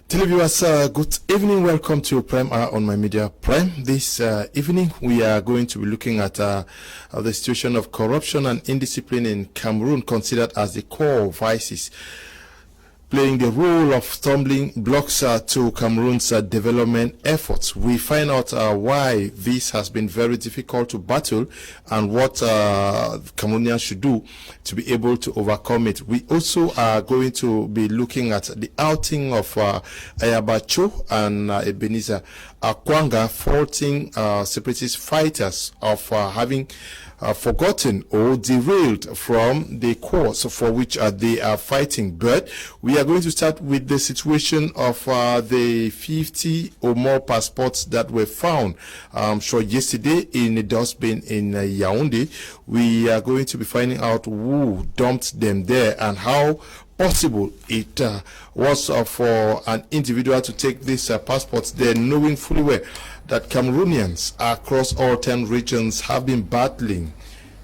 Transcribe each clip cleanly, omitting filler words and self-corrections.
Televiewers, good evening. Welcome to Prime Hour on My Media Prime. This evening, we are going to be looking at the situation of corruption and indiscipline in Cameroon, considered as the core vices playing the role of stumbling blocks to Cameroon's development efforts. We find out why this has been very difficult to battle and what Cameroonians should do to be able to overcome it. We also are going to be looking at the outing of Ayabacho and Ebenezer Akwanga, faulting separatist fighters of having forgotten or derailed from the cause for which they are fighting. But we are going to start with the situation of the 50 or more passports that were found yesterday in a dustbin in Yaoundé. We are going to be finding out who dumped them there and how possible it was for an individual to take these passports there, knowing fully well that Cameroonians across all 10 regions have been battling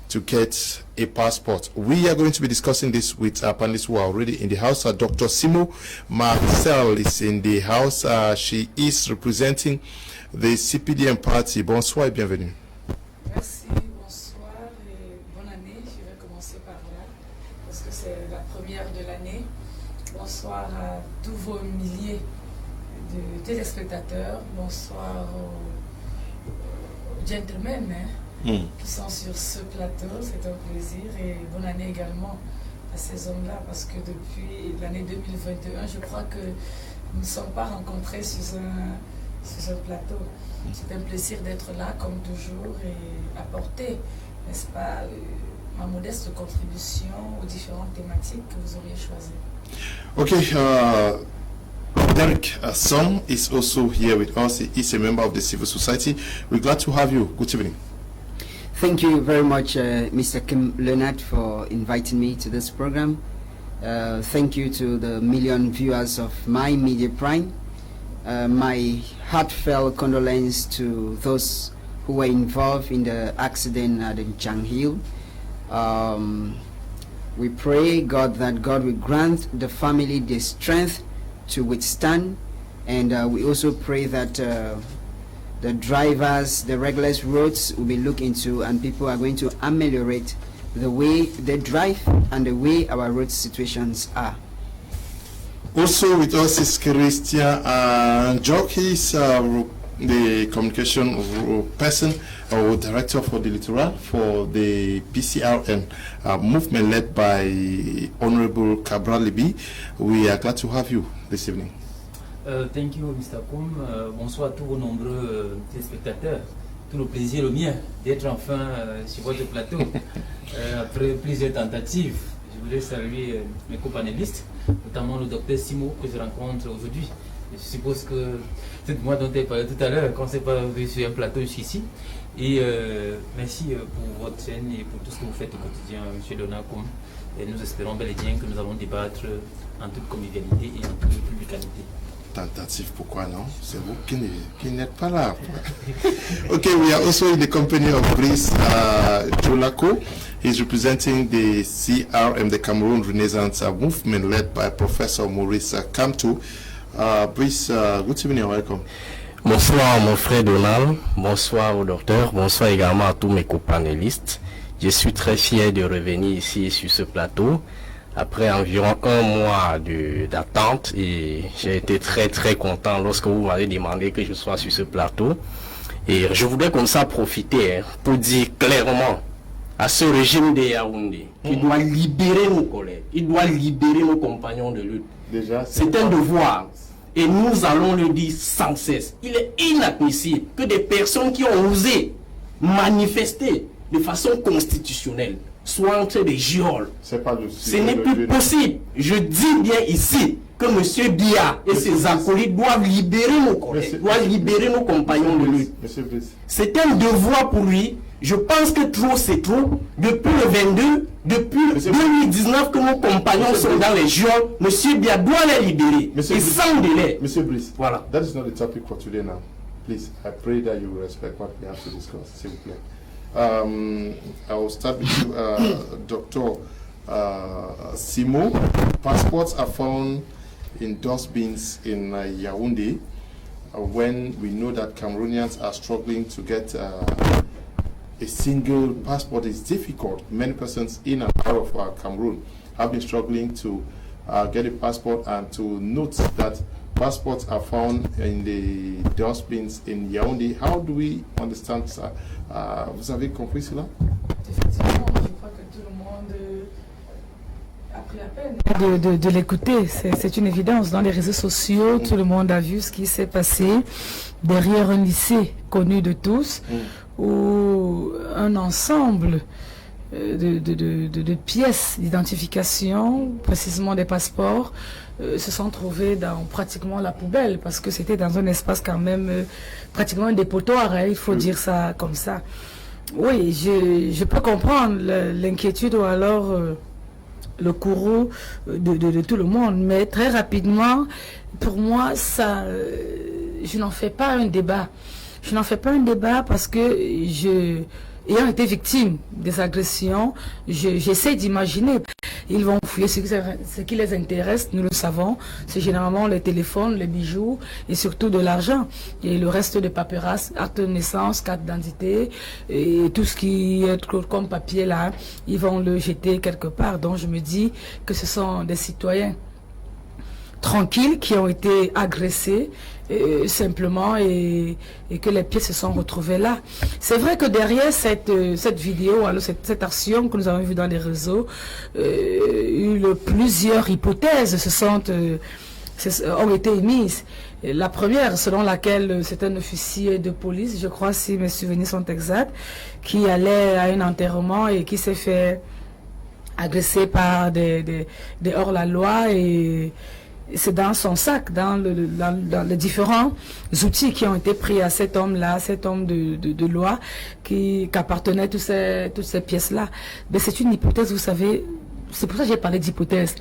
to get a passport. We are going to be discussing this with our panelists who are already in the house. Dr. Simo Marcel is in the house. She is representing the CPDM party. Bonsoir et bienvenue. Merci, bonsoir et bonne année. Je vais commencer par là parce que c'est la première de l'année. Bonsoir à tous vos milliers de téléspectateurs. Bonsoir aux gentlemen qui sont sur ce plateau. C'est un plaisir et bonne année également à ces hommes-là parce que depuis l'année 2021, je crois que nous ne sommes pas rencontrés sur un plateau. C'est un plaisir d'être là comme toujours et apporter, n'est-ce pas, ma modeste contribution aux différentes thématiques que vous auriez choisies. Okay, Derek Song is also here with us. He is a member of the civil society. We're glad to have you. Good evening. Thank you very much, Mr. Kim Leonard, for inviting me to this program. Thank you to the million viewers of My Media Prime. My heartfelt condolence to those who were involved in the accident at Jang Hill. We pray God that God will grant the family the strength to withstand, and we also pray that the drivers, the regular roads will be looked into, and people are going to ameliorate the way they drive and the way our road situations are. Also with us is Christian Jock. He's the communication person or director for the Littoral for the PCRN movement led by Honorable Cabral Libi. We are glad to have you this evening. Thank you, Mr. Koum. Bonsoir à tous vos nombreux téléspectateurs. Tout le plaisir le mien d'être enfin sur votre plateau. Après plusieurs tentatives, je voudrais saluer mes co-panélistes, notamment le docteur Simo que je rencontre aujourd'hui. Je suppose que c'est moi dont elle parlait tout à l'heure, quand c'est pas vu sur un plateau jusqu'ici. Et merci pour votre chaîne et pour tout ce que vous faites au quotidien, M. Donald Koum. Et nous espérons bel et bien que nous allons débattre en toute convivialité et en toute publicité. Tentative, pourquoi non? C'est vous qui n'êtes pas là. Okay, we are also in the company of Brice Jolako. He's representing the CRM, the Cameroon Renaissance movement led by Professor Maurice Kamto. Brice, good evening and welcome. Bonsoir mon frère Donald, bonsoir au docteur, bonsoir également à tous mes copanélistes. Je suis très fier de revenir ici sur ce plateau après environ un mois d'attente et j'ai été très content lorsque vous m'avez demandé que je sois sur ce plateau. Et je voudrais comme ça profiter pour dire clairement à ce régime de Yaoundé qu'il doit libérer nos collègues, il doit libérer nos compagnons de lutte. Déjà, c'est un devoir. Et nous allons le dire sans cesse. Il est inadmissible que des personnes qui ont osé manifester de façon constitutionnelle soient entre des geôles. Ce n'est plus possible. Je dis bien ici que M. Biya et ses acolytes doivent libérer nos collègues, doivent libérer nos compagnons de lutte. C'est un devoir pour lui. Je pense que trop c'est trop. Depuis le 22, depuis 2019 que nos compagnons sont dans les geôles, M. Biya doit les libérer. Et sans délai. Monsieur Brice, voilà. That is not the topic for today now. Please, I pray that you will respect what we have to discuss. S'il vous plaît. I will start with you, Dr. Simo. Passports are found in dustbins in Yaoundé, when we know that Cameroonians are struggling to get a single passport is difficult. Many persons in and out of Cameroon have been struggling to get a passport, and to note that passports are found in the dustbins in Yaoundé. How do we understand ça? Vous avez compris cela? Effectivement, je crois que tout le monde a pris la peine de l'écouter. C'est une évidence. Dans les réseaux sociaux, tout le monde a vu ce qui s'est passé derrière un lycée connu de tous, où un ensemble de pièces d'identification, précisément des passeports, se sont trouvés dans pratiquement la poubelle, parce que c'était dans un espace quand même pratiquement un dépotoir, hein, il faut dire ça comme ça. Oui, je peux comprendre l'inquiétude ou alors le courroux de tout le monde, mais très rapidement, pour moi, ça, je n'en fais pas un débat. Je n'en fais pas un débat parce que ayant été victime des agressions, j'essaie d'imaginer. Ils vont fouiller ce qui les intéresse, nous le savons. C'est généralement les téléphones, les bijoux et surtout de l'argent. Et le reste de paperasse, acte de naissance, carte d'identité et tout ce qui est comme papier là, ils vont le jeter quelque part. Donc je me dis que ce sont des citoyens tranquilles qui ont été agressés simplement et que les pièces se sont retrouvées là. C'est vrai que derrière cette vidéo, alors cette action que nous avons vue dans les réseaux, plusieurs hypothèses ont été émises. La première, selon laquelle c'est un officier de police, je crois, si mes souvenirs sont exacts, qui allait à un enterrement et qui s'est fait agresser par des hors-la-loi, et c'est dans son sac, dans les différents outils qui ont été pris à cet homme-là, cet homme de loi, qu'appartenaient toutes ces pièces-là. Mais c'est une hypothèse, vous savez, c'est pour ça que j'ai parlé d'hypothèse.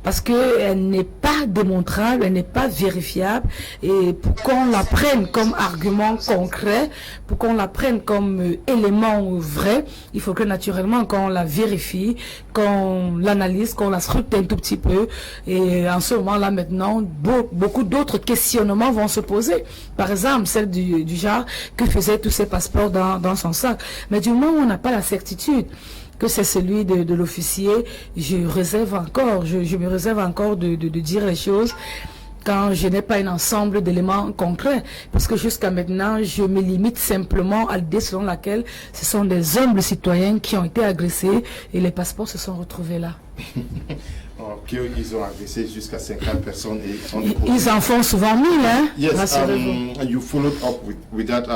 Parce qu'elle n'est pas démontrable, elle n'est pas vérifiable, et pour qu'on la prenne comme argument concret, pour qu'on la prenne comme élément vrai, il faut que naturellement qu'on la vérifie, qu'on l'analyse, qu'on la scrute un tout petit peu, et en ce moment-là maintenant, beaucoup d'autres questionnements vont se poser. Par exemple, celle du genre, que faisaient tous ces passeports dans son sac. Mais du moment où on n'a pas la certitude que c'est celui de l'officier, je me réserve encore de dire les choses quand je n'ai pas un ensemble d'éléments concrets. Parce que jusqu'à maintenant, je me limite simplement à l'idée selon laquelle ce sont des humbles citoyens qui ont été agressés et les passeports se sont retrouvés là. Ils ont agressé jusqu'à 50 personnes. Ils en font souvent 1000, hein? Yes, you followed up with that.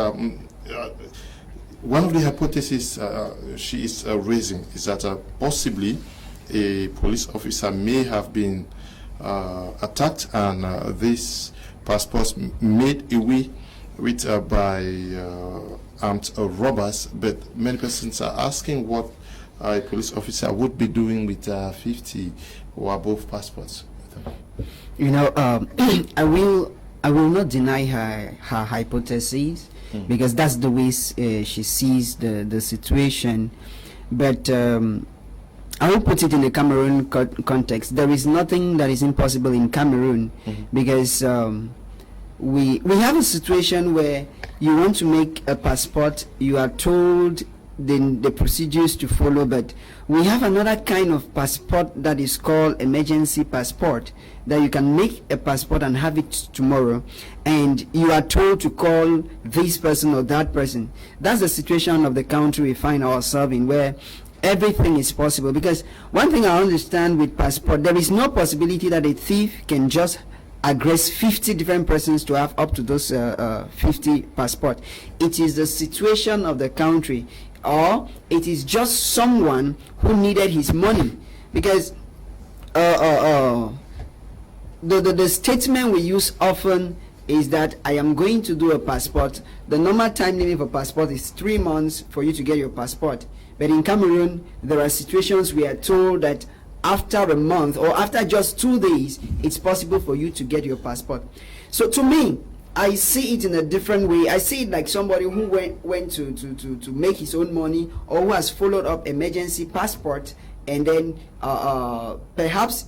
One of the hypotheses she is raising is that possibly a police officer may have been attacked, and these passports made away with by armed robbers. But many persons are asking what a police officer would be doing with 50 or above passports. You know, I will not deny her hypotheses, because that's the way she sees the situation. But I will put it in the Cameroon context. There is nothing that is impossible in Cameroon, because we have a situation where you want to make a passport, you are told the procedures to follow, but we have another kind of passport that is called emergency passport, that you can make a passport and have it tomorrow, and you are told to call this person or that person. That's the situation of the country we find ourselves in, where everything is possible. Because one thing I understand with passport, there is no possibility that a thief can just aggress 50 different persons to have up to those 50 passports. It is the situation of the country, or it is just someone who needed his money. Because the statement we use often is that I am going to do a passport. The normal time limit for passport is 3 months for you to get your passport. But in Cameroon, there are situations we are told that after a month or after just 2 days, it's possible for you to get your passport. So to me, I see it in a different way. I see it like somebody who went to make his own money, or who has followed up emergency passport, and then perhaps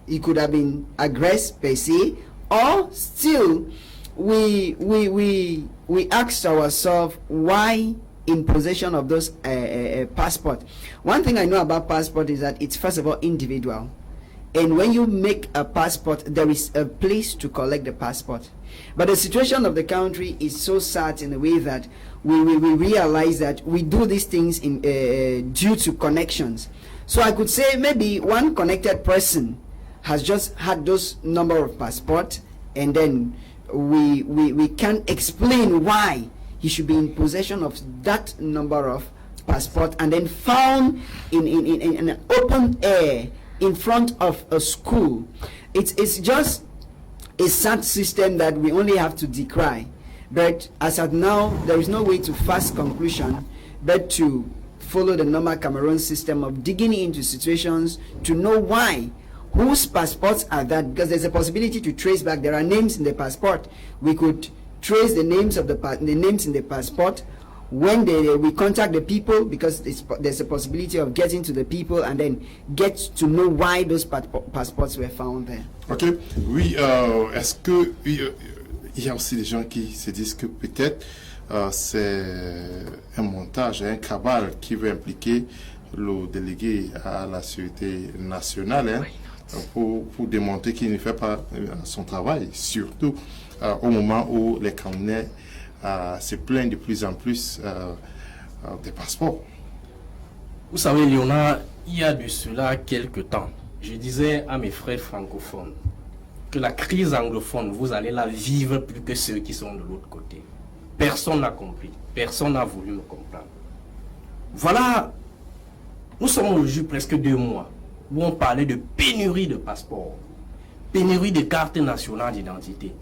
he could have been aggressed per se, or still we asked ourselves why in possession of those passport. One thing I know about passport is that it's first of all individual, and when you make a passport, there is a place to collect the passport. But the situation of the country is so sad in a way that we realize that we do these things in due to connections. So I could say maybe one connected person has just had those number of passport, and then we can't explain why he should be in possession of that number of passport, and then found in an open air in front of a school. It's just a sad system that we only have to decry. But as at now, there is no way to fast conclusion but to follow the normal Cameroon system of digging into situations to know why, whose passports are that, because there's a possibility to trace back. There are names in the passport. We could trace the names of the names in the passport. When we contact the people, because there's a possibility of getting to the people and then get to know why those passports were found there. Ok, oui, est-ce que il y a aussi des gens qui se disent que peut-être c'est un montage, un cabal qui veut impliquer le délégué à la sécurité nationale, pour démontrer qu'il ne fait pas son travail, surtout au moment où les Camerounais se plaignent de plus en plus des passeports. Vous savez, Léonard, il y a de cela quelques temps, je disais à mes frères francophones que la crise anglophone, vous allez la vivre plus que ceux qui sont de l'autre côté. Personne n'a compris, personne n'a voulu me comprendre. Voilà, nous sommes aujourd'hui presque 2 mois où on parlait de pénurie de passeports, pénurie de cartes nationales d'identité.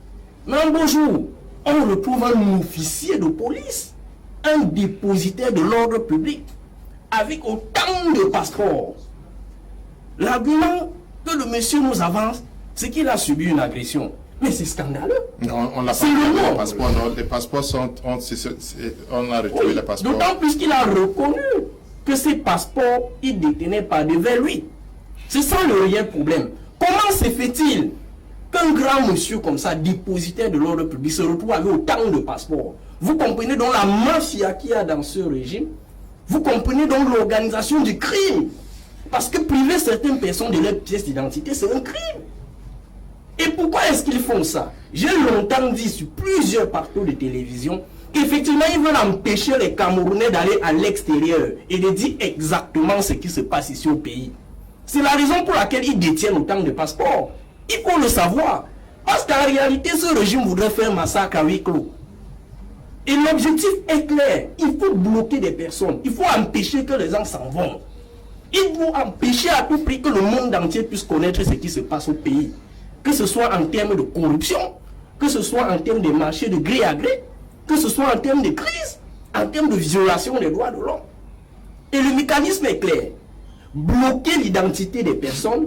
Mais un beau jour, on retrouve un officier de police, un dépositaire de l'ordre public, avec autant de passeports. L'argument que le monsieur nous avance, c'est qu'il a subi une agression. Mais c'est scandaleux. Non, on n'a pas les passeports. Non, les passeports sont... On a retrouvé les passeports. D'autant plus qu'il a reconnu que ces passeports, il détenait pas devant lui. C'est ça le réel problème. Comment se fait-il qu'un grand monsieur comme ça, dépositaire de l'ordre public, se retrouve avec autant de passeports? Vous comprenez donc la mafia qu'il y a dans ce régime? Vous comprenez donc l'organisation du crime? Parce que priver certaines personnes de leurs pièces d'identité, c'est un crime. Et pourquoi est-ce qu'ils font ça? J'ai longtemps dit sur plusieurs plateaux de télévision qu'effectivement ils veulent empêcher les Camerounais d'aller à l'extérieur et de dire exactement ce qui se passe ici au pays. C'est la raison pour laquelle ils détiennent autant de passeports. Il faut le savoir. Parce qu'en réalité, ce régime voudrait faire un massacre à huis clos. Et l'objectif est clair. Il faut bloquer des personnes. Il faut empêcher que les gens s'en vont. Il faut empêcher à tout prix que le monde entier puisse connaître ce qui se passe au pays. Que ce soit en termes de corruption, que ce soit en termes de marché de gré à gré, que ce soit en termes de crise, en termes de violation des droits de l'homme. Et le mécanisme est clair. Bloquer l'identité des personnes,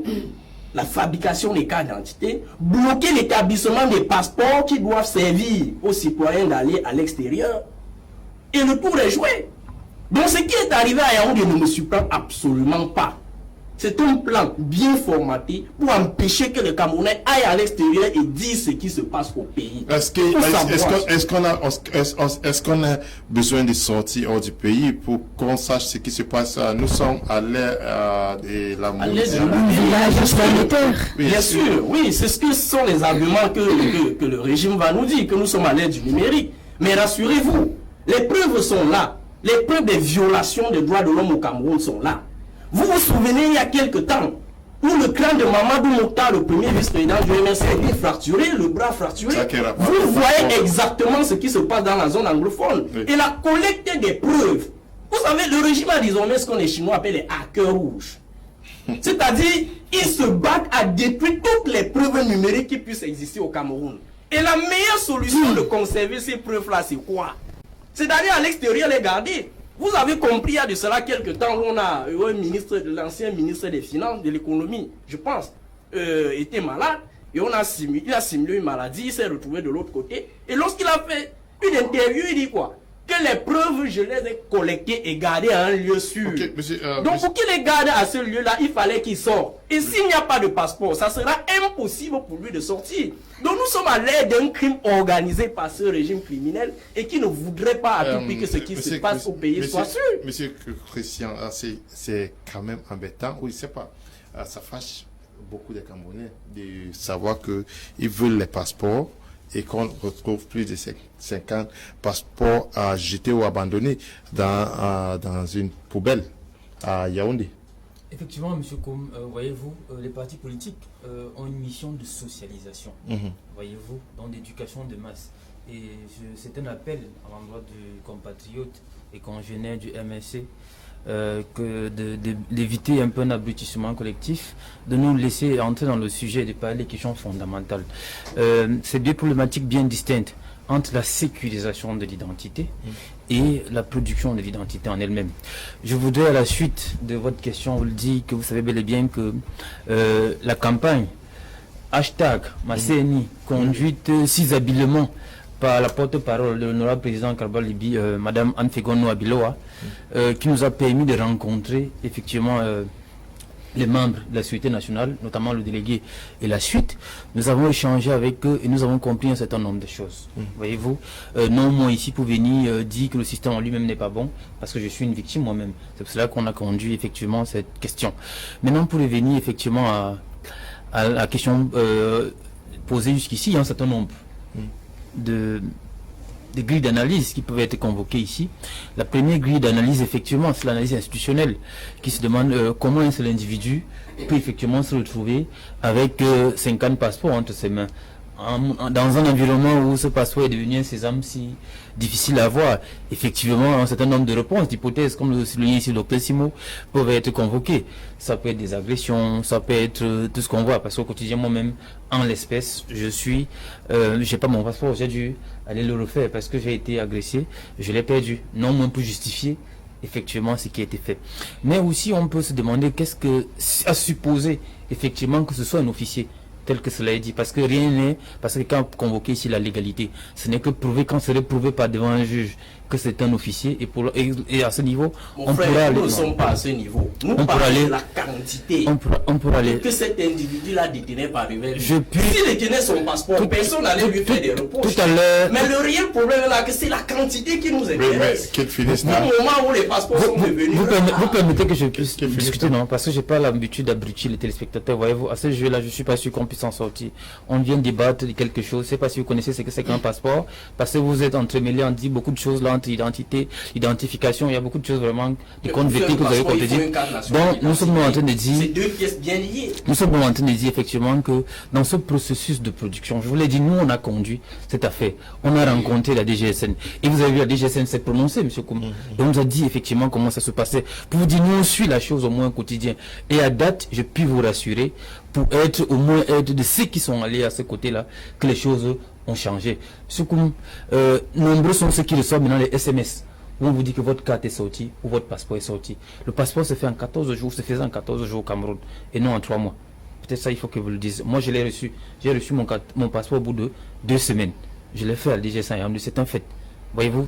la fabrication des cartes d'identité, bloquer l'établissement des passeports qui doivent servir aux citoyens d'aller à l'extérieur. Et le tour est joué. Donc ce qui est arrivé à Yaoundé ne me surprend absolument pas. C'est un plan bien formaté pour empêcher que les Camerounais aillent à l'extérieur et disent ce qui se passe au pays. Est-ce qu'on a besoin de sortir hors du pays pour qu'on sache ce qui se passe? Nous sommes à l'ère de la mondialisation. Bien sûr, oui, c'est ce que sont les arguments que le régime va nous dire, que nous sommes à l'ère du numérique. Mais rassurez-vous, les preuves sont là. Les preuves des violations des droits de l'homme au Cameroun sont là. Vous vous souvenez, il y a quelque temps, où le crâne de Mamadou Mokhtar, le premier vice-président du MNC, a été fracturé, le bras fracturé. Vous voyez exactement ce qui se passe dans la zone anglophone. Oui. Et la collecte des preuves. Vous savez, le régime a désormais ce qu'on les Chinois appellent les hackers rouges. C'est-à-dire, ils se battent à détruire toutes les preuves numériques qui puissent exister au Cameroun. Et la meilleure solution de conserver ces preuves-là, c'est quoi? C'est d'aller à l'extérieur les garder. Vous avez compris, il y a de cela quelques temps, où on a l'ancien ministre des Finances, de l'économie, je pense, était malade, et il a simulé une maladie, il s'est retrouvé de l'autre côté, et lorsqu'il a fait une interview, il dit quoi? que les preuves, je les ai collectées et gardées à un lieu sûr. Ok, monsieur, Donc, monsieur- pour qu'il les garde à ce lieu-là, il fallait qu'il sorte. Et s'il n'y a pas de passeport, ça sera impossible pour lui de sortir. Donc, nous sommes à l'ère d'un crime organisé par ce régime criminel et qui ne voudrait pas à tout prix que ce qui se passe au pays soit sûr. Monsieur Christian, c'est quand même embêtant. Oui, c'est pas. Ça fâche beaucoup de Camerounais de savoir qu'ils veulent les passeports et qu'on retrouve plus de 50 passeports à jeter ou abandonnés dans une poubelle à Yaoundé. Effectivement, M. Koum, voyez-vous, les partis politiques ont une mission de socialisation, voyez-vous, dans l'éducation de masse. Et c'est un appel à l'endroit du compatriote et congénère du MSC d'éviter un peu un abrutissement collectif, de nous laisser entrer dans le sujet et de parler des questions fondamentales. C'est deux problématiques bien distinctes entre la sécurisation de l'identité et la production de l'identité en elle-même. Je voudrais, à la suite de votre question, vous le dire que vous savez bel et bien que la campagne #MaCNI, conduite si habilement par la porte-parole de l'honorable président Karbal Libi, Madame Anne Fegono Abiloa, qui nous a permis de rencontrer effectivement les membres de la Sécurité nationale, notamment le délégué et la suite. Nous avons échangé avec eux et nous avons compris un certain nombre de choses. Voyez-vous, non, moi ici pour venir dire que le système en lui-même n'est pas bon, parce que je suis une victime moi-même. C'est pour cela qu'on a conduit effectivement cette question. Maintenant, pour revenir effectivement à la question posée jusqu'ici, il y a un certain nombre de grilles d'analyse qui peuvent être convoquées ici. La première grille d'analyse, effectivement, c'est l'analyse institutionnelle qui se demande comment un seul individu peut effectivement se retrouver avec 50 passeports entre ses mains. Dans un environnement où ce passeport est devenu un sésame si difficile à avoir, effectivement, un certain nombre de réponses, d'hypothèses, comme le soulignait ici le docteur Simo, peuvent être convoquées. Ça peut être des agressions, ça peut être tout ce qu'on voit, parce qu'au quotidien, moi-même, en l'espèce, j'ai pas mon passeport, j'ai dû aller le refaire parce que j'ai été agressé, je l'ai perdu, non moins pour justifier effectivement ce qui a été fait. Mais aussi, on peut se demander qu'est-ce que, à supposer effectivement que ce soit un officier, tel que cela est dit, parce que rien n'est, parce que quand convoqué ici la légalité, ce n'est que prouvé quand serait prouvé par devant un juge que c'est un officier, et à ce niveau, Mon on frère, pourra aller. nous ne sommes pas à ce niveau. Nous On pourra parlons aller- de la quantité On pourra aller. que cet individu-là détenait par lui-même. Je puis- S'il détenait son passeport, Tout- personne n'allait lui faire des reproches. tout à l'heure- Mais le réel problème là, que c'est la quantité qui nous Oui, mais intéresse. qu'il finisse Au là. moment où les passeports sont devenus... Vous permettez que je puisse Qu'est-ce qu'il fait discuter, ça non? Parce que j'ai pas l'habitude d'abrutir les téléspectateurs. Voyez-vous, à ce jeu-là, je suis pas sûr qu'on puisse en sortir. On vient débattre de quelque chose. Je sais pas si vous connaissez ce que c'est qu'un passeport. Parce que vous êtes entremêlés, on dit beaucoup de choses là entre identité, identification. Il y a beaucoup de choses vraiment, des comptes vétés que vous avez contredit. Donc, nous sommes en train de C'est dire, deux pièces bien liées. nous sommes en train de dire effectivement que dans ce processus de production, je vous l'ai dit, nous on a conduit cette affaire. On a rencontré la DGSN. Et vous avez vu, la DGSN s'est prononcée, M. Koum. Et on nous a dit effectivement comment ça se passait. Pour vous dire, nous on suit la chose au moins au quotidien. Et à date, je puis vous rassurer, pour être au moins être de ceux qui sont allés à ce côté-là, que les choses ont changé. M. Koum, nombreux sont ceux qui reçoivent maintenant les SMS. Où on vous dit que votre carte est sortie ou votre passeport est sorti. Le passeport se fait en 14 jours, se faisait en 14 jours au Cameroun et non en 3 mois. Peut-être ça, il faut que vous le disiez. Moi, je l'ai reçu. J'ai reçu mon passeport au bout de 2 semaines. Je l'ai fait à l'IG100, c'est un fait. Voyez-vous,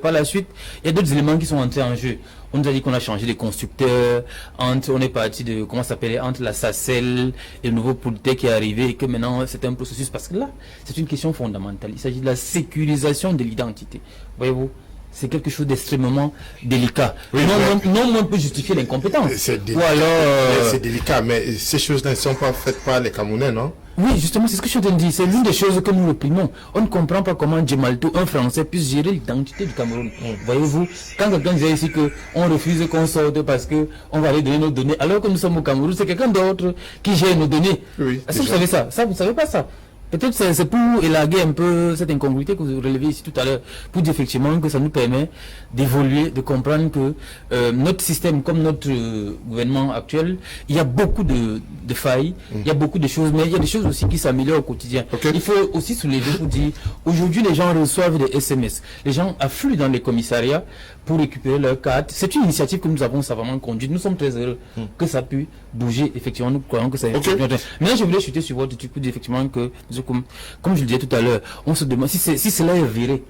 par la suite, il y a d'autres éléments qui sont entrés en jeu. On nous a dit qu'on a changé de constructeur, on est parti de, comment ça s'appelait, entre la SACEL et le nouveau Politec qui est arrivé, et que maintenant c'est un processus, parce que là, c'est une question fondamentale. Il s'agit de la sécurisation de l'identité. Voyez-vous, c'est quelque chose d'extrêmement délicat. Oui, non, on peut justifier l'incompétence. C'est Ou délicat, alors, c'est délicat, mais ces choses-là ne sont pas faites par les Camerounais, non? oui, justement, c'est ce que je te dis. C'est l'une des choses que nous réprimons. On ne comprend pas comment Djemalto, un Français, puisse gérer l'identité du Cameroun. Voyez-vous, quand quelqu'un disait ici qu'on refuse qu'on sorte parce qu'on va aller donner nos données, alors que nous sommes au Cameroun, c'est quelqu'un d'autre qui gère nos données. Oui, Est-ce que vous déjà. savez ça? Ça, vous ne savez pas ça? Peut-être c'est pour élaguer un peu cette incongruité que vous relevez ici tout à l'heure, pour dire effectivement que ça nous permet d'évoluer, de comprendre que notre système, comme notre gouvernement actuel, il y a beaucoup de failles, il y a beaucoup de choses, mais il y a des choses aussi qui s'améliorent au quotidien. Okay. Il faut aussi soulever pour dire, aujourd'hui les gens reçoivent des SMS, les gens affluent dans les commissariats pour récupérer leur carte. C'est une initiative que nous avons savamment conduite. Nous sommes très heureux que ça puisse bouger. Effectivement, nous croyons que ça. Okay. Maintenant, je voulais chuter sur votre truc pour dire effectivement que, comme je le disais tout à l'heure, on se demande si cela est avéré,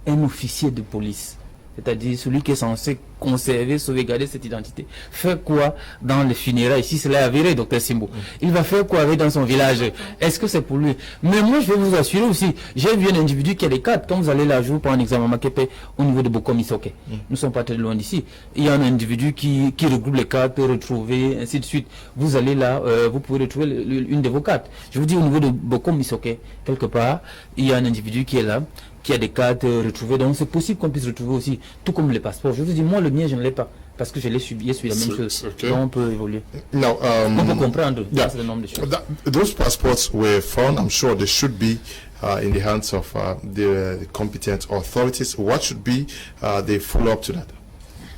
un officier de police, c'est-à-dire celui qui est censé conserver, sauvegarder cette identité, fait quoi dans les funérailles? Si cela est avéré, docteur Simbo, il va faire quoi avec dans son village? Est-ce que c'est pour lui? Mais moi, je vais vous assurer aussi, j'ai vu un individu qui a des cartes. Quand vous allez là, je vous prends un examen Makepe au niveau de Bokom Isoke. Nous ne sommes pas très loin d'ici. Il y a un individu qui regroupe les cartes, peut retrouver, ainsi de suite. Vous allez là, vous pouvez retrouver une de vos cartes. Je vous dis, au niveau de Bokom Isoke, quelque part, il y a un individu qui est là, qui a des cartes retrouvées. Donc c'est possible qu'on puisse retrouver aussi, tout comme les passeports. Je vous dis, moi le mien je ne l'ai pas, parce que je l'ai subi, la même chose. Okay. Donc on peut évoluer. Now, On peut comprendre yeah, c'est le nombre de choses. those passports were found. I'm sure they should be in the hands of the competent authorities. What should be the follow-up to that?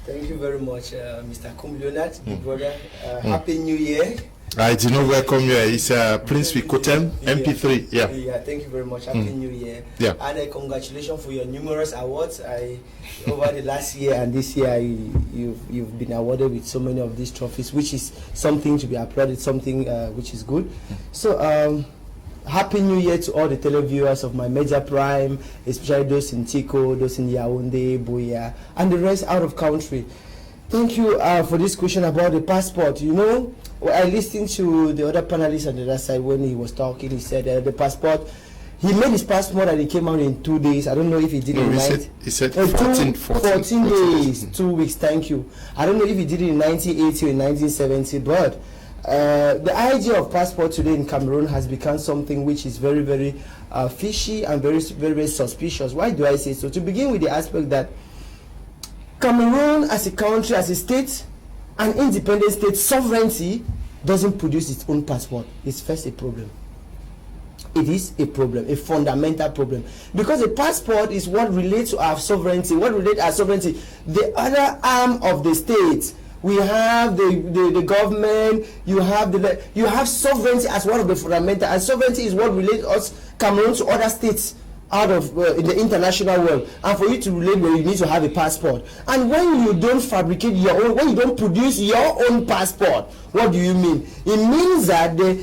Thank you very much, Mr. Kum Leonard, brother. Happy New Year. I did not welcome you. It's Prince Wikotem, MP3. Yeah. Yeah, thank you very much. Happy New Year. Yeah. And congratulations for your numerous awards. Over the last year and this year, you've been awarded with so many of these trophies, which is something to be applauded, something which is good. So, Happy New Year to all the televiewers of my Major Prime, especially those in Tico, those in Yaoundé, Buea, and the rest out of country. Thank you for this question about the passport. You know, I listened to the other panelists on the other side when he was talking. He said the passport, he made his passport and it came out in 2 days. I don't know if he did it in he said 14 days, 2 weeks. Thank you. I don't know if he did it in 1980 or in 1970, but the idea of passport today in Cameroon has become something which is very, very fishy and very, very, very suspicious. Why do I say so? To begin with the aspect that Cameroon as a country, as a state, an independent state, sovereignty doesn't produce its own passport. It's first a problem. It is a problem, a fundamental problem. Because a passport is what relates to our sovereignty. What relates to our sovereignty? The other arm of the state. We have the government, you have sovereignty as one of the fundamental, and sovereignty is what relates us, Cameroon, to other states out of in the international world. And for you to relate, well, you need to have a passport. And when you don't fabricate your own, when you don't produce your own passport, what do you mean? It means that the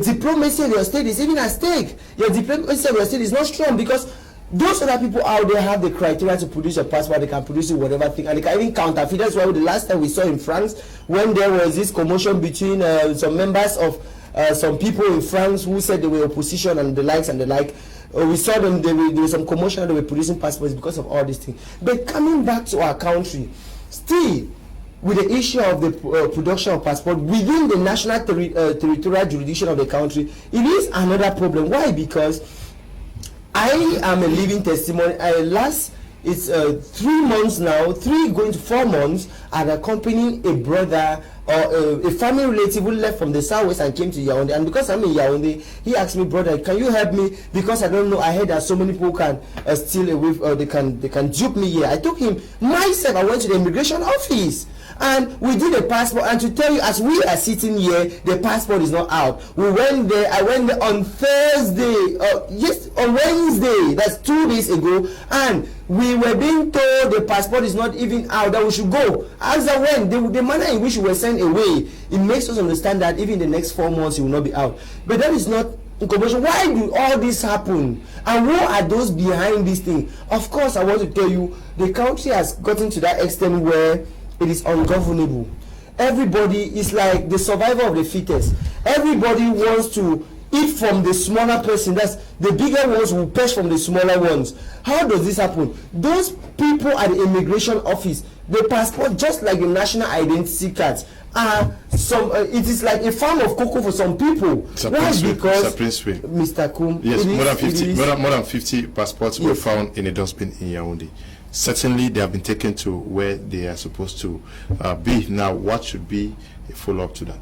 diplomacy of your state is even at stake. Your diplomacy of your state is not strong, because those other people out there have the criteria to produce a passport. They can produce it whatever thing, and they can even counterfeit. That's why the last time we saw in France, when there was this commotion between some members of some people in France who said they were opposition and the likes and the like, we saw them, there was some commotion and they were producing passports because of all these things. But coming back to our country, still with the issue of the production of passport within the national territorial jurisdiction of the country, it is another problem. Why? Because I am a living testimony. It's 3 months now, 3 going to 4 months, and accompanying a brother or a family relative who left from the southwest and came to Yaoundé. And because I'm in Yaoundé, he asked me, brother, can you help me? Because I don't know, I heard that so many people can steal away, or they can dupe me here. I took him myself. I went to the immigration office. And we did a passport, and to tell you, as we are sitting here, the passport is not out. We went there, I went there on Thursday, on Wednesday, that's 2 days ago, and we were being told the passport is not even out, that we should go. As I went, the manner in which we were sent away, it makes us understand that even the next 4 months it will not be out. But that is not information. Why do all this happen? And who are those behind this thing? Of course, I want to tell you, the country has gotten to that extent where it is ungovernable. Everybody is like the survivor of the fittest. Everybody wants to eat from the smaller person. That's the bigger ones will perch from the smaller ones. How does this happen? Those people at the immigration office, the passport, just like the national identity cards, are it is like a farm of cocoa for some people. Why? Because Mr. Kum, yes, more than 50 passports were found in a dustbin in Yaoundé. Certainly, they have been taken to where they are supposed to be. Now, what should be a follow-up to that?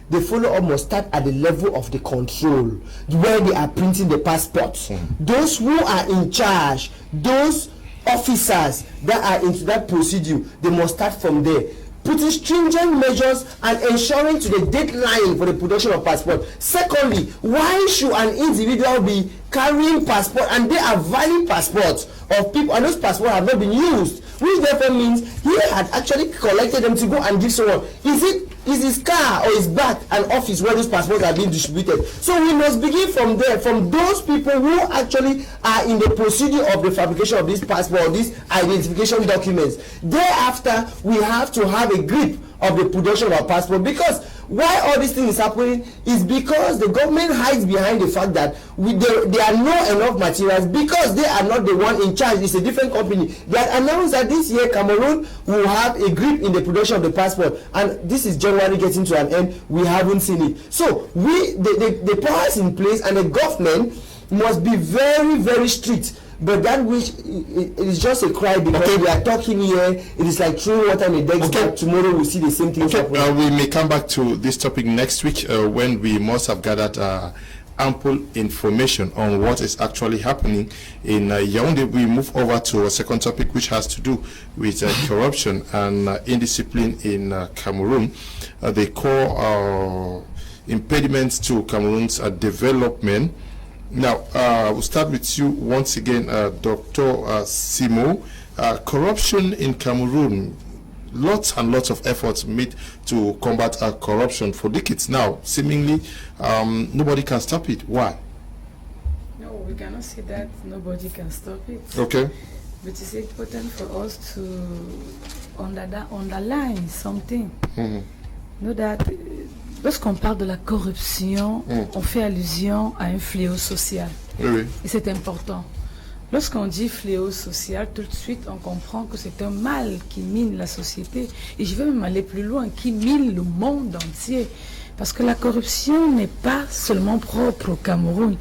The follow-up must start at the level of the control, where they are printing the passports. Those who are in charge, those officers that are into that procedure, they must start from there, putting stringent measures and ensuring to the deadline for the production of passport. Secondly, why should an individual be carrying passport, and they are valid passports of people, and those passports have not been used, which therefore means he had actually collected them to go and give someone? Is it is his car or his back an office where those passports are being distributed? So we must begin from there, from those people who actually are in the procedure of the fabrication of this passport or these identification documents. Thereafter, we have to have a grip of the production of our passport, because why all this thing is happening is because the government hides behind the fact that there are not enough materials, because they are not the one in charge. It's a different company. They had announced that this year Cameroon will have a grip in the production of the passport, and this is January getting to an end. We haven't seen it. So the powers in place and the government must be very, very strict. But that which it is just a cry, because we are talking here, it is like throwing water in the decks. But tomorrow we see the same thing. We may come back to this topic next week when we must have gathered ample information on what is actually happening in Yaoundé. We move over to a second topic, which has to do with corruption and indiscipline in Cameroon. The core impediments to Cameroon's development. Now, we'll start with you once again, Dr. Simo. Corruption in Cameroon, lots and lots of efforts made to combat corruption for decades now. Seemingly, nobody can stop it. Why? No, we cannot say that nobody can stop it. Okay. But it's important for us to underline something. Know that lorsqu'on parle de la corruption, on fait allusion à un fléau social. Oui. Et c'est important. Lorsqu'on dit fléau social, tout de suite on comprend que c'est un mal qui mine la société. Et je vais même aller plus loin, qui mine le monde entier. Parce que la corruption n'est pas seulement propre au Cameroun.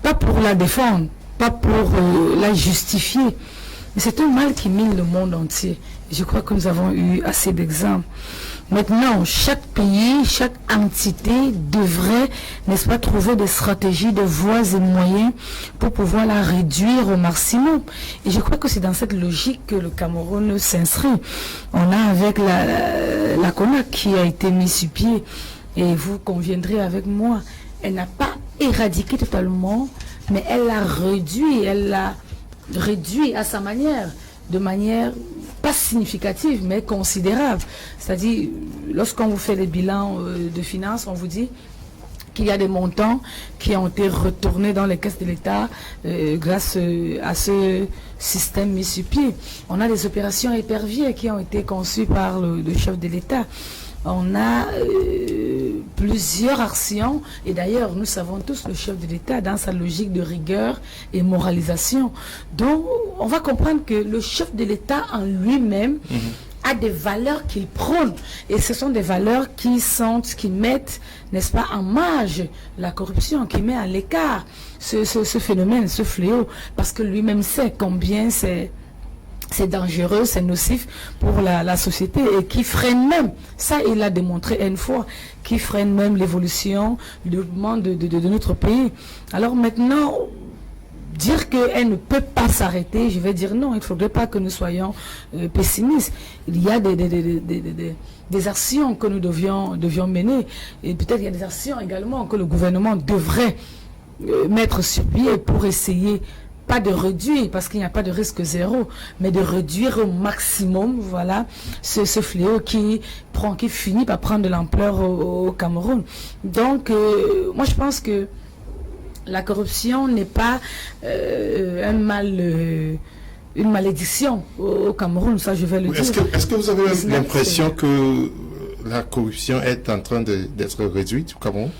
Pas pour la défendre, pas pour la justifier. Mais c'est un mal qui mine le monde entier. Et je crois que nous avons eu assez d'exemples. Maintenant, chaque pays, chaque entité devrait, n'est-ce pas, trouver des stratégies, des voies et moyens pour pouvoir la réduire au maximum. Et je crois que c'est dans cette logique que le Cameroun s'inscrit. On a avec la CONAC qui a été mise sur pied, et vous conviendrez avec moi, elle n'a pas éradiqué totalement, mais elle l'a réduit à sa manière, de manière pas significative, mais considérable. C'est-à-dire, lorsqu'on vous fait les bilans de finances, on vous dit qu'il y a des montants qui ont été retournés dans les caisses de l'État grâce à ce système mis sur pied. On a des opérations éperviers qui ont été conçues par le chef de l'État. On a plusieurs actions, et d'ailleurs nous savons tous le chef de l'État dans sa logique de rigueur et moralisation. Donc on va comprendre que le chef de l'État en lui-même a des valeurs qu'il prône, et ce sont des valeurs qui mettent, n'est-ce pas, en marge la corruption, qui met à l'écart ce phénomène, ce fléau, parce que lui-même sait combien c'est dangereux, c'est nocif pour la société, et qui freine même, ça il l'a démontré une fois, qui freine même l'évolution, le développement de notre pays. Alors maintenant, dire qu'elle ne peut pas s'arrêter, je vais dire non, il ne faudrait pas que nous soyons pessimistes. Il y a des actions que nous devions mener, et peut-être il y a des actions également que le gouvernement devrait mettre sur pied pour essayer, pas de réduire, parce qu'il n'y a pas de risque zéro, mais de réduire au maximum, voilà, ce fléau qui finit par prendre de l'ampleur au Cameroun. Donc, moi je pense que la corruption n'est pas un mal, une malédiction au Cameroun, ça je vais le dire. Est-ce que vous avez l'impression que la corruption est en train d'être réduite au Cameroun?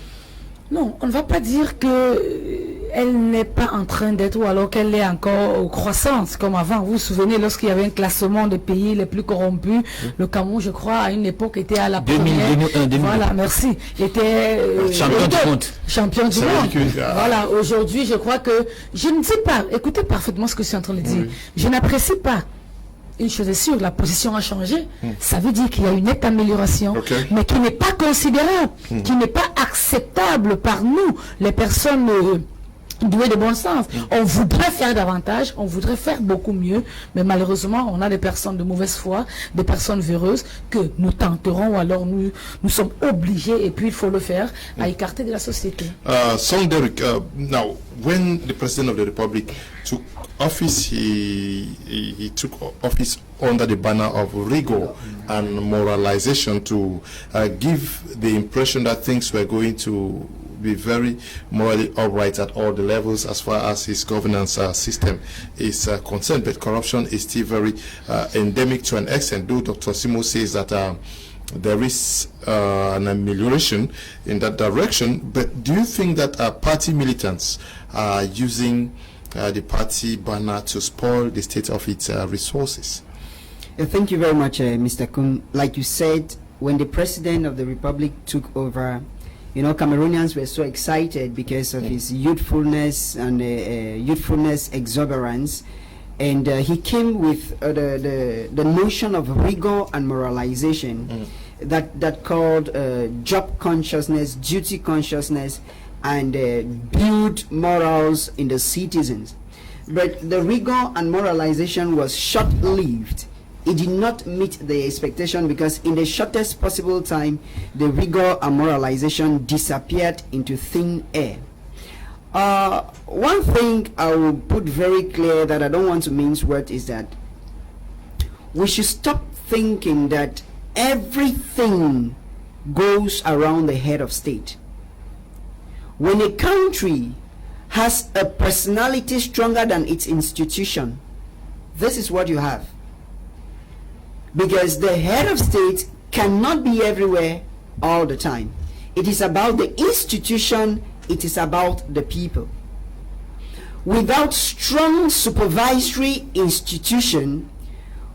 Non, on ne va pas dire qu'elle n'est pas en train d'être, ou alors qu'elle est encore en croissance comme avant. Vous vous souvenez, lorsqu'il y avait un classement des pays les plus corrompus, le Cameroun, je crois, à une époque était à la première. 2001. Voilà, merci. Était champion du monde. Champion du monde. Voilà, aujourd'hui, je crois que, je ne sais pas, écoutez parfaitement ce que je suis en train de dire. Je n'apprécie pas. Une chose est sûre, la position a changé. Ça veut dire qu'il y a une nette amélioration, mais qui n'est pas considérable, qui n'est pas acceptable par nous, les personnes douées de bon sens. On voudrait faire davantage, on voudrait faire beaucoup mieux, mais malheureusement, on a des personnes de mauvaise foi, des personnes véreuses que nous tenterons, ou alors nous sommes obligés, et puis il faut le faire, à écarter de la société. Son Derek, now, when the President of the Republic took office, he took office under the banner of rigor and moralization to give the impression that things were going to be very morally upright at all the levels as far as his governance system is concerned. But corruption is still very endemic to an extent, though Dr. Simo says that there is an amelioration in that direction. But do you think that party militants are using the party banner to spoil the state of its resources? Thank you very much, Mr. Kum. Like you said, when the President of the Republic took over, you know, Cameroonians were so excited because of his youthfulness and youthfulness exuberance. And he came with the notion of rigor and moralization that called job consciousness, duty consciousness, and build morals in the citizens. But the rigor and moralization was short-lived. It did not meet the expectation because in the shortest possible time, the rigor and moralization disappeared into thin air. One thing I will put very clear that I don't want to mince words is that we should stop thinking that everything goes around the head of state. When a country has a personality stronger than its institution, this is what you have. Because the head of state cannot be everywhere all the time. It is about the institution, it is about the people. Without strong supervisory institution,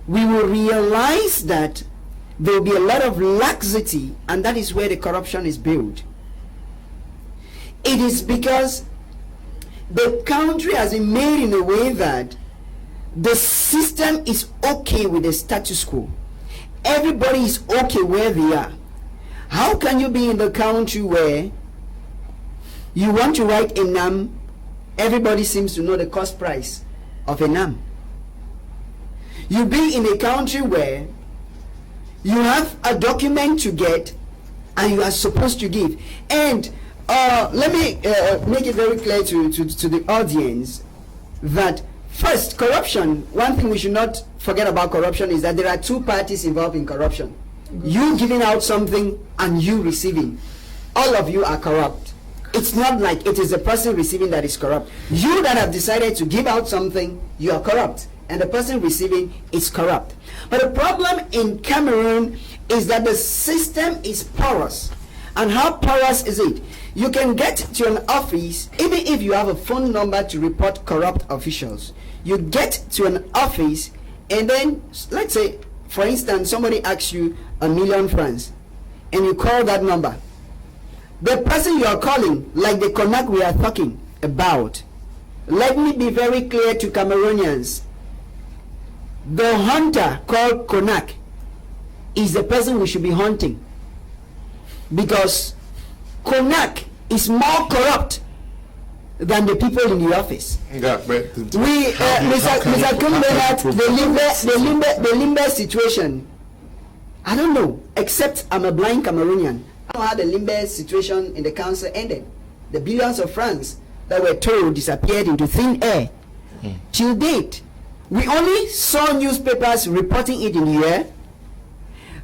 we will realize that there will be a lot of laxity, and that is where the corruption is built. It is because the country has been made in a way that the system is okay with the status quo. Everybody is okay where they are. How can you be in the country where you want to write a NAM, everybody seems to know the cost price of a NAM? You be in a country where you have a document to get and you are supposed to give. And let me make it very clear to the audience that first, corruption, one thing we should not forget about corruption is that there are two parties involved in corruption. You giving out something and you receiving. All of you are corrupt. It's not like it is the person receiving that is corrupt. You that have decided to give out something, you are corrupt. And the person receiving is corrupt. But the problem in Cameroon is that the system is porous. And how porous is it? You can get to an office, even if you have a phone number to report corrupt officials. You get to an office, and then, let's say, for instance, somebody asks you $1,000,000 francs, and you call that number. The person you are calling, like the Konak we are talking about, let me be very clear to Cameroonians. The hunter called Konak is the person we should be hunting, because Konak is more corrupt than the people in the office. Yeah, but Mr. Kumbenat, the Limbe situation, I don't know, except I'm a blind Cameroonian. I don't know how the Limbe situation in the council ended. The billions of francs that were told disappeared into thin air. Till date, we only saw newspapers reporting it in the air,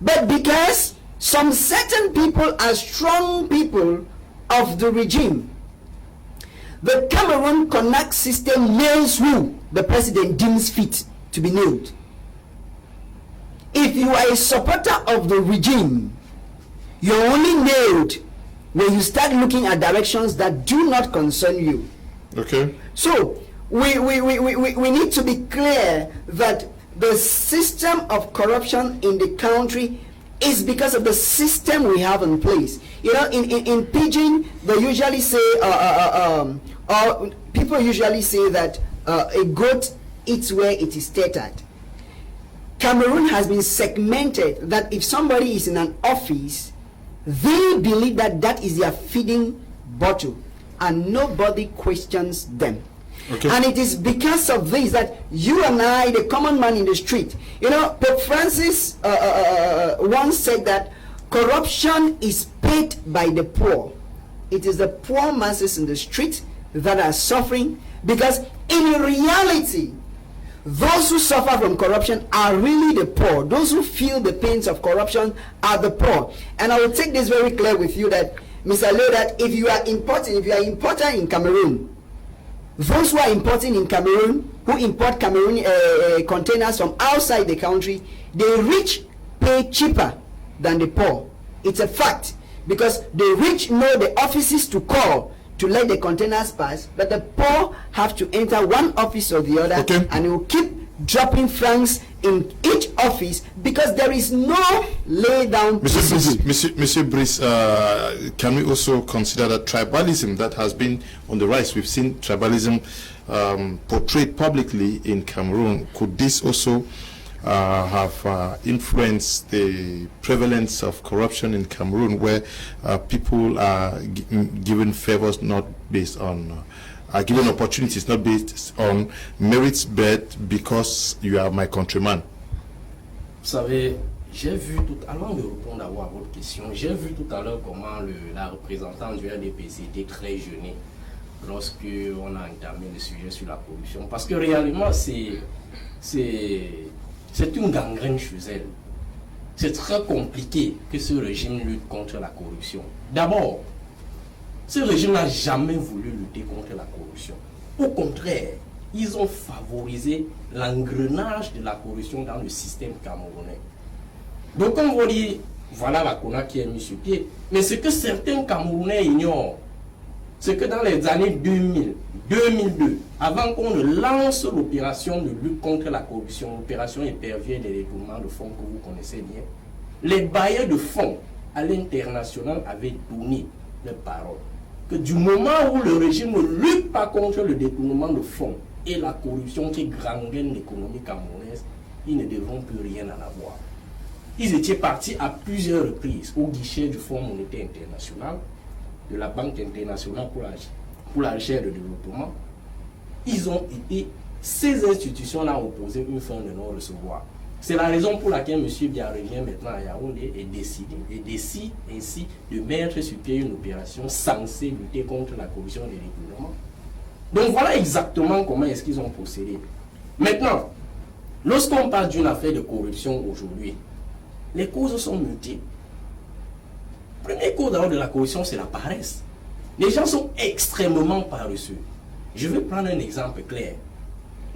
but because some certain people are strong people of the regime, the Cameroon Konak system nails who the president deems fit to be nailed. If you are a supporter of the regime, you're only nailed when you start looking at directions that do not concern you. Okay. So we need to be clear that the system of corruption in the country is because of the system we have in place. You know, in Pidgin, they usually say, or people usually say that a goat eats where it is tethered. Cameroon has been segmented that if somebody is in an office, they believe that that is their feeding bottle, and nobody questions them. Okay. And it is because of this that you and I, the common man in the street, you know, Pope Francis once said that corruption is paid by the poor. It is the poor masses in the street that are suffering, because in reality, those who suffer from corruption are really the poor. Those who feel the pains of corruption are the poor. And I will take this very clear with you that, Mr. Leo, that if you are importer in Cameroon, those who are importing in Cameroon, who import Cameroon containers from outside the country, the rich pay cheaper than the poor. It's a fact, because the rich know the offices to call to let the containers pass, but the poor have to enter one office or the other, okay, and it will keep dropping francs in each office because there is no lay down. Monsieur Brice, can we also consider that tribalism that has been on the rise? We've seen tribalism portrayed publicly in Cameroon. Could this also have influenced the prevalence of corruption in Cameroon, where people are given favors not based on, are given opportunities not based on merits, but because you are my countryman? Vous savez, j'ai vu tout, avant de répondre à votre question, j'ai vu tout à l'heure comment la représentante du RDPC était très gênée lorsque on a entamé le sujet sur la corruption, parce que réellement c'est une gangrène chez elle. C'est très compliqué que ce régime lutte contre la corruption. D'abord, ce régime n'a jamais voulu lutter contre la corruption. Au contraire, ils ont favorisé l'engrenage de la corruption dans le système camerounais. Donc on va dire, voilà la CONAC qui est mise sur pied. Mais ce que certains Camerounais ignorent, c'est que dans les années 2000, 2002, avant qu'on ne lance l'opération de lutte contre la corruption, l'opération épervière des détournements de fonds que vous connaissez bien, les bailleurs de fonds à l'international avaient donné leur parole. Que du moment où le régime ne lutte pas contre le détournement de fonds et la corruption qui gangrène l'économie camerounaise, ils ne devront plus rien en avoir. Ils étaient partis à plusieurs reprises au guichet du Fonds monétaire international, de la Banque internationale pour la recherche et le développement. Ils ont été, ces institutions-là ont posé une fin de non-recevoir. C'est la raison pour laquelle M. Biya revient maintenant à Yaoundé et décide ainsi de mettre sur pied une opération censée lutter contre la corruption et les détournements. Donc voilà exactement comment est-ce qu'ils ont procédé. Maintenant, lorsqu'on parle d'une affaire de corruption aujourd'hui, les causes sont multiples. La première cause de la corruption, c'est la paresse. Les gens sont extrêmement paresseux. Je vais prendre un exemple clair.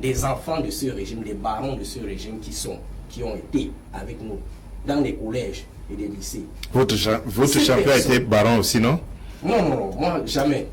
Des enfants de ce régime, des barons de ce régime qui ont été avec nous dans les collèges et les lycées. Votre champion a été baron aussi, non? Non, moi jamais.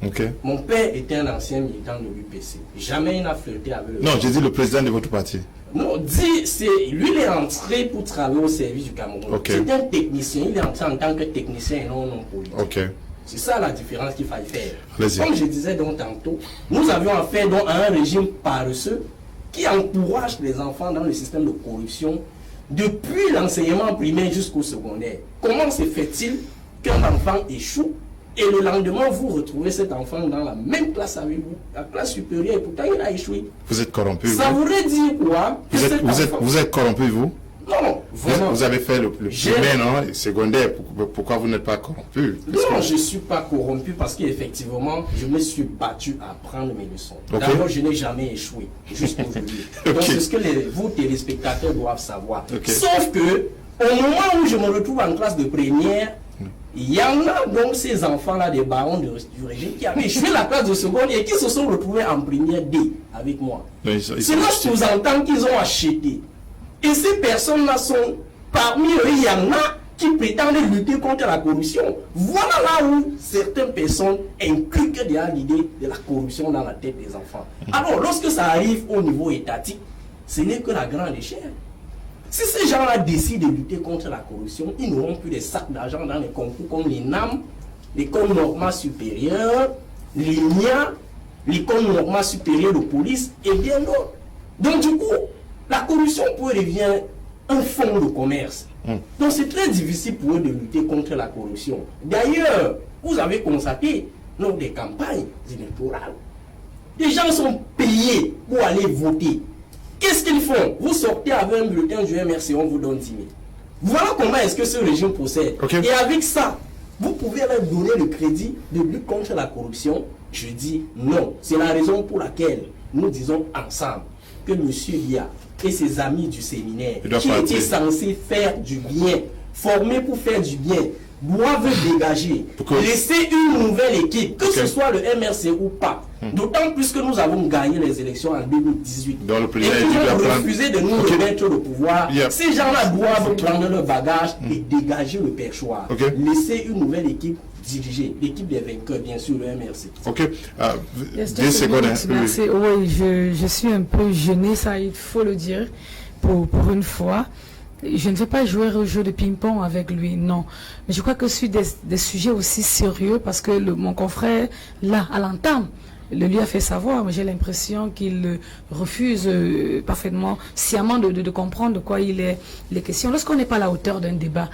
Okay. Mon père était un ancien militant de l'UPC. Jamais il n'a flirté avec le... Non, j'ai dit le président de votre parti. Non, lui il est entré pour travailler au service du Cameroun. Okay. C'est un technicien, il est entré en tant que technicien et non politique. Okay. C'est ça la différence qu'il fallait faire. Comme je disais donc tantôt, nous avions affaire donc à un régime paresseux qui encourage les enfants dans le système de corruption depuis l'enseignement primaire jusqu'au secondaire. Comment se fait-il qu'un enfant échoue et le lendemain vous retrouvez cet enfant dans la même classe avec vous, la classe supérieure, et pourtant il a échoué? Vous êtes corrompu. Ça voudrait dire quoi? Vous êtes corrompu, vous? Non, vraiment. Vous avez fait le primaire, non? Le secondaire, pourquoi vous n'êtes pas corrompu? Non, je ne suis pas corrompu parce qu'effectivement, je me suis battu à apprendre mes leçons. Okay. D'abord, je n'ai jamais échoué, jusqu'aujourd'hui. Donc, c'est ce que vous, téléspectateurs, doivent savoir. Okay. Sauf que, au moment où je me retrouve en classe de première, il y en a donc ces enfants-là, des barons du régime, qui avaient échoué la classe de seconde et qui se sont retrouvés en première D avec moi. Cela sous-entend qu'ils ont acheté. Et ces personnes-là sont, parmi eux, il y en a qui prétendent lutter contre la corruption. Voilà là où certaines personnes inculquent déjà l'idée de la corruption dans la tête des enfants. Alors, lorsque ça arrive au niveau étatique, ce n'est que la grande échelle. Si ces gens-là décident de lutter contre la corruption, ils n'auront plus des sacs d'argent dans les concours comme l'ENAM, l'école normale supérieure, l'INIA, l'école normale supérieure de police et bien d'autres. Donc du coup, la corruption pour eux devient un fonds de commerce. Donc c'est très difficile pour eux de lutter contre la corruption. D'ailleurs, vous avez constaté lors des campagnes électorales, les gens sont payés pour aller voter. Qu'est-ce qu'ils font? Vous sortez avec un bulletin du MRC, on vous donne 10 000. Voilà comment est-ce que ce régime procède. Okay. Et avec ça, vous pouvez leur donner le crédit de lutte contre la corruption. Je dis non. C'est la raison pour laquelle nous disons ensemble que M. Dia et ses amis du séminaire, qui partir. étaient censés faire du bien, formés pour faire du bien, doivent dégager, laisser une nouvelle équipe, que ce soit le MRC ou pas. D'autant plus que nous avons gagné les élections en 2018. Donc, le président et qu'ils ont refusé de nous remettre le pouvoir. Ces gens-là doivent prendre leur bagage et dégager le perchoir. Laisser une nouvelle équipe diriger. L'équipe des vainqueurs, bien sûr, le MRC. Ok. 10 secondes. Merci. Oui, je suis un peu gêné, ça, il faut le dire, pour une fois. Je ne vais pas jouer au jeu de ping-pong avec lui, non. Mais je crois que sur des sujets aussi sérieux, parce que mon confrère, là, à l'entame, le lui a fait savoir, mais j'ai l'impression qu'il refuse parfaitement, sciemment de comprendre de quoi il est question. Lorsqu'on n'est pas à la hauteur d'un débat,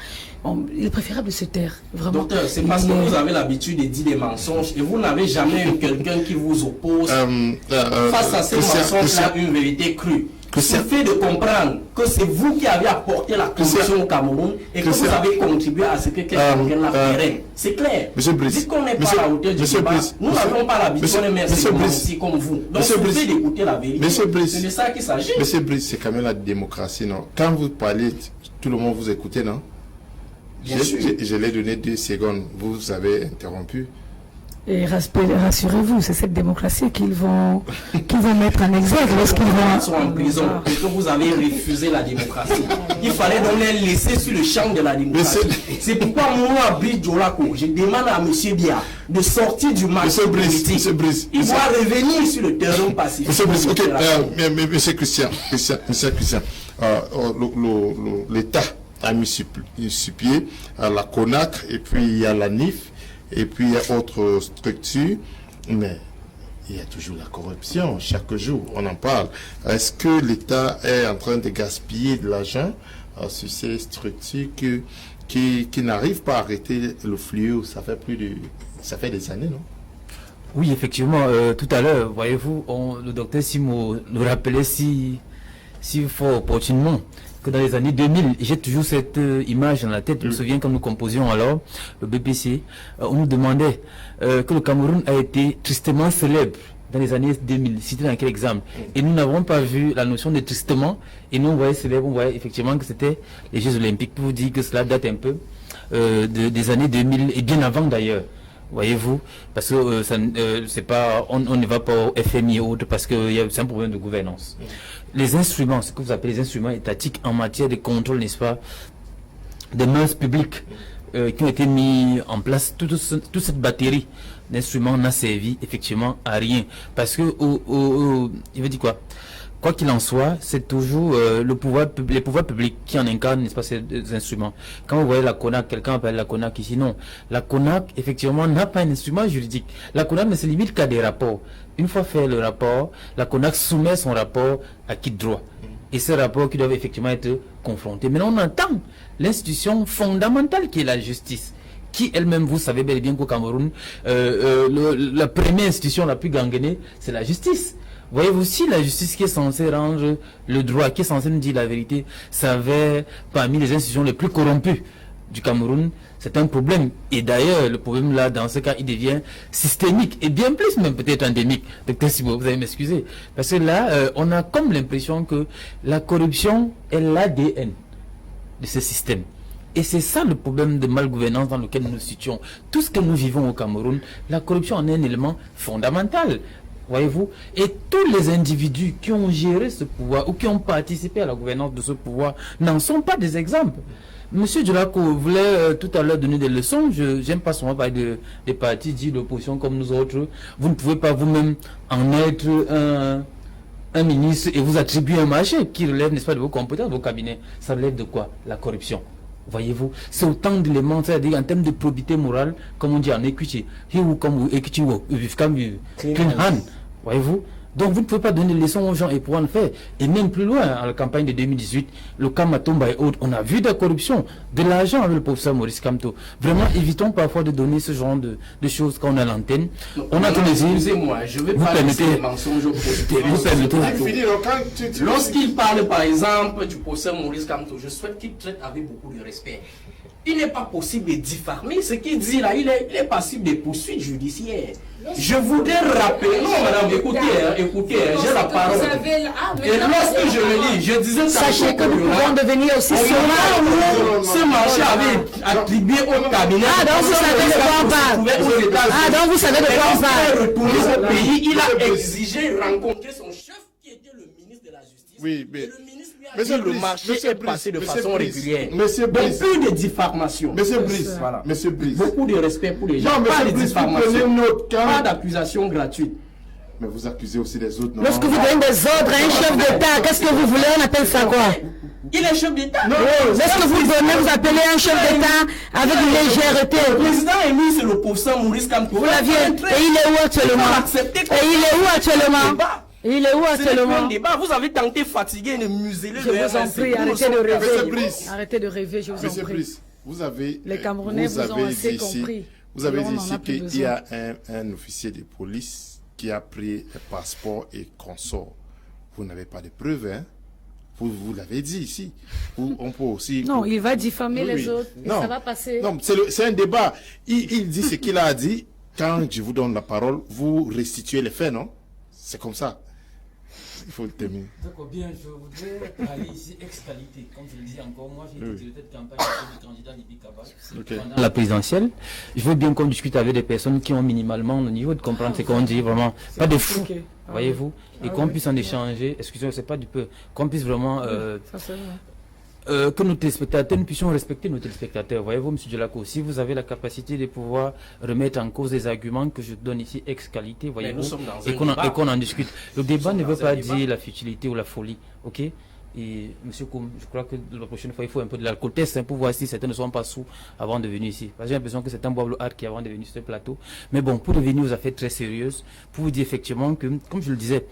il est préférable de se taire, vraiment. Docteur, c'est parce que vous avez l'habitude de dire des mensonges et vous n'avez jamais eu quelqu'un qui vous oppose face à ces mensonges-là, une vérité crue. Il suffit de comprendre que c'est vous qui avez apporté la corruption au Cameroun et que vous avez contribué à ce que quelqu'un la pérenne. C'est clair. Dites qu'on n'est pas à la hauteur du débat. Nous n'avons pas l'habitude de mettre aussi comme vous. Donc, il suffit d'écouter la vérité. C'est de ça qu'il s'agit. Monsieur Brice, c'est quand même la démocratie, non? Quand vous parlez, tout le monde vous écoute, non? Je l'ai donné 2 secondes. Vous avez interrompu. Et rassurez-vous, c'est cette démocratie qu'ils vont mettre en exergue lorsqu'ils vont... sont en prison et que vous avez refusé la démocratie. Il fallait donc les laisser sur le champ de la démocratie. C'est pourquoi moi, Brice Djolako, je demande à M. Bia de sortir du marché politique. Il doit revenir sur le terrain pacifique. Monsieur Brice, ok, monsieur Christian, l'État a mis sur pied la CONAC et puis il y a la NIF. Et puis il y a autre structure, mais il y a toujours la corruption. Chaque jour, on en parle. Est-ce que l'État est en train de gaspiller de l'argent sur ces structures qui n'arrivent pas à arrêter le fléau? Ça fait des années, non? Oui, effectivement. Tout à l'heure, voyez-vous, le docteur Simo nous rappelait si fort opportunément que dans les années 2000, j'ai toujours cette image dans la tête. Je me souviens quand nous composions alors le BPC, on nous demandait que le Cameroun a été tristement célèbre dans les années 2000. C'était dans quel exemple? Et nous n'avons pas vu la notion de tristement. Et nous, on voyait célèbre, on voyait effectivement que c'était les Jeux Olympiques. Pour vous dire que cela date un peu des années 2000 et bien avant d'ailleurs. Voyez-vous, parce que c'est pas, on ne va pas au FMI et autres parce que c'est un problème de gouvernance. Les instruments, ce que vous appelez les instruments étatiques en matière de contrôle, n'est-ce pas, des mœurs publiques qui ont été mis en place, toute cette batterie d'instruments n'a servi effectivement à rien. Parce que, il veut dire quoi? Quoi qu'il en soit, c'est toujours les pouvoirs publics qui en incarnent, n'est-ce pas, ces instruments. Quand vous voyez la CONAC, quelqu'un appelle la CONAC ici, non. La CONAC, effectivement, n'a pas un instrument juridique. La CONAC ne se limite qu'à des rapports. Une fois fait le rapport, la CONAC soumet son rapport à qui de droit. Et ces rapports qui doivent effectivement être confrontés. Maintenant, on entend l'institution fondamentale qui est la justice, qui elle-même, vous savez bel et bien qu'au Cameroun, la première institution la plus gangrénée, c'est la justice. Voyez-vous, si la justice qui est censée rendre le droit, qui est censée nous dire la vérité, s'avère parmi les institutions les plus corrompues du Cameroun, c'est un problème. Et d'ailleurs, le problème là, dans ce cas, il devient systémique et bien plus même peut-être endémique. Docteur Simo, vous allez m'excuser. Parce que là, on a comme l'impression que la corruption est l'ADN de ce système. Et c'est ça le problème de malgouvernance dans lequel nous nous situons. Tout ce que nous vivons au Cameroun, la corruption en est un élément fondamental. Voyez-vous, et tous les individus qui ont géré ce pouvoir ou qui ont participé à la gouvernance de ce pouvoir n'en sont pas des exemples. Monsieur Djolako voulait tout à l'heure donner des leçons. J'aime pas souvent parler des partis dits d'opposition comme nous autres. Vous ne pouvez pas vous-même en être un ministre et vous attribuer un marché qui relève, n'est-ce pas, de vos compétences, de vos cabinets. Ça relève de quoi? La corruption. Voyez-vous, c'est autant d'éléments, c'est-à-dire en termes de probité morale, comme on dit en equity, clean hand. Voyez-vous, donc vous ne pouvez pas donner des leçons aux gens et pouvoir le faire. Et même plus loin, à la campagne de 2018, le Kamatomba et autres, on a vu de la corruption, de l'argent avec le professeur Maurice Kamto. Vraiment, évitons parfois de donner ce genre de choses quand on a l'antenne. On a excusez-moi, je vais pas laisser les mensonges au professeur. Lorsqu'il parle par exemple du professeur Maurice Kamto, je souhaite qu'il traite avec beaucoup de respect. il n'est pas possible de diffamer. Ce qu'il dit là, il est passible de poursuites judiciaires. Je voudrais rappeler, non madame, écoutez, j'ai la parole. Et lorsque je le dis, je disais... Sachez que nous pouvons devenir aussi sûrement. Ce marché avait attribué au cabinet... Ah, donc vous savez de quoi on parle. Ah, donc vous savez de quoi on parle. Retourner au pays, il a exigé rencontrer son chef qui était le ministre de la Justice. Oui, mais... Et le ministre lui a dit le marché est passé de façon régulière. Monsieur Brice. Plus de diffamation. Monsieur Brice. Voilà. Monsieur Brice. Beaucoup de respect pour les gens. Non, Pas de monsieur Brice, vous prenez diffamation. note quand... Pas d'accusation gratuite. Mais vous accusez aussi les autres, non? Lorsque vous donnez des ordres à un chef d'État, qu'est-ce que vous voulez? On appelle ça quoi? Il est chef d'État. Lorsque vous donnez, vous appelez un chef d'État avec une légèreté. Le président élu, c'est l'opposant Maurice Kamto. Vous l'aviez. Et il est où actuellement? Et il est où actuellement? Et il est où actuellement? Vous avez tenté fatigué de museler Je vous en prie, arrêtez de Monsieur rêver. Brice. Arrêtez de rêver, je vous en Monsieur prie. Brice, vous avez... Les Camerounais vous ont assez compris. Vous avez Et on dit en a ici plus qu'il y besoin. a un officier de police qui a pris le passeport et consort. Vous n'avez pas de preuves, hein? Vous l'avez dit ici. On peut aussi... Non, il va diffamer Oui, les oui. autres. Et Non. ça va passer. Non, c'est un débat. Il dit ce qu'il a dit. Quand je vous donne la parole, vous restituez les faits, non? C'est comme ça. Il faut le terminer. D'accord, bien, je voudrais parler ici ex-qualité. Comme je le dis encore, moi j'ai été directeur de campagne du candidat Libi Kabal. Pendant la présidentielle, je veux bien qu'on discute avec des personnes qui ont minimalement le niveau de comprendre ce qu'on dit, vraiment. Pas de fou, voyez-vous, et qu'on puisse en échanger, excusez-moi, c'est pas du peu, qu'on puisse vraiment... Ça, c'est vrai. que nos téléspectateurs, nous puissions respecter nos téléspectateurs. Voyez-vous, M. Delacour, si vous avez la capacité de pouvoir remettre en cause des arguments que je donne ici ex-qualité, voyez-vous, et qu'on en discute. Le débat ne veut pas dire la futilité ou la folie, ok? Et monsieur Koum, je crois que la prochaine fois, il faut un peu de l'alcool test pour voir si certains ne sont pas sous avant de venir ici. Parce que j'ai l'impression que c'est un bois hard qui avant de venir sur ce plateau. Mais bon, pour revenir aux affaires très sérieuses, pour vous dire effectivement que, comme je le disais,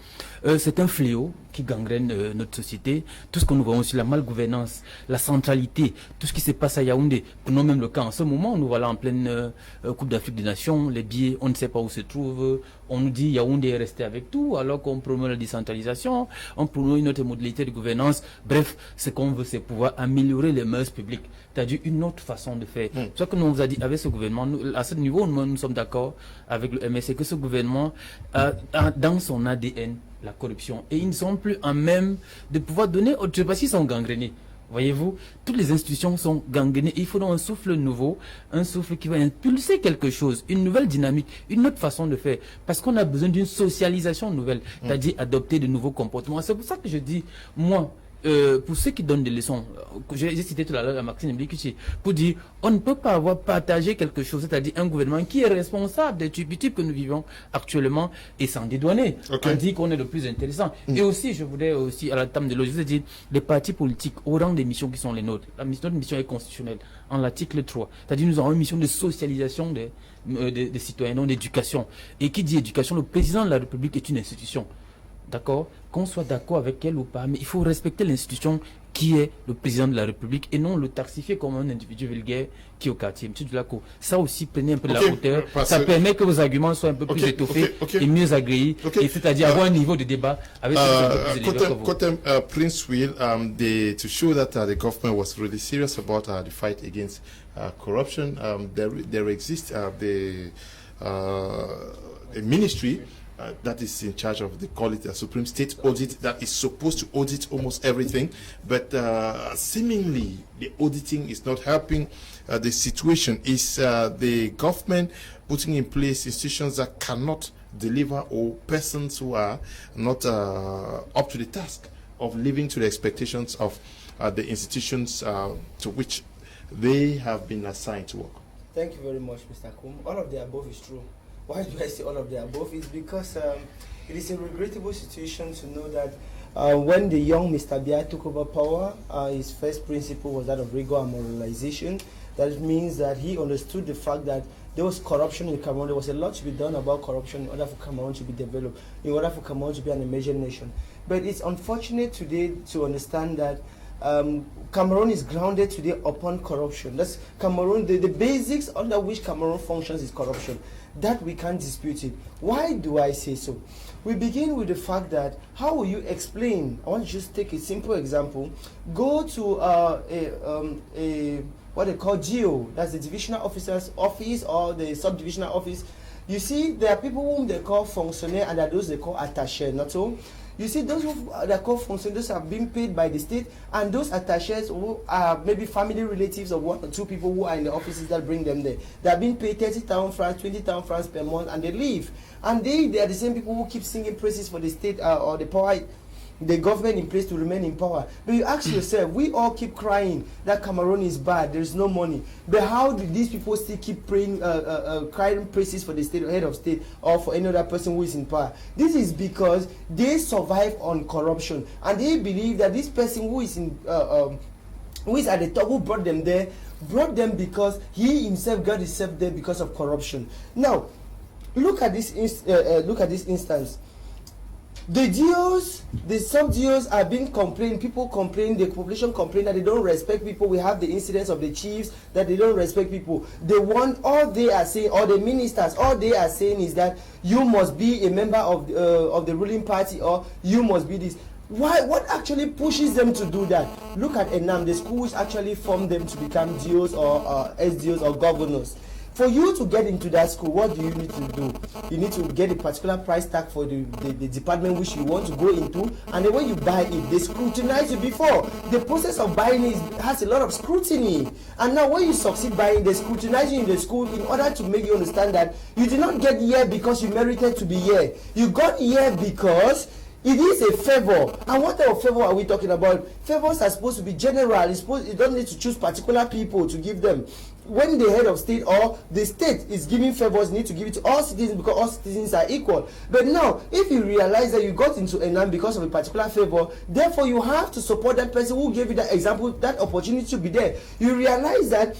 c'est un fléau qui gangrène notre société. Tout ce que nous voyons sur la malgouvernance, la centralité, tout ce qui se passe à Yaoundé, prenons même le cas en ce moment, nous voilà en pleine Coupe d'Afrique des Nations, les billets, on ne sait pas où se trouvent, on nous dit Yaoundé est resté avec tout, alors qu'on promeut la décentralisation, on promeut une autre modalité de gouvernance. Bref, ce qu'on veut, c'est pouvoir améliorer les mœurs publiques, c'est-à-dire une autre façon de faire. Ce que nous on vous a dit avec ce gouvernement, nous, à ce niveau, nous sommes d'accord avec le MSC que ce gouvernement a dans son ADN la corruption. Et ils ne sont plus en même de pouvoir donner, je ne sais pas s'ils sont gangrénés. Voyez-vous, toutes les institutions sont gangrénées. Il faut donc un souffle nouveau, un souffle qui va impulser quelque chose, une nouvelle dynamique, une autre façon de faire. Parce qu'on a besoin d'une socialisation nouvelle, c'est-à-dire adopter de nouveaux comportements. C'est pour ça que je dis, moi, pour ceux qui donnent des leçons, j'ai cité tout à l'heure Maxime Mblikichi, pour dire on ne peut pas avoir partagé quelque chose, c'est-à-dire un gouvernement qui est responsable des types que nous vivons actuellement et s'en dédouaner. On dit qu'on est le plus intéressant. Et aussi, je voudrais aussi, à la table de l'eau, je vous ai dit, les partis politiques au rang des missions qui sont les nôtres. Notre mission est constitutionnelle, en l'article 3. C'est-à-dire nous avons une mission de socialisation des citoyens, non d'éducation. Et qui dit éducation, le président de la République est une institution. D'accord, qu'on soit d'accord avec elle ou pas, mais il faut respecter l'institution qui est le président de la République et non le taxifier comme un individu vulgaire qui est au quartier. M. Delacour, ça aussi, prenez un peu de la hauteur. Ça permet que vos arguments soient un peu plus étoffés et mieux agréés, et c'est-à-dire avoir un niveau de débat avec Prince Will, to show that the government was really serious about the fight against corruption, there exists a ministry that is in charge of, they call it a Supreme State Audit, that is supposed to audit almost everything, but seemingly the auditing is not helping the situation. Is the government putting in place institutions that cannot deliver, or persons who are not up to the task of living to the expectations of the institutions to which they have been assigned to work? Thank you very much, Mr. Koum. All of the above is true. Why do I say all of the above? It's because it is a regrettable situation to know that when the young Mr. Biya took over power, his first principle was that of rigor and moralization. That means that he understood the fact that there was corruption in Cameroon. There was a lot to be done about corruption in order for Cameroon to be developed, in order for Cameroon to be an emerging nation. But it's unfortunate today to understand that Cameroon is grounded today upon corruption. That's Cameroon, the basics under which Cameroon functions is corruption. That we can't dispute it. Why do I say so? We begin with the fact that, how will you explain? I want to just take a simple example. Go to what they call GO, that's the divisional officer's office or the subdivisional office. You see, there are people whom they call fonctionnaires and there are those they call attachés, not so. You see, those who are called fonctionnaires are being paid by the state, and those attachés who are maybe family relatives of 1 or 2 people who are in the offices that bring them there. They are being paid 30,000 francs, 20,000 francs per month, and they leave. And they are the same people who keep singing praises for the state or the power, the government in place to remain in power. But you ask yourself, we all keep crying that Cameroon is bad, there is no money. But how do these people still keep praying, crying praises for the state, head of state, or for any other person who is in power? This is because they survive on corruption, and they believe that this person who is in, who is at the top, who brought them there, brought them because he himself got himself there because of corruption. Now, look at this. Look at this instance. The DOs, the sub-DOs are being complained, people complain, the population complain that they don't respect people. We have the incidents of the chiefs that they don't respect people. They want, all they are saying, or the ministers, all they are saying is that you must be a member of the ruling party, or you must be this. Why? What actually pushes them to do that? Look at ENAM, the school which actually formed them to become DOs or SDOs or governors. For you to get into that school, what do you need to do? You need to get a particular price tag for the department which you want to go into, and then when you buy it, they scrutinize you before. The process of buying it has a lot of scrutiny. And now when you succeed buying, they scrutinize you in the school in order to make you understand that you did not get here because you merited to be here. You got here because it is a favor. And what type of favor are we talking about? Favors are supposed to be general. You don't need to choose particular people to give them. When the head of state or the state is giving favors, you need to give it to all citizens because all citizens are equal. But now, if you realize that you got into ENAM because of a particular favor, therefore you have to support that person who gave you that example, that opportunity to be there. You realize that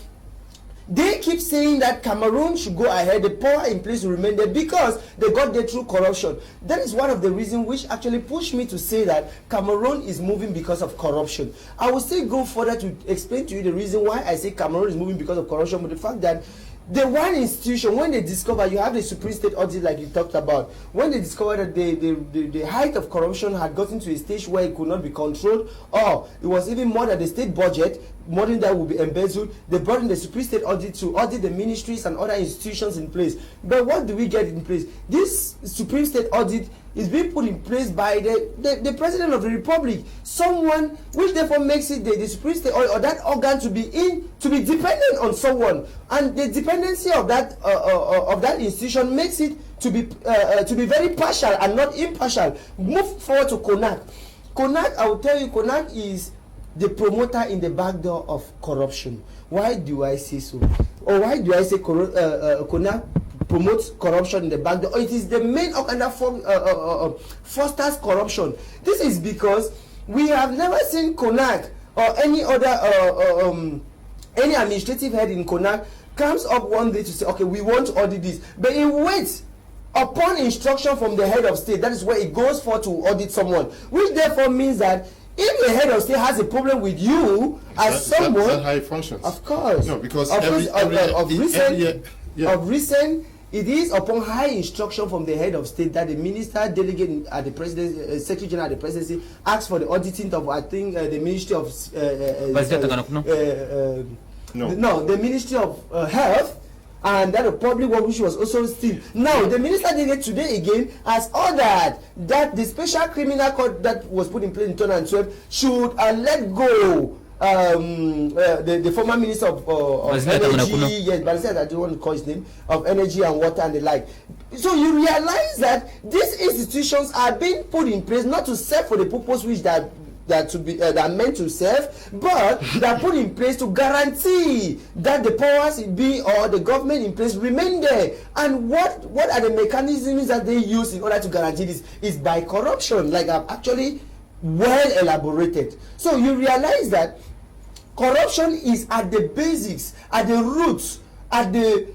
they keep saying that Cameroon should go ahead, the power in place will remain there because they got there through corruption. That is one of the reasons which actually pushed me to say that Cameroon is moving because of corruption. I will still go further to explain to you the reason why I say Cameroon is moving because of corruption, but the fact that the one institution, when they discover, you have the Supreme State Audit like you talked about, when they discovered that the height of corruption had gotten to a stage where it could not be controlled, or it was even more than the state budget, more than that would be embezzled, they brought in the Supreme State Audit to audit the ministries and other institutions in place. But what do we get in place? This Supreme State Audit is being put in place by the President of the Republic, someone which therefore makes it the Supreme State or that organ to be dependent on someone, and the dependency of that institution makes it to be very partial and not impartial. Move forward to CONAC. CONAC, I will tell you, CONAC is the promoter in the back door of corruption. Why do I say so? Or why do I say CONAC promotes corruption in the back door? It is the main organ that fosters corruption. This is because we have never seen CONAC or any other any administrative head in CONAC comes up one day to say, okay, we want to audit this, but it waits upon instruction from the head of state. That is where it goes for to audit someone, which therefore means that if the head of state has a problem with you as someone, that's how it functions. Of course, no, because of recent, it is upon high instruction from the head of state that the minister delegate at the president, secretary general at the presidency, asks for the auditing of, I think, the Ministry of the Ministry of Health, and that the public one which was also still. Now the minister delegate today again has ordered that the special criminal court that was put in place in 2012 should let go the former minister of energy, yes, but I said I don't want to call his name, of energy and water and the like. So you realize that these institutions are being put in place not to serve for the purpose which that are meant to serve, but they are put in place to guarantee that the powers be or the government in place remain there. And what are the mechanisms that they use in order to guarantee this? Is by corruption, like I've actually well elaborated. So you realize that corruption is at the basics, at the roots, at the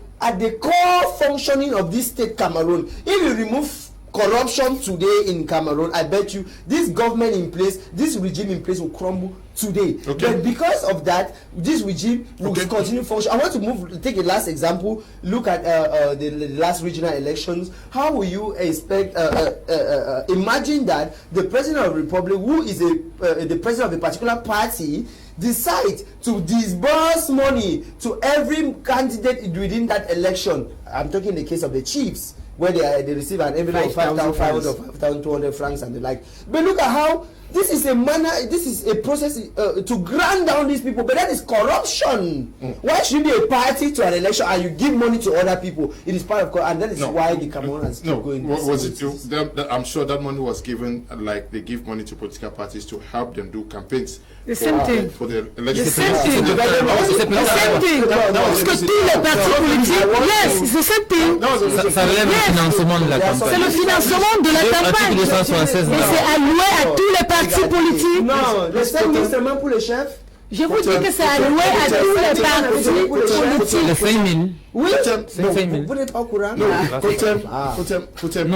core functioning of this state Cameroon. If you remove corruption today in Cameroon, I bet you this government in place, this regime in place will crumble today. Okay. But because of that, this regime will continue function. I want to take a last example. Look at the last regional elections. How will you expect, imagine that the president of the republic, who is the president of a particular party, decide to disburse money to every candidate within that election. I'm talking in the case of the chiefs, where they receive an envelope of 5,500 or 5,200 francs and the like. But look at how this is a manner, this is a process to grind down these people, but that is corruption. Why should you be a party to an election and you give money to other people? It is part of corruption, and that is why the Cameroon has kept going. Was it? I'm sure that money was given, like they give money to political parties to help them do campaigns. The same thing. For the election. The same thing. The same thing. Parce que tous les partis politiques, yes, it's the same thing. Ça relève du financement de la campagne. C'est le financement de la campagne. Et c'est alloué à tous les partis politiques. Non, le 5 000 seulement pour les chefs. Je vous dis que c'est alloué à tous les partis politiques. Les 5 000. Oui, non, vous n'êtes pas au courant. Non,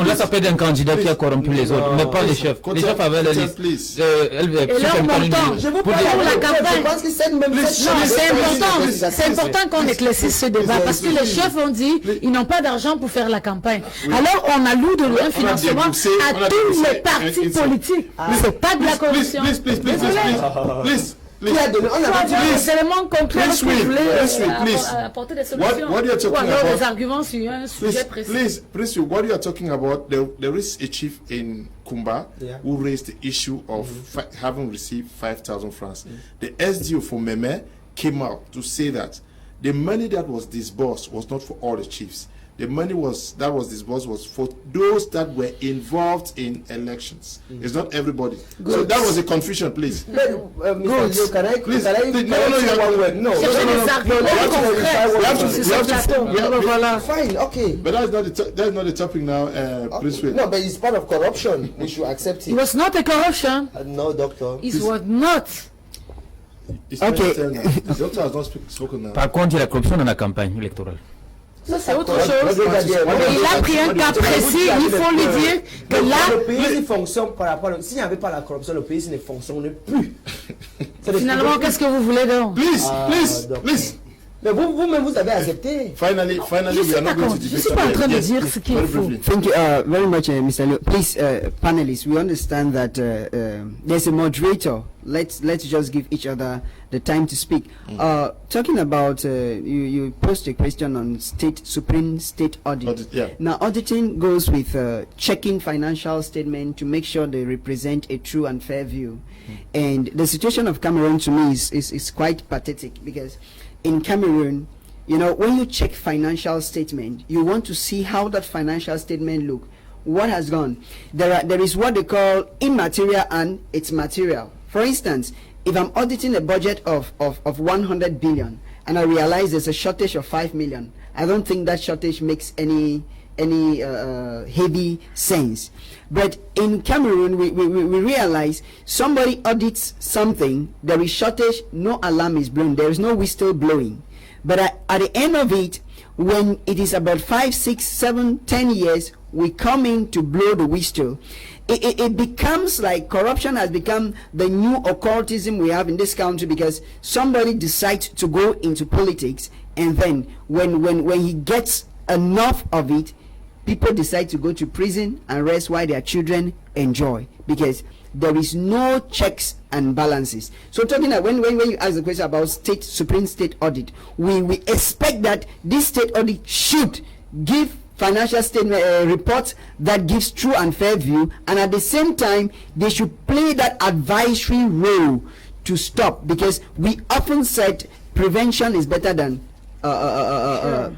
là ça peut être un candidat qui a corrompu les autres, mais pas les chefs. Les chefs avaient la liste. Et leur montant, je vous parle pour la campagne. C'est important qu'on éclaircisse ce débat parce que les chefs ont dit ils n'ont pas d'argent pour faire la campagne. Alors on alloue un financement à tous les partis politiques. C'est pas de la corruption. Please. Qui a donné, on a des éléments concrets pour apporter des solutions. Ou alors des arguments sur un sujet précis. Please, what you are talking about, there is a chief in Kumba who raised the issue of having received 5,000 francs. The SDO for Meme came out to say that the money that was disbursed was not for all the chiefs. The money that was disbursed was for those that were involved in elections. It's not everybody. Good. So that was a confusion, please. Mr. Can I please? Fine, okay. But that's not the topic now, please wait. No, but it's part of corruption. We should accept it. It was not a corruption. No, doctor. It was not. Okay. The doctor has not spoken now. Par contre, il y a la corruption dans la campagne électorale. Ça, c'est autre chose. Il a pris un cas précis, il faut lui dire que là... Le pays fonctionne par rapport à... S'il n'y avait pas la corruption, le pays ne fonctionne plus. Finalement, qu'est-ce que vous voulez donc? Please. Mais vous-même, vous avez accepté. Finally, we are not going to debate. Je suis pas en train de dire ce qu'il faut. Thank you very much, Mr. Leo. Please, panelists, we understand that there's a moderator. Let's just give each other the time to speak. Talking about, you posed a question on Supreme State Audit. Now, auditing goes with checking financial statement to make sure they represent a true and fair view. And the situation of Cameroon to me is quite pathetic because in Cameroon, you know, when you check financial statement, you want to see how that financial statement look, what has gone. There is what they call immaterial and it's material. For instance, if I'm auditing a budget of 100 billion and I realize there's a shortage of 5 million, I don't think that shortage makes any heavy sense. But in Cameroon, we realize somebody audits something, there is shortage, no alarm is blown, there is no whistle blowing. But at the end of it, when it is about 5, 6, 7, 10 years, we come in to blow the whistle. It becomes like corruption has become the new occultism we have in this country because somebody decides to go into politics, and then when he gets enough of it, people decide to go to prison and rest while their children enjoy because there is no checks and balances. So talking about when you ask the question about Supreme State Audit, we expect that this state audit should give financial statement report that gives true and fair view, and at the same time they should play that advisory role to stop, because we often said prevention is better than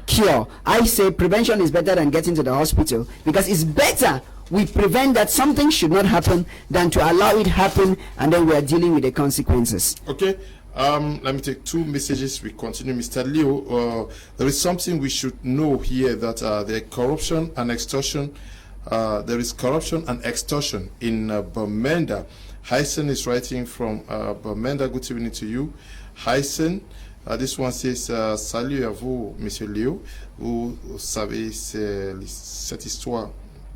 cure. I say prevention is better than getting to the hospital, because it's better we prevent that something should not happen than to allow it happen and then we are dealing with the consequences. Okay. Let me take two messages. We continue. Mr. Leo, there is something we should know here, that the corruption and extortion, there is corruption and extortion in Bamenda. Hyson is writing from Bamenda. Good evening to you, Hyson. This one says, salut à vous, Monsieur Leo. Vous savez, cette histoire,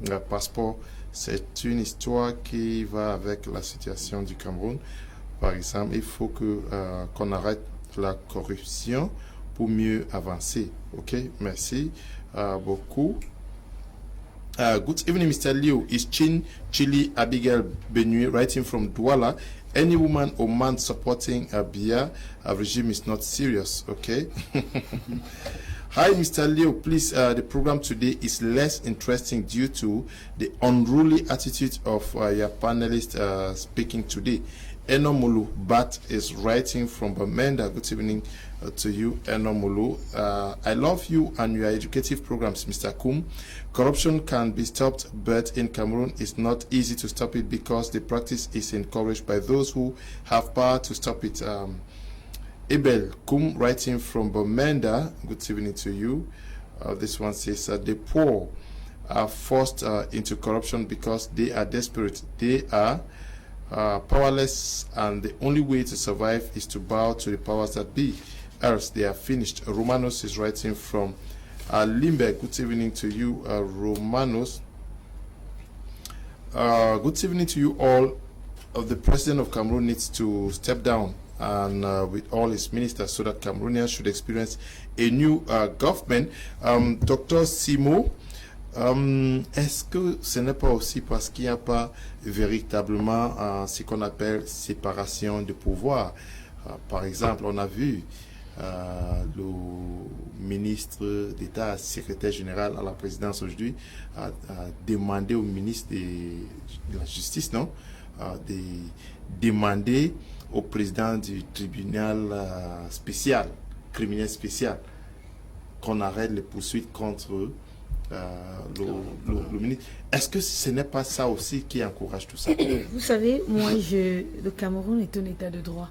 le passeport, c'est une histoire qui va avec la situation du Cameroun. Par exemple, il faut qu'on arrête la corruption pour mieux avancer. Ok, merci beaucoup. Good evening, Mr. Leo. Is Chili Abigail Benue writing from Douala. any woman or man supporting a Biya regime is not serious, okay? Hi, Mr. Leo. Please, the program today is less interesting due to the unruly attitude of your panelist speaking today. Enomulu Bat is writing from Bamenda. Good evening to you, Enomulu. I love you and your educative programs, Mr. Kum. Corruption can be stopped, but in Cameroon it's not easy to stop it because the practice is encouraged by those who have power to stop it. Abel Kum writing from Bamenda. Good evening to you. This one says the poor are forced into corruption because they are desperate. They are powerless, and the only way to survive is to bow to the powers that be, else they are finished. Romanos is writing from Limbe. Good evening to you, Romanos. Good evening to you all. The president of Cameroon needs to step down and with all his ministers so that Cameroonians should experience a new government. Dr. Simo, est-ce que ce n'est pas aussi parce qu'il n'y a pas véritablement ce qu'on appelle séparation de pouvoir? Par exemple, on a vu le ministre d'État, secrétaire général à la présidence aujourd'hui, a demandé au ministre de la Justice, non, de demander au président du tribunal spécial, criminel spécial, qu'on arrête les poursuites contre le ministre. Est-ce que ce n'est pas ça aussi qui encourage tout ça? Vous savez, moi, le Cameroun est un état de droit.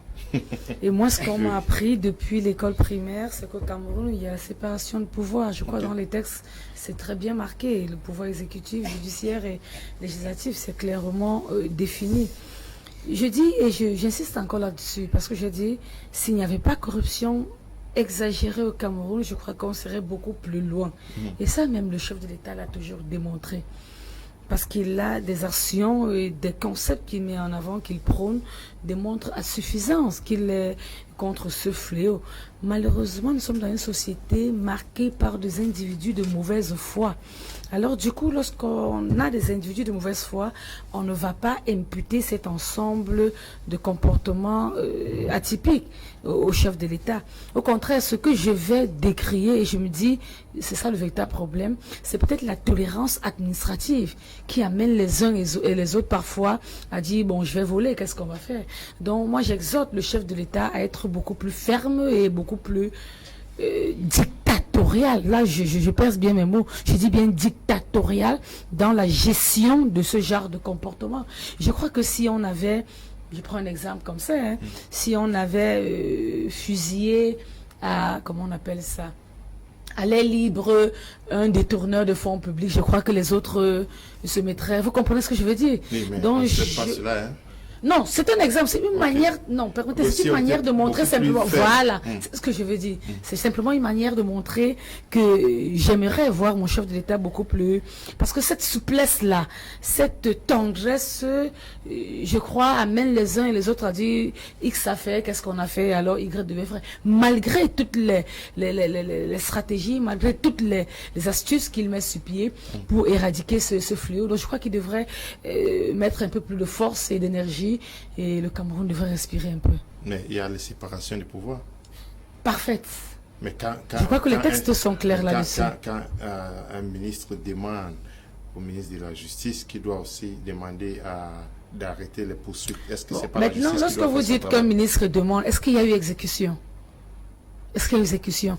Et moi, ce qu'on m'a appris depuis l'école primaire, c'est qu'au Cameroun, il y a la séparation de pouvoir. Je crois dans les textes, c'est très bien marqué. Le pouvoir exécutif, judiciaire et législatif, c'est clairement défini. Je dis, et j'insiste encore là-dessus, parce que je dis, s'il n'y avait pas corruption exagérée au Cameroun, je crois qu'on serait beaucoup plus loin. Et ça, même le chef de l'État l'a toujours démontré. Parce qu'il a des actions et des concepts qu'il met en avant, qu'il prône, démontrent à suffisance qu'il est contre ce fléau. Malheureusement, nous sommes dans une société marquée par des individus de mauvaise foi. Alors du coup, lorsqu'on a des individus de mauvaise foi, on ne va pas imputer cet ensemble de comportements atypiques au chef de l'État. Au contraire, ce que je vais décrier, et je me dis, c'est ça le véritable problème, c'est peut-être la tolérance administrative qui amène les uns et les autres parfois à dire, bon, je vais voler, qu'est-ce qu'on va faire? Donc moi, j'exhorte le chef de l'État à être beaucoup plus ferme et beaucoup plus dictatorial. Là, je pèse bien mes mots. Je dis bien dictatorial dans la gestion de ce genre de comportement. Je crois que si on avait, je prends un exemple comme ça, hein, si on avait fusillé à, comment on appelle ça, à l'air libre, un détourneur de fonds publics, je crois que les autres se mettraient. Vous comprenez ce que je veux dire? Oui, mais donc, pas cela, hein. Non, c'est un exemple, c'est une manière, non, permettez, c'est une manière de montrer simplement, voilà, c'est ce que je veux dire. C'est simplement une manière de montrer que j'aimerais voir mon chef de l'État beaucoup plus, parce que cette souplesse-là, cette tendresse, je crois, amène les uns et les autres à dire, X a fait, qu'est-ce qu'on a fait, alors Y devait faire. Malgré toutes les stratégies, malgré toutes les astuces qu'il met sur pied pour éradiquer ce fléau. Donc je crois qu'il devrait mettre un peu plus de force et d'énergie. Et le Cameroun devrait respirer un peu. Mais il y a la séparation des pouvoirs. Parfaite. Mais je crois que les textes sont clairs là-dessus. Quand un ministre demande au ministre de la Justice, qui doit aussi demander d'arrêter les poursuites, est-ce que c'est pas maintenant, la justice lorsque qui doit vous dites qu'un ministre demande, est-ce qu'il y a eu exécution? Est-ce qu'il y a eu exécution?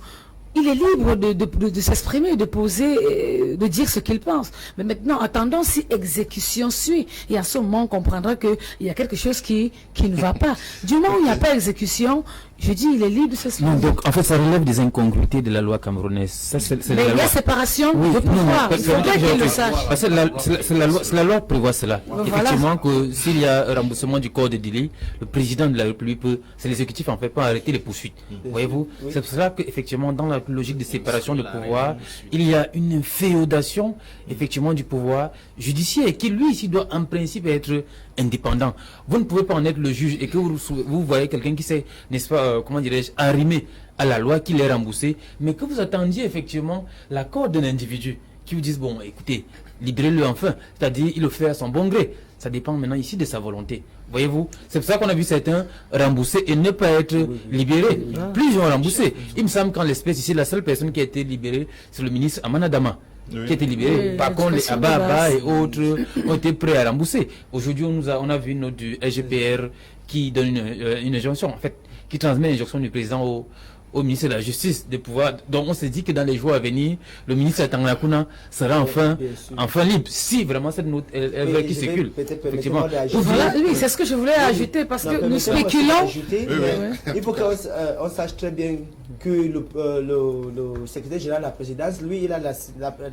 Il est libre de s'exprimer, de poser, de dire ce qu'il pense. Mais maintenant, attendons si exécution suit. Et à ce moment, on comprendra qu'il y a quelque chose qui ne va pas. Du moment où il n'y a pas exécution, je dis, il est libre de s'exprimer. Non, donc, en fait, ça relève des incongruités de la loi camerounaise. Ça, mais il y a séparation de pouvoir. Il faudrait qu'il le sache. Parce que la loi prévoit cela. Voilà. Effectivement, que s'il y a un remboursement du corps de délit, le président de la République peut, c'est l'exécutif en fait, peut arrêter les poursuites. Voyez-vous? C'est pour cela qu'effectivement, dans la logique de séparation de pouvoir, il y a une féodation, effectivement, du pouvoir judiciaire, qui lui, ici, doit en principe être indépendant. Vous ne pouvez pas en être le juge et que vous voyez quelqu'un qui s'est, n'est-ce pas, comment dirais-je, arrimé à la loi, qui l'est remboursé, mais que vous attendiez effectivement l'accord d'un individu qui vous disent, bon, écoutez, libérez-le enfin. C'est-à-dire, il le fait à son bon gré. Ça dépend maintenant ici de sa volonté. Voyez-vous, c'est pour ça qu'on a vu certains rembourser et ne pas être libérés. Plusieurs ont remboursé. Il me semble qu'en l'espèce, ici, la seule personne qui a été libérée, c'est le ministre Amanadama. Qui a été libéré. Oui, par contre, les Ababa et autres ont été prêts à rembourser. Aujourd'hui, on a vu une note du SGPR qui donne une injonction, en fait, qui transmet l'injonction du président au ministre de la Justice de pouvoir. Donc on s'est dit que dans les jours à venir, le ministre Tanganakuna sera enfin libre. Si vraiment cette note est vraie qui circule. Effectivement. Voilà, oui, c'est ce que je voulais ajouter parce que nous spéculons. Il faut qu'on sache très bien que le secrétaire général de la présidence, lui, il a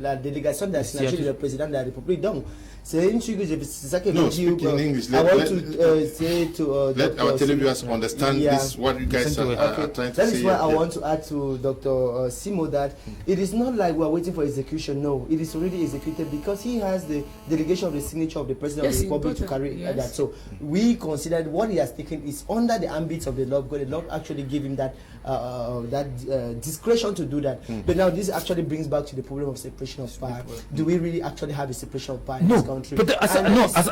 la délégation de la signature du président de la République. Donc, c'est une chose que c'est ça que je dis. I want to say to let our televiewers understand this, what you guys are trying to that say. That is why I want to add to Dr. Simo that it is not like we are waiting for execution. No, it is already executed because he has the delegation of the signature of the President of the Republic to carry that. So we consider what he has taken is under the ambit of the law because the law actually gave him that discretion to do that. But now this actually brings back to the problem of separation of power. Do we really actually have a separation of power in this country? À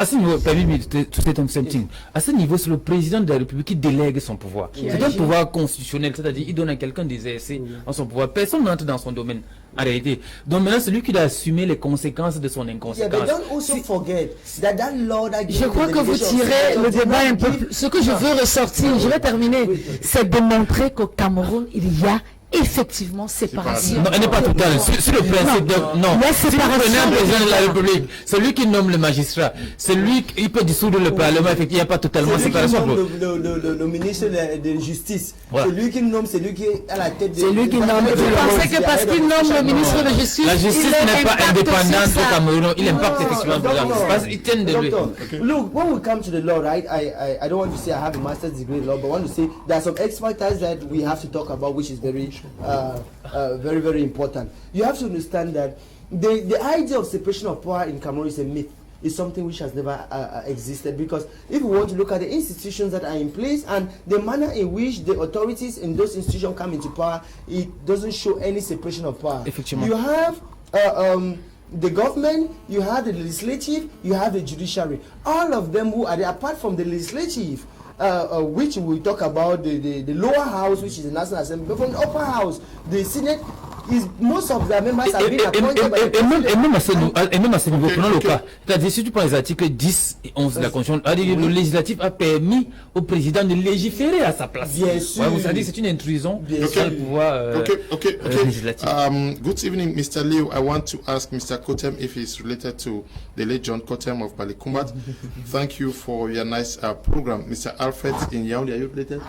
ce niveau, permettez-moi to say something. À ce niveau, c'est le président de la République qui délègue son pouvoir. C'est un pouvoir constitutionnel, c'est-à-dire il donne à quelqu'un des exercer en son pouvoir. Personne n'entre dans son domaine, en réalité. Donc maintenant, c'est lui qui doit assumer les conséquences de son inconséquence. Yeah, but don't also forget that law that je crois que vous tirez le débat un peu plus. Ce que je veux ressortir, je vais terminer, c'est de montrer qu'au Cameroun, il y a effectivement séparation. Non, elle n'est pas totale. Sur le principe de... Non. La Si vous séparation. prenez un président de la République, c'est lui qui nomme le magistrat. C'est lui qui peut dissoudre le Parlement. Il n'y a pas totalement c'est lui qui séparation. nomme le ministre de Justice. Voilà. C'est lui qui nomme, c'est lui qui est à la tête de... C'est lui qui nomme. Vous pensez que parce qu'il nomme le ministre de Justice, La justice il n'est pas impacte indépendante sur au ça. Cameroun. Il impacte effectivement le président. Parce qu'ils tiennent de lui. Look, when we come to the law, right, I don't want to say I have a master's degree in law, but I want to say there are some expertise that we have to talk about, which is very very important. You have to understand that the idea of separation of power in Cameroon is a myth. It's something which has never existed, because if we want to look at the institutions that are in place and the manner in which the authorities in those institutions come into power, it doesn't show any separation of power. You have the government, you have the legislative, you have the judiciary. All of them who are there, apart from the legislative, which we talk about the lower house, which is the National Assembly, but from the upper house, the Senate, is most of the members have been appointed by the president. Et même à ce niveau, prenons le cas. C'est-à-dire, si tu prends les articles 10 et 11 de la Constitution, le législatif a permis au président de légiférer à sa place. Bien sûr. Ouais, vous savez, c'est une intrusion dans le pouvoir législatif. Good evening, Mr. Leo. I want to ask Mr. Kotem if he's related to the late John Kotem of Balikumbat. Thank you for your nice program. Mr. Alfred in Yaoundé, are you related?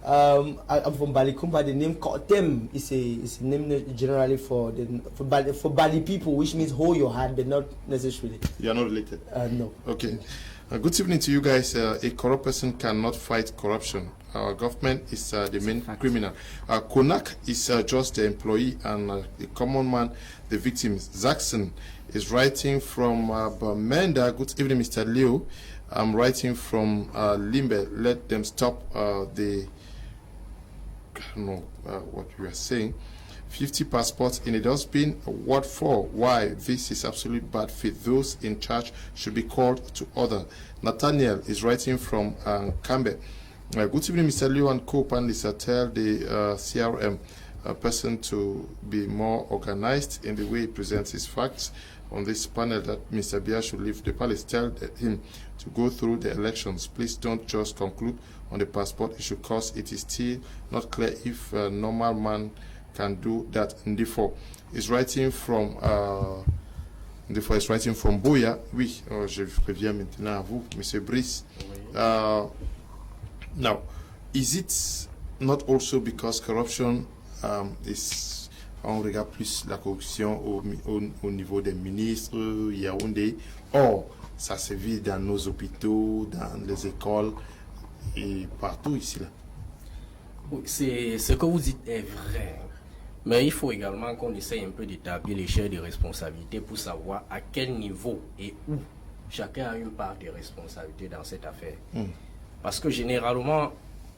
I'm from Balikumba. The name Kotem is a name generally for Bali people, which means hold your hand, but not necessarily. You are not related? No. Okay. Good evening to you guys. A corrupt person cannot fight corruption. Our government is the main criminal. Konak is just the employee, and the common man, the victim. Zaxon is writing from Bamenda. Good evening, Mr. Leo. I'm writing from Limbe. Let them stop I don't know what you are saying. 50 passports in a dustbin. What for? Why? This is absolute bad faith. Those in charge should be called to order. Nathaniel is writing from Cambe. Good evening, Mr. Leo and co-panelists. Tell the CRM person to be more organized in the way he presents his facts on this panel, that Mr. Biya should leave the palace. Tell him to go through the elections. Please don't just conclude on the passport issue, because it is still not clear if a normal man can do that. Ndifo is writing from Boya. Oui, je reviens maintenant à vous, Monsieur Brice. Now, is it not also because corruption is, on regarde plus la corruption au niveau des ministres, Yaoundé, or ça se vit dans nos hôpitaux, dans les écoles et partout ici là? Oui, ce que vous dites est vrai, mais il faut également qu'on essaye un peu d'établir l'échelle de responsabilité pour savoir à quel niveau et où chacun a une part de responsabilité dans cette affaire. Parce que généralement,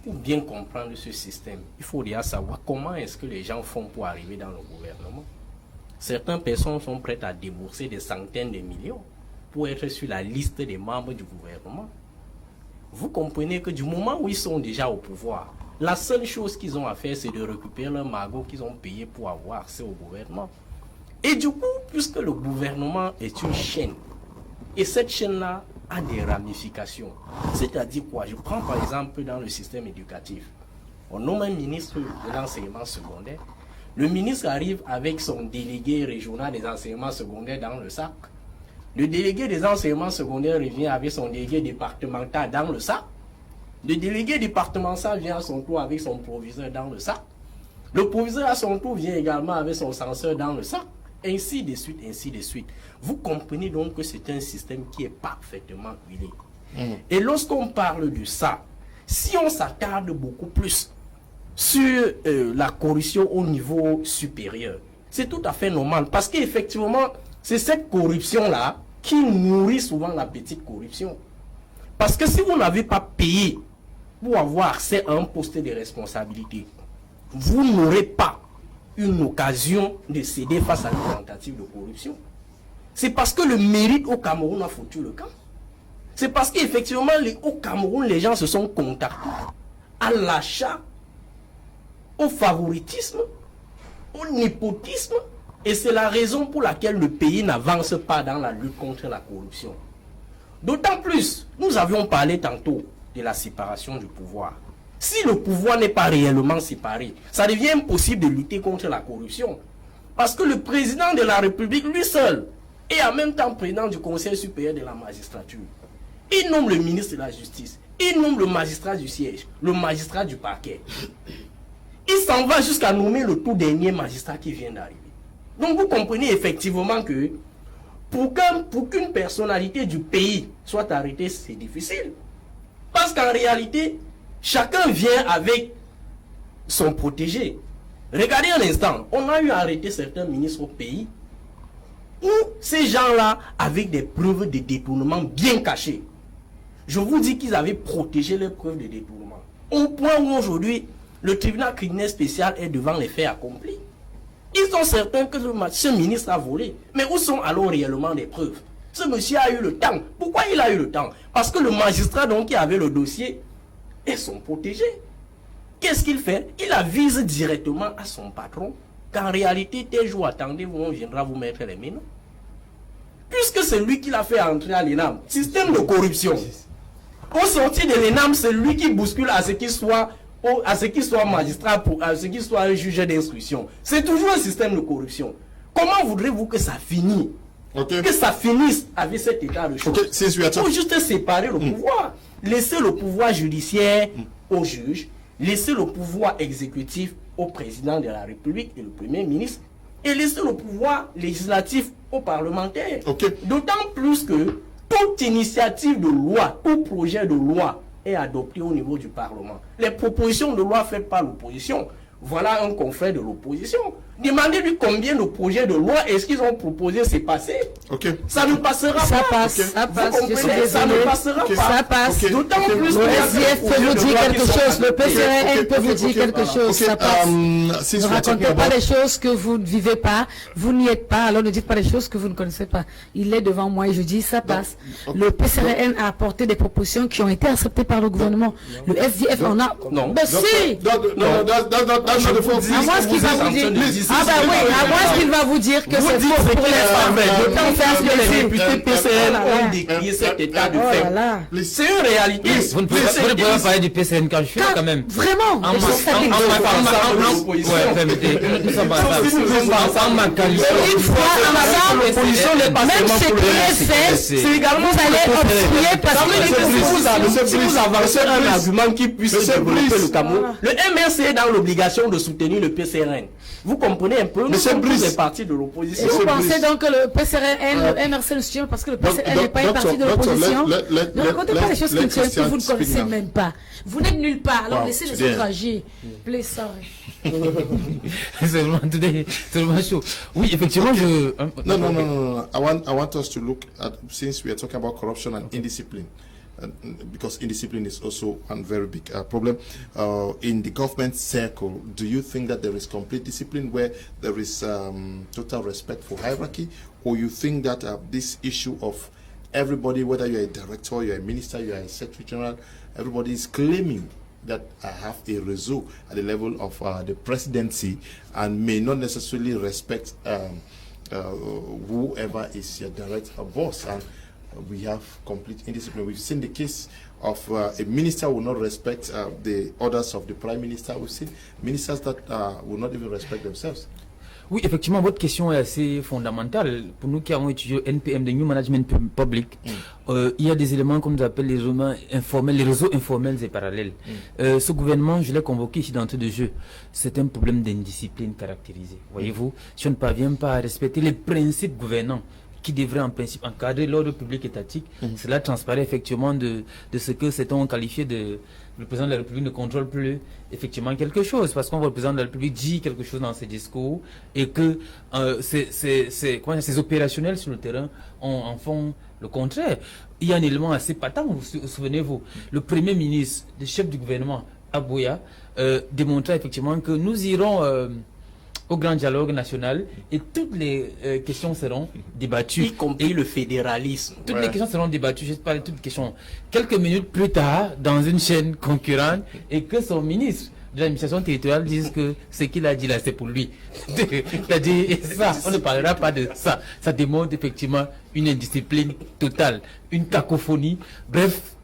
pour bien comprendre ce système, il faut déjà savoir comment est-ce que les gens font pour arriver dans le gouvernement. certaines personnes sont prêtes à débourser des centaines de millions pour être sur la liste des membres du gouvernement. Vous comprenez que du moment où ils sont déjà au pouvoir, la seule chose qu'ils ont à faire, c'est de récupérer leur magot qu'ils ont payé pour avoir accès au gouvernement. Et du coup, puisque le gouvernement est une chaîne, et cette chaîne-là a des ramifications. C'est-à-dire quoi? Je prends par exemple dans le système éducatif. On nomme un ministre de l'enseignement secondaire. Le ministre arrive avec son délégué régional des enseignements secondaires dans le sac. Le délégué des enseignements secondaires revient avec son délégué départemental dans le sac. Le délégué départemental vient à son tour avec son proviseur dans le sac. Le proviseur à son tour vient également avec son censeur dans le sac. Ainsi de suite, ainsi de suite. Vous comprenez donc que c'est un système qui est parfaitement huilé. Et lorsqu'on parle de ça, si on s'attarde beaucoup plus sur la corruption au niveau supérieur, c'est tout à fait normal. Parce qu'effectivement, c'est cette corruption-là qui nourrit souvent la petite corruption. Parce que si vous n'avez pas payé pour avoir accès à un poste de responsabilité, vous n'aurez pas une occasion de céder face à une tentative de corruption. C'est parce que le mérite au Cameroun a foutu le camp. C'est parce qu'effectivement, au Cameroun, les gens se sont contactés à l'achat, au favoritisme, au népotisme. Et c'est la raison pour laquelle le pays n'avance pas dans la lutte contre la corruption. D'autant plus, nous avions parlé tantôt de la séparation du pouvoir. Si le pouvoir n'est pas réellement séparé, ça devient impossible de lutter contre la corruption. Parce que le président de la République, lui seul, est en même temps président du Conseil supérieur de la magistrature. Il nomme le ministre de la Justice, il nomme le magistrat du siège, le magistrat du parquet. Il s'en va jusqu'à nommer le tout dernier magistrat qui vient d'arriver. Donc vous comprenez effectivement que pour qu'une personnalité du pays soit arrêtée, c'est difficile. Parce qu'en réalité, chacun vient avec son protégé. Regardez un instant, on a eu à arrêter certains ministres au pays où ces gens-là, avec des preuves de détournement bien cachées, je vous dis qu'ils avaient protégé leurs preuves de détournement. Au point où aujourd'hui, le tribunal criminel spécial est devant les faits accomplis. Ils sont certains que ce ministre a volé. Mais où sont alors réellement les preuves? Ce monsieur a eu le temps. Pourquoi il a eu le temps? Parce que le magistrat donc qui avait le dossier est son protégé. Qu'est-ce qu'il fait? Il avise directement à son patron qu'en réalité, tel jour, attendez, on viendra vous mettre les mains. Puisque c'est lui qui l'a fait entrer à l'ENAM. Système de corruption. Au sortir de l'ENAM, c'est lui qui bouscule à ce qu'il soit magistrat, à ce qu'il soit un juge d'instruction. C'est toujours un système de corruption. Comment voudrez-vous que ça finisse? Que ça finisse avec cet état de choses? Il faut juste séparer le pouvoir. Laisser le pouvoir judiciaire au juge, laisser le pouvoir exécutif au président de la République et le Premier ministre, et laisser le pouvoir législatif aux parlementaires. D'autant plus que toute initiative de loi, tout projet de loi est adopté au niveau du Parlement. Les propositions de loi faites par l'opposition, voilà un confrère de l'opposition. Demandez-lui combien de projets de loi est-ce qu'ils ont proposé, c'est passé. Ça ne passera pas. Ça passe. Ça passe. Ça ne passera pas. Ça passe. D'autant plus que le SDF peut vous dire quelque chose. Le PCRN peut vous dire quelque chose. Ça passe. Ne racontez pas des choses que vous ne vivez pas. Vous n'y êtes pas. Alors ne dites pas des choses que vous ne connaissez pas. Il est devant moi et je dis ça passe. Le PCRN a apporté des propositions qui ont été acceptées par le gouvernement. Le SDF en a. Non. Ben si. À moins qu'il va vous dire. Ah bah oui, à moins qu'il va vous dire que c'est faux pour les femmes. D'autant que les députés PCN ont décrié cet état de fait. C'est une réalité. Vous ne pouvez pas parler du PCN quand je suis là quand même. Vraiment. Une fois, l'opposition n'est pas même ce qui est fait, c'est également vous allez obstruer parce que si vous avancez un argument qui puisse développer le Cameroun, le MRC est dans l'obligation de soutenir le PCRN. Vous comprenez un peu? Nous sommes tous des partis de l'opposition. Vous pensez donc que le PCRN, le MRC le soutient parce que le PCRN n'est pas une partie de l'opposition? Ne racontez pas les choses que vous ne connaissez même pas. Vous n'êtes nulle part, alors laissez les autres agir. Please, sorry. C'est vraiment chaud. Oui, effectivement, je... No. I want us to look at, since we are talking about corruption and indiscipline, because indiscipline is also one very big problem in the government circle. Do you think that there is complete discipline where there is total respect for hierarchy, or you think that this issue of everybody, whether you're a director, you're a minister, you're a secretary general, everybody is claiming that I have a réseau at the level of the presidency and may not necessarily respect whoever is your direct boss, and we have complete indiscipline. We've seen the case of a minister will not respect the orders of the prime minister. We've seen ministers that will not even respect themselves. Oui, effectivement, votre question est assez fondamentale. Pour nous qui avons étudié NPM, de New Management Public, il y a des éléments qu'on nous appelle les réseaux informels et parallèles. Ce gouvernement, je l'ai convoqué ici d'entrée de jeu, c'est un problème d'indiscipline caractérisée. Voyez-vous, si on ne parvient pas à respecter les principes gouvernants qui devraient en principe encadrer l'ordre public étatique, cela transparaît effectivement de ce que certains ont qualifié de... Le président de la République ne contrôle plus effectivement quelque chose, parce qu'on voit le président de la République dit quelque chose dans ses discours et que ces opérationnels sur le terrain en font le contraire. Il y a un élément assez patent, souvenez-vous, le premier ministre, le chef du gouvernement, Abouya, démontrait effectivement que nous irons au grand dialogue national et toutes les questions seront débattues. Y compris le fédéralisme. Toutes les questions seront débattues, je parle de toutes les questions. Quelques minutes plus tard, dans une chaîne concurrente, et que son ministre de l'administration territoriale dise que ce qu'il a dit là, c'est pour lui. C'est-à-dire, ça, on ne parlera pas de ça. Ça démontre effectivement une indiscipline totale, une cacophonie. Bref,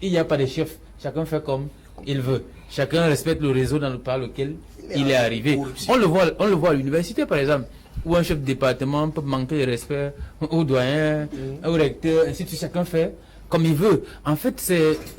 il n'y a pas de chef. Chacun fait comme il veut. Chacun respecte le réseau par lequel il est arrivé. On le voit à l'université, par exemple, où un chef de département peut manquer de respect au doyen, au recteur, ainsi de suite. Chacun fait comme il veut. En fait,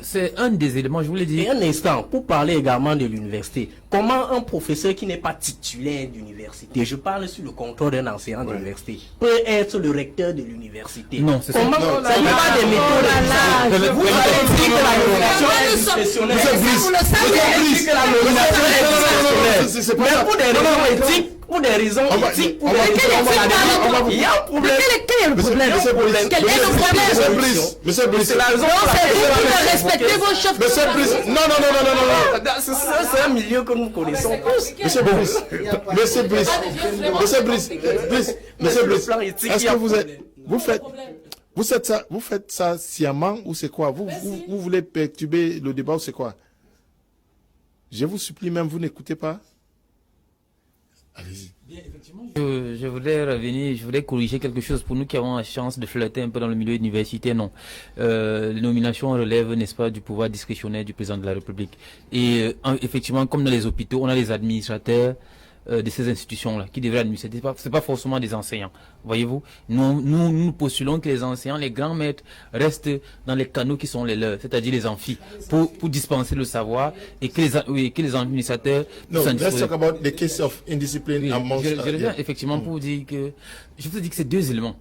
c'est un des éléments, je vous l'ai dit. Et un instant, pour parler également de l'université, comment un professeur qui n'est pas titulaire d'université, je parle sur le contrôle d'un enseignant d'université, peut être le recteur de l'université? Non, c'est ça. Comment ça n'y a pas des méthodes? Vous avez dit que la nomination est discrétionnaire. Vous avez dit que la nomination est discrétionnaire. Mais pour des raisons éthiques, pour des raisons éthiques, pour des raisons... Il y a un problème. Quel est le problème? Quel est le problème? Monsieur Brice, c'est la raison pour laquelle vous devez respecter vos chefs. Monsieur Brice, non. C'est un milieu que nous connaissons tous. Monsieur Brice, est-ce que vous faites ça sciemment ou c'est quoi? Vous voulez perturber le débat ou c'est quoi? Je vous supplie même, vous n'écoutez pas? Allez-y. Bien, effectivement, je voulais corriger quelque chose pour nous qui avons la chance de flirter un peu dans le milieu universitaire. Non, les nominations relèvent, n'est-ce pas, du pouvoir discrétionnaire du président de la République. Et effectivement, comme dans les hôpitaux, on a les administrateurs de ces institutions-là qui devraient administrer. C'est pas forcément des enseignants. Voyez-vous, nous postulons que les enseignants, les grands maîtres restent dans les canaux qui sont les leurs, c'est-à-dire les amphis, pour dispenser le savoir et que les administrateurs. No, let's talk about the case of indiscipline amongst. Je reviens effectivement pour vous dire que je vous dis que c'est deux éléments.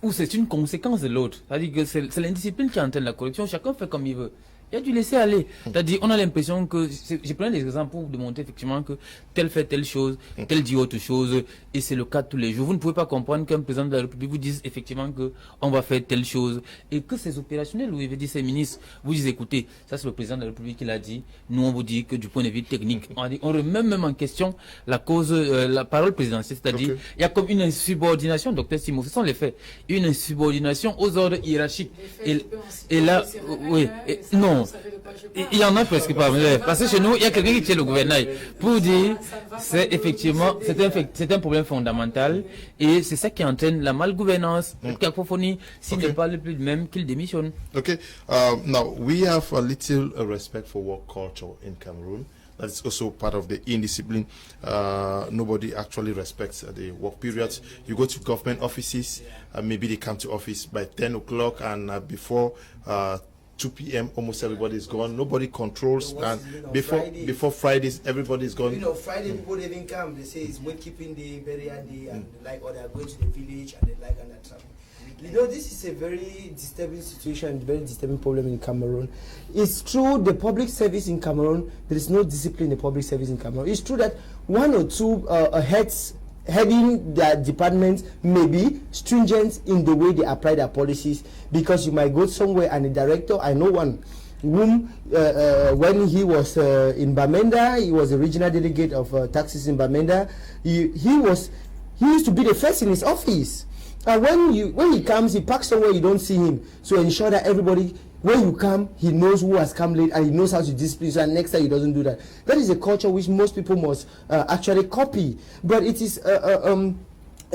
Où c'est une conséquence de l'autre. C'est-à-dire que c'est l'indiscipline qui entraîne la corruption. Chacun fait comme il veut. Il y a dû laisser aller. C'est-à-dire, on a l'impression que, je prends des exemples pour vous démontrer effectivement que tel fait telle chose, tel dit autre chose, et c'est le cas de tous les jours. Vous ne pouvez pas comprendre qu'un président de la République vous dise effectivement que on va faire telle chose, et que ces opérationnels, vous avez dit ces ministres, vous disent écoutez, ça c'est le président de la République qui l'a dit, nous on vous dit que du point de vue technique, on remet même en question la cause, la parole présidentielle, c'est-à-dire, il y a comme une insubordination, docteur Simon, ce sont les faits, une insubordination aux ordres hiérarchiques. Et là, oui, non. Il y en a presque pas, parce que chez nous, il y a quelqu'un qui tient le gouvernail pour dire, c'est effectivement, c'est un problème fondamental et c'est ça qui entraîne la malgouvernance, la cacophonie, s'il ne parle plus de même qu'il démissionne. Okay, now we have a little respect for work culture in Cameroon. That's also part of the indiscipline. Nobody actually respects the work periods. You go to government offices, maybe they come to office by 10 o'clock and before 2 p.m. almost everybody is gone. Nobody controls, and before Fridays everybody is gone. You know, Friday people even come. They say it's work keeping day, burial day, and or they are going to the village and and that travel. You know, this is a very disturbing situation, very disturbing problem in Cameroon. It's true the public service in Cameroon, there is no discipline in the public service in Cameroon. It's true that one or two heads heading that department may be stringent in the way they apply their policies, because you might go somewhere and a director, I know one whom when he was in Bamenda, he was a regional delegate of taxes in Bamenda. He used to be the first in his office, and when he comes, he parks somewhere you don't see him, so ensure that everybody, when you come, he knows who has come late and he knows how to discipline, so next time he doesn't do that. That is a culture which most people must actually copy, but it is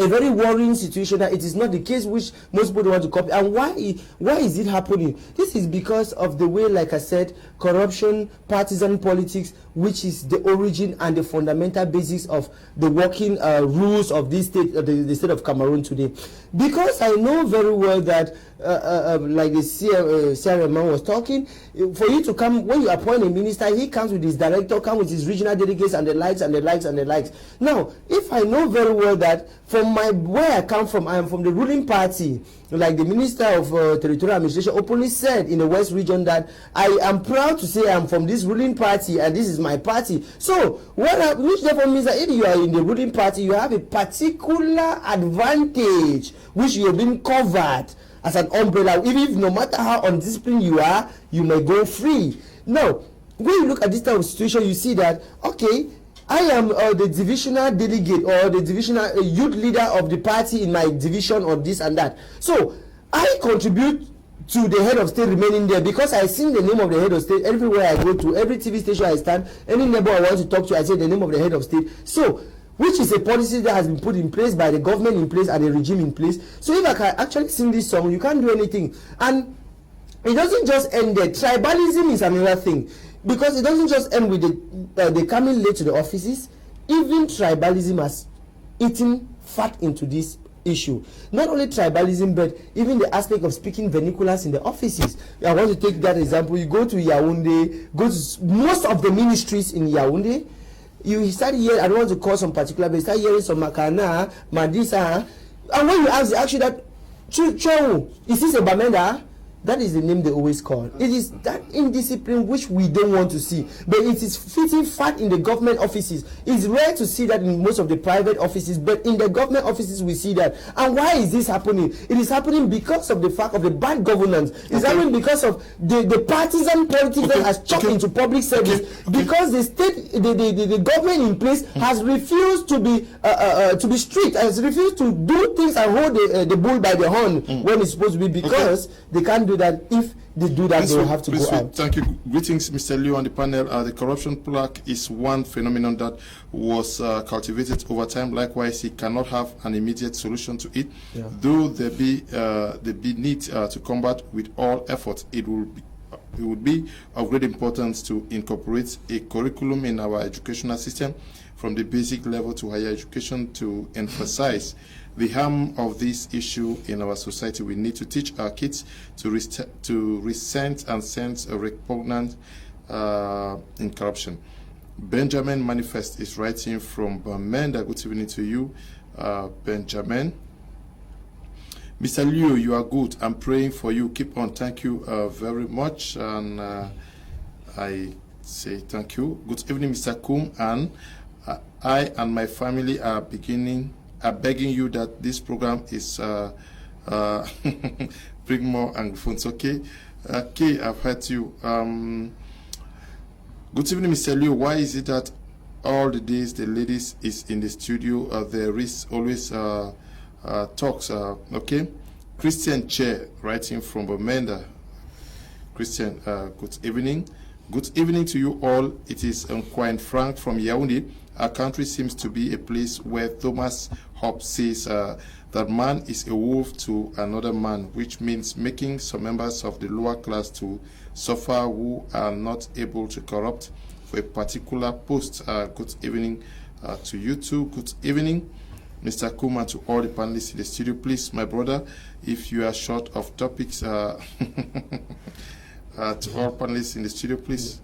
a very worrying situation that it is not the case which most people want to copy. And why is it happening? This is because of the way, like I said, corruption, partisan politics, which is the origin and the fundamental basis of the working rules of this state, the state of Cameroon today. Because I know very well that, like the Sarah man was talking, for you to come, when you appoint a minister, he comes with his director, comes with his regional delegates and the likes and the likes and the likes. Now, if I know very well that from where I come from, I am from the ruling party, like the Minister of Territorial Administration openly said in the West region that I am proud to say I am from this ruling party and this is my party. So, which therefore means that if you are in the ruling party, you have a particular advantage which you have been covered as an umbrella. Even if no matter how undisciplined you are, you may go free. Now, when you look at this type of situation, you see that, okay, I am the divisional delegate or the divisional youth leader of the party in my division or this and that. So I contribute to the head of state remaining there because I sing the name of the head of state everywhere I go to, every TV station I stand, any neighbor I want to talk to, I say the name of the head of state. So, which is a policy that has been put in place by the government in place and the regime in place. So if I can actually sing this song, you can't do anything. And it doesn't just end there. Tribalism is another thing. Because it doesn't just end with the coming late to the offices. Even tribalism has eaten fat into this issue. Not only tribalism, but even the aspect of speaking vernaculars in the offices. I want to take that example. You go to Yaoundé, go to most of the ministries in Yaoundé, you start hearing, I don't want to call some particular, but you start hearing some Makana, Madisa, and when you ask that, Chou, is this a Bamenda? That is the name they always call. It is that indiscipline which we don't want to see. But it is fitting fat in the government offices. It's rare to see that in most of the private offices, but in the government offices we see that. And why is this happening? It is happening because of the fact of the bad governance. It's happening because of the partisan politics that has chopped into public service. Because the state, the government in place has refused to be strict, has refused to do things and hold the bull by the horn when it's supposed to be, because they can't do that. If they do that, they will have to go out. Thank you. Greetings, Mr. Liu, on the panel. The corruption plaque is one phenomenon that was cultivated over time. Likewise, it cannot have an immediate solution to it. Yeah. Though there be need to combat with all efforts, it would be of great importance to incorporate a curriculum in our educational system from the basic level to higher education to emphasize the harm of this issue in our society. We need to teach our kids to resent and sense a repugnance in corruption. Benjamin Manifest is writing from Bamenda. Good evening to you, Benjamin. Mr. Liu, you are good. I'm praying for you. Keep on. Thank you very much. And I say thank you. Good evening, Mr. Kum. And I and my family are begging you that this program is bring more anglophones. Okay, I've heard you. Good evening, Mr. Liu. Why is it that all the days the ladies is in the studio, there is always talks? Okay, Christian Chair writing from Bamenda. Christian, good evening. Good evening to you all. It is Quine Frank from Yaoundé. Our country seems to be a place where Thomas Hobbes says that man is a wolf to another man, which means making some members of the lower class to suffer who are not able to corrupt for a particular post. Good evening to you too. Good evening, Mr. Kuma, to all the panelists in the studio. Please, my brother, if you are short of topics, to all panelists in the studio, please.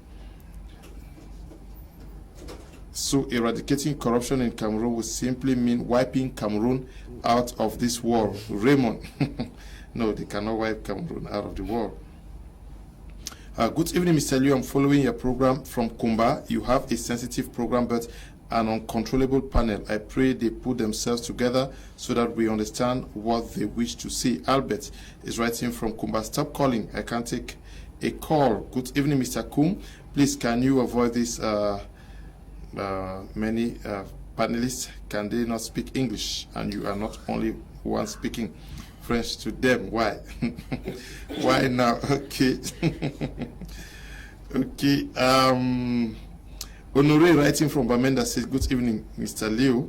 So eradicating corruption in Cameroon would simply mean wiping Cameroon out of this world. Raymond, no, they cannot wipe Cameroon out of the world. Good evening, Mr. Liu. I'm following your program from Kumba. You have a sensitive program, but an uncontrollable panel. I pray they put themselves together so that we understand what they wish to see. Albert is writing from Kumba. Stop calling. I can't take a call. Good evening, Mr. Kum. Please, can you avoid this? Many panelists, can they not speak English? And you are not only one speaking French to them. Why? Why now? Okay. Okay. Honoré writing from Bamenda says, good evening, Mr. Leo.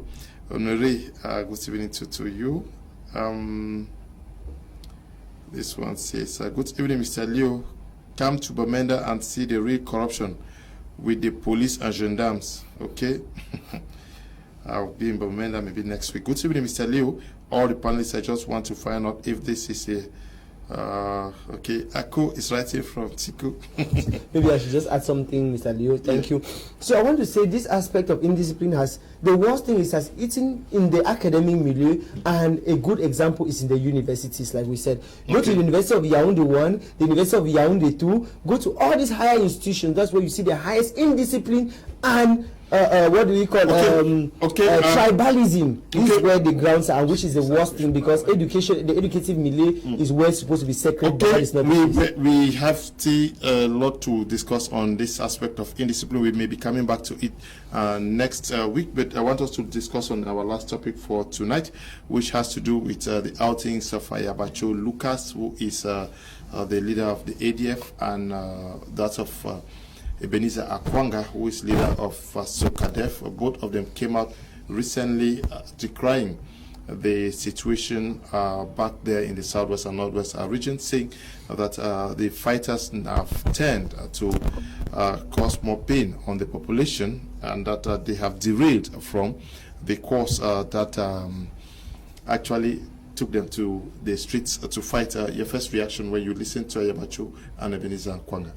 Honoré, good evening to you. This one says, good evening, Mr. Leo. Come to Bamenda and see the real corruption with the police and gendarmes. Okay. I'll be in Bamenda maybe next week. Good evening, Mr. Leo. All the panelists, I just want to find out if this is a okay, Ako is writing from Tiku. Maybe I should just add something, Mr. Leo. Thank you. So I want to say this aspect of indiscipline has, the worst thing is has eaten in the academic milieu, and a good example is in the universities, like we said. Go to the University of Yaoundé 1, the University of Yaoundé 2, go to all these higher institutions, that's where you see the highest indiscipline and what do we call tribalism is where the grounds are, which is the worst thing, because education, the educative milieu is where it's supposed to be sacred. We have still a lot to discuss on this aspect of indiscipline. We may be coming back to it next week, but I want us to discuss on our last topic for tonight, which has to do with the outings of Ayabacho Lucas, who is the leader of the ADF, and that of Ebenezer Akwanga, who is leader of SOCADEF. Both of them came out recently decrying the situation back there in the southwest and northwest region, saying that the fighters have turned to cause more pain on the population, and that they have derailed from the course that actually took them to the streets to fight. Your first reaction when you listen to Ayabacho and Ebenezer Akwanga?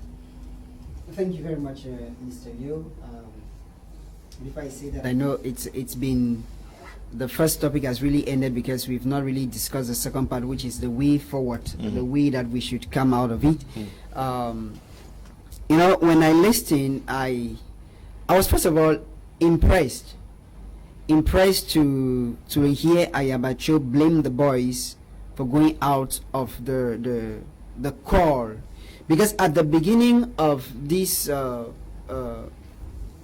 Thank you very much, Mr. Leo. Before I say that, I know it's been, the first topic has really ended because we've not really discussed the second part, which is the way forward, the way that we should come out of it. You know, when I listened, I was first of all impressed to hear Ayabacho blame the boys for going out of the call. Because at the beginning of this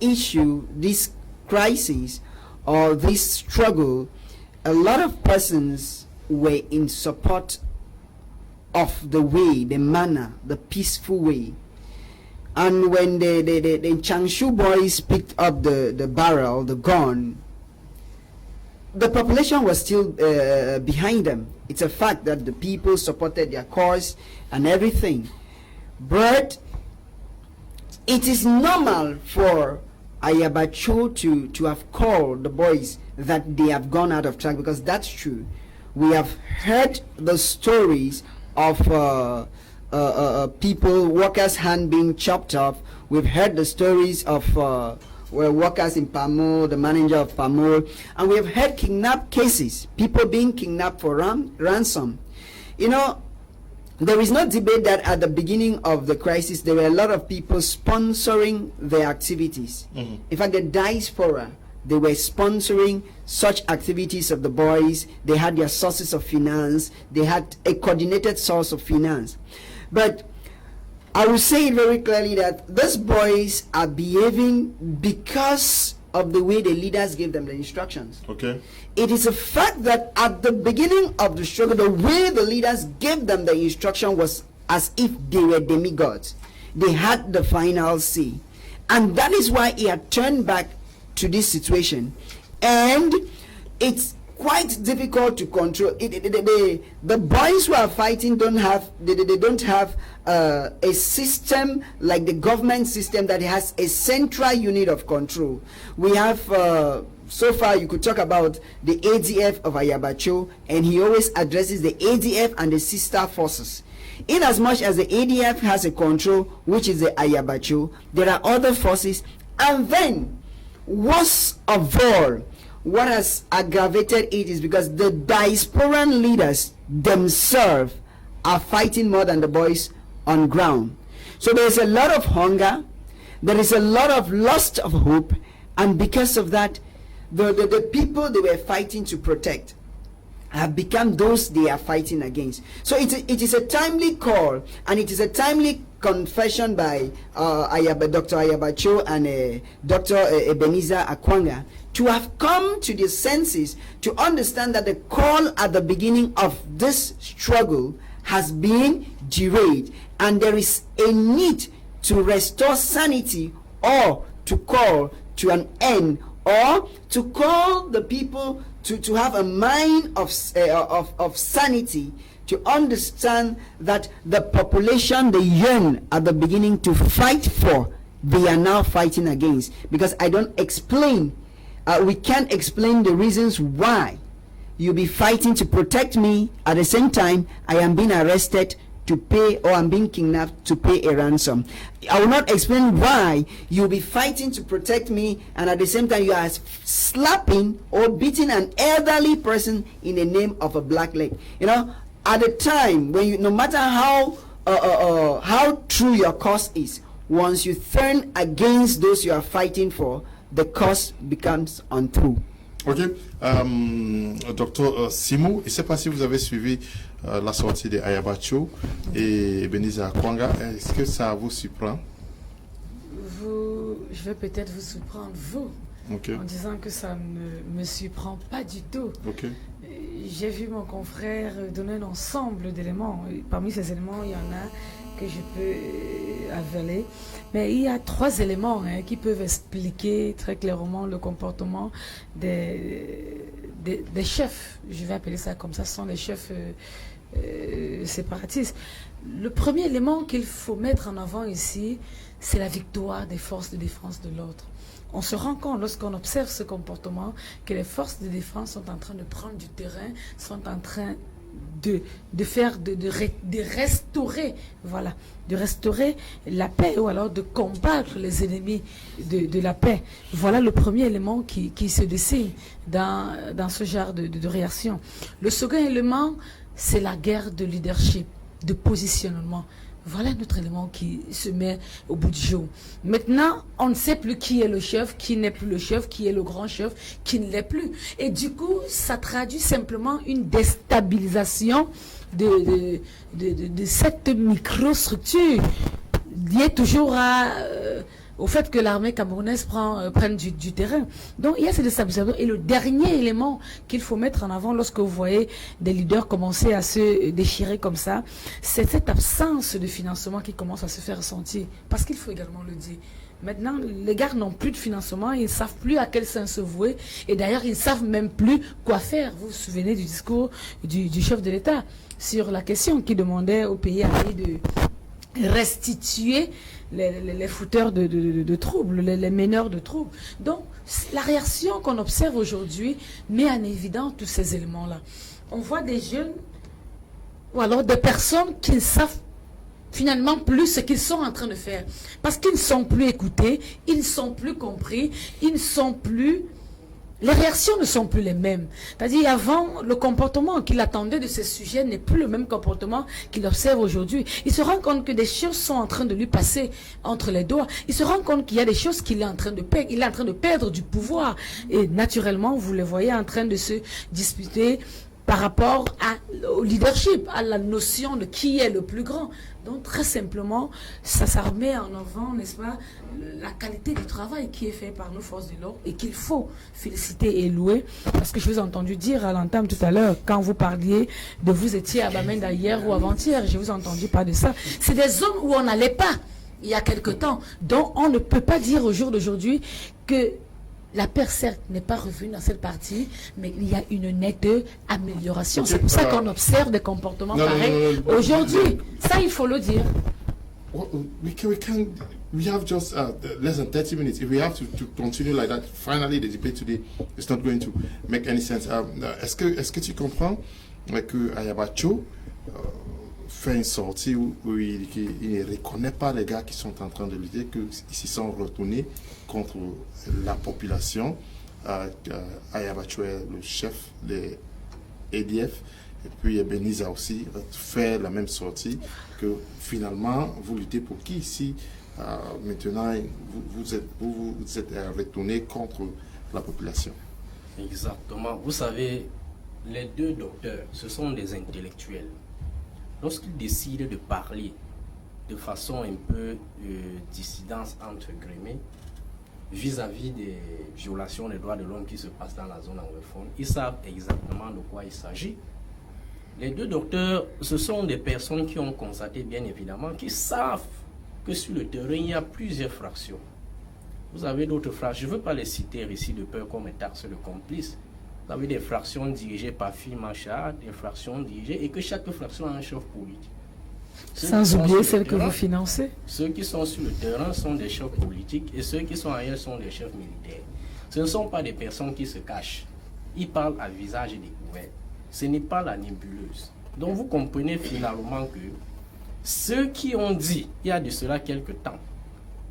issue, this crisis, or this struggle, a lot of persons were in support of the way, the manner, the peaceful way. And when the Changshu boys picked up the barrel, the gun, the population was still behind them. It's a fact that the people supported their cause and everything. But it is normal for Ayabacho to have called the boys that they have gone out of track, because that's true. We have heard the stories of people, workers' hand being chopped off. We've heard the stories of workers in Pamol, the manager of Pamol, and we have heard kidnap cases, people being kidnapped for ransom. You know, there is no debate that at the beginning of the crisis, there were a lot of people sponsoring their activities. In fact, the diaspora, they were sponsoring such activities of the boys. They had their sources of finance. They had a coordinated source of finance. But I will say it very clearly that these boys are behaving because of the way the leaders gave them the instructions. Okay. It is a fact that at the beginning of the struggle, the way the leaders gave them the instruction was as if they were demigods. They had the final say. And that is why he had turned back to this situation. And it's quite difficult to control. The boys who are fighting don't have a system like the government system that has a central unit of control. We have so far you could talk about the ADF of Ayabacho, and he always addresses the ADF and the sister forces. In as much as the ADF has a control, which is the Ayabacho, there are other forces. And then worst of all, what has aggravated it is because the diasporan leaders themselves are fighting more than the boys on ground. So there is a lot of hunger, there is a lot of loss of hope, And because of that, the people they were fighting to protect have become those they are fighting against. So it is a timely call, and it is a timely confession by Dr. Ayabacho and Dr. Ebenezer Akwanga to have come to their senses to understand that the call at the beginning of this struggle has been derailed, and there is a need to restore sanity, or to call to an end, or to call the people to have a mind of sanity, to understand that the population they yearn at the beginning to fight for, they are now fighting against. Because I don't explain, we can't explain the reasons why you'll be fighting to protect me, at the same time I am being arrested to pay, or I'm being kidnapped to pay a ransom. I will not explain why you'll be fighting to protect me, and at the same time you are slapping or beating an elderly person in the name of a black leg. You know, at the time when you, no matter how true your cause is, once you turn against those you are fighting for, the cause becomes untrue. Ok. Docteur Simou, je ne sais pas si vous avez suivi la sortie de Ayabacho et Ebenezer Akwanga. Est-ce que ça vous surprend? Je vais peut-être vous surprendre, vous, en disant que ça ne me surprend pas du tout. J'ai vu mon confrère donner un ensemble d'éléments. Parmi ces éléments, il y en a que je peux avaler. Mais il y a 3 éléments qui peuvent expliquer très clairement le comportement des chefs. Je vais appeler ça comme ça, ce sont les chefs séparatistes. Le premier élément qu'il faut mettre en avant ici, c'est la victoire des forces de défense de l'ordre. On se rend compte, lorsqu'on observe ce comportement, que les forces de défense sont en train de prendre du terrain, sont en train de restaurer, voilà, de restaurer la paix, ou alors de combattre les ennemis de la paix. Voilà le premier élément qui se dessine dans ce genre de réaction. Le second élément, c'est la guerre de leadership, de positionnement. Voilà notre élément qui se met au bout du jour. Maintenant, on ne sait plus qui est le chef, qui n'est plus le chef, qui est le grand chef, qui ne l'est plus. Et du coup, ça traduit simplement une déstabilisation de cette microstructure liée toujours au fait que l'armée camerounaise prenne du terrain. Donc il y a cette déstabilisation. Et le dernier élément qu'il faut mettre en avant lorsque vous voyez des leaders commencer à se déchirer comme ça, c'est cette absence de financement qui commence à se faire ressentir. Parce qu'il faut également le dire. Maintenant, les gars n'ont plus de financement, ils ne savent plus à quel sens se vouer. Et d'ailleurs, ils ne savent même plus quoi faire. Vous vous souvenez du discours du chef de l'État sur la question qui demandait au pays de restituer les fouteurs de troubles, les meneurs de troubles. Donc, la réaction qu'on observe aujourd'hui met en évidence tous ces éléments-là. On voit des jeunes, ou alors des personnes qui ne savent finalement plus ce qu'ils sont en train de faire. Parce qu'ils ne sont plus écoutés, ils ne sont plus compris, ils ne sont plus... Les réactions ne sont plus les mêmes. C'est-à-dire, avant, le comportement qu'il attendait de ce sujet n'est plus le même comportement qu'il observe aujourd'hui. Il se rend compte que des choses sont en train de lui passer entre les doigts. Il se rend compte qu'il y a des choses qu'il est en train de perdre. Il est en train de perdre du pouvoir. Et naturellement, vous le voyez en train de se disputer par rapport au leadership, à la notion de qui est le plus grand. Donc, très simplement, ça remet en avant, n'est-ce pas, la qualité du travail qui est fait par nos forces de l'ordre et qu'il faut féliciter et louer. Parce que je vous ai entendu dire à l'entame tout à l'heure, quand vous parlier de vous étiez à Bamenda hier ou avant-hier, je vous ai entendu parler de ça. C'est des zones où on n'allait pas il y a quelque temps. Donc, on ne peut pas dire au jour d'aujourd'hui que la paix, certes, n'est pas revenue dans cette partie, mais il y a une nette amélioration. C'est pour ça qu'on observe des comportements pareils aujourd'hui. Ça, il faut le dire. We have just less than 30 minutes. If we have to continue like that, finally the debate today is not going to make any sense. Est-ce que tu comprends que Ayabacho fait une sortie où il ne reconnaît pas les gars qui sont en train de lutter, qu'ils s'y sont retournés contre la population. Ayabacho est le chef des ADF, et puis Ebenezer aussi fait la même sortie, que finalement vous luttez pour qui ici maintenant, vous êtes retourné contre la population. Exactement. Vous savez, les deux docteurs, ce sont des intellectuels. Lorsqu'ils décident de parler de façon un peu dissidence, entre guillemets, vis-à-vis des violations des droits de l'homme qui se passent dans la zone anglophone, ils savent exactement de quoi il s'agit. Les deux docteurs, ce sont des personnes qui ont constaté, bien évidemment, qui savent que sur le terrain, il y a plusieurs fractions. Vous avez d'autres fractions, je ne veux pas les citer ici de peur qu'on me taxe de complice. Vous avez des fractions dirigées par Phil Machar, des fractions dirigées, et que chaque fraction a un chef politique. Sans oublier celles que vous financez. Ceux qui sont sur le terrain sont des chefs politiques et ceux qui sont ailleurs sont des chefs militaires. Ce ne sont pas des personnes qui se cachent. Ils parlent à visage découvert. Ce n'est pas la nébuleuse. Donc vous comprenez finalement que ceux qui ont dit, il y a de cela quelque temps,